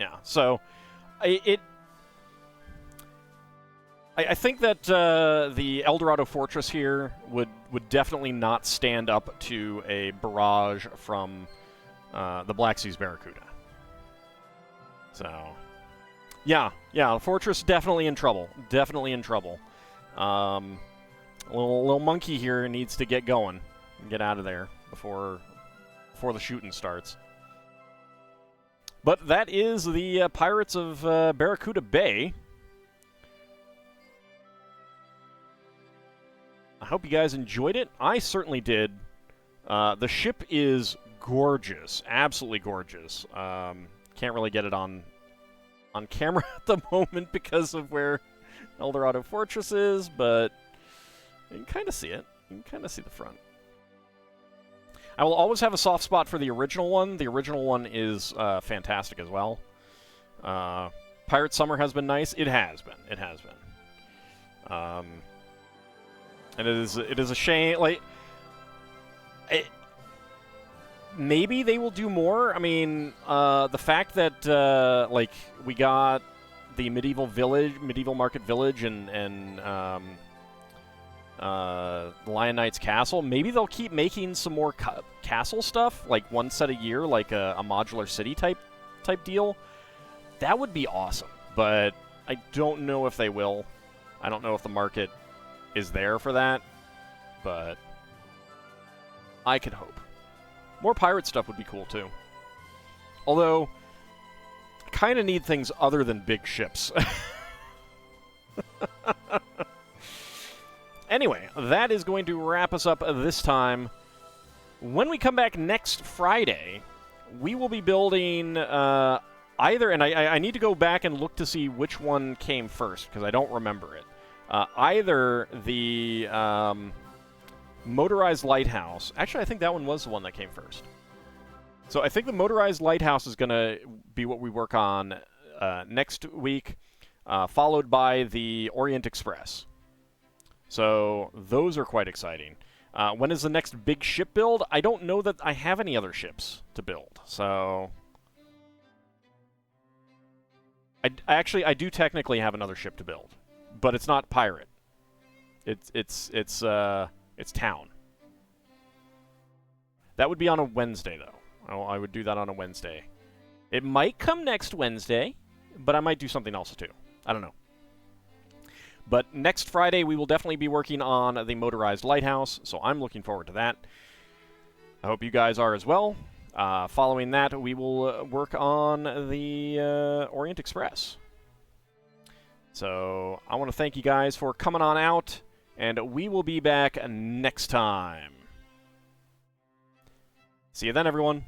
Yeah, so I think that the Eldorado Fortress here would definitely not stand up to a barrage from the Black Seas Barracuda. So, yeah, the Fortress definitely in trouble. Definitely in trouble. Little monkey here needs to get going and get out of there before the shooting starts. But that is the Pirates of Barracuda Bay. I hope you guys enjoyed it. I certainly did. The ship is gorgeous. Absolutely gorgeous. Can't really get it on camera at the moment because of where Eldorado Fortress is, but you can kind of see it. You can kind of see the front. I will always have a soft spot for the original one. The original one is fantastic as well. Pirate Summer has been nice. It has been. It has been. And it is a shame. Like, maybe they will do more. I mean, the fact that like we got the medieval market village, and Lion Knight's castle. Maybe they'll keep making some more castle stuff, like one set a year, like a modular city type deal. That would be awesome, but I don't know if they will. I don't know if the market is there for that, but I could hope. More pirate stuff would be cool too. Although, I kind of need things other than big ships. Anyway, that is going to wrap us up this time. When we come back next Friday, we will be building either, and I need to go back and look to see which one came first, because I don't remember it. Either the motorized lighthouse. Actually, I think that one was the one that came first. So I think the motorized lighthouse is going to be what we work on next week, followed by the Orient Express. So those are quite exciting. When is the next big ship build? I don't know that I have any other ships to build. So I do technically have another ship to build, but it's not pirate. It's town. That would be on a Wednesday though. I would do that on a Wednesday. It might come next Wednesday, but I might do something else too. I don't know. But next Friday, we will definitely be working on the motorized lighthouse, so I'm looking forward to that. I hope you guys are as well. Following that, we will work on the Orient Express. So I want to thank you guys for coming on out, and we will be back next time. See you then, everyone.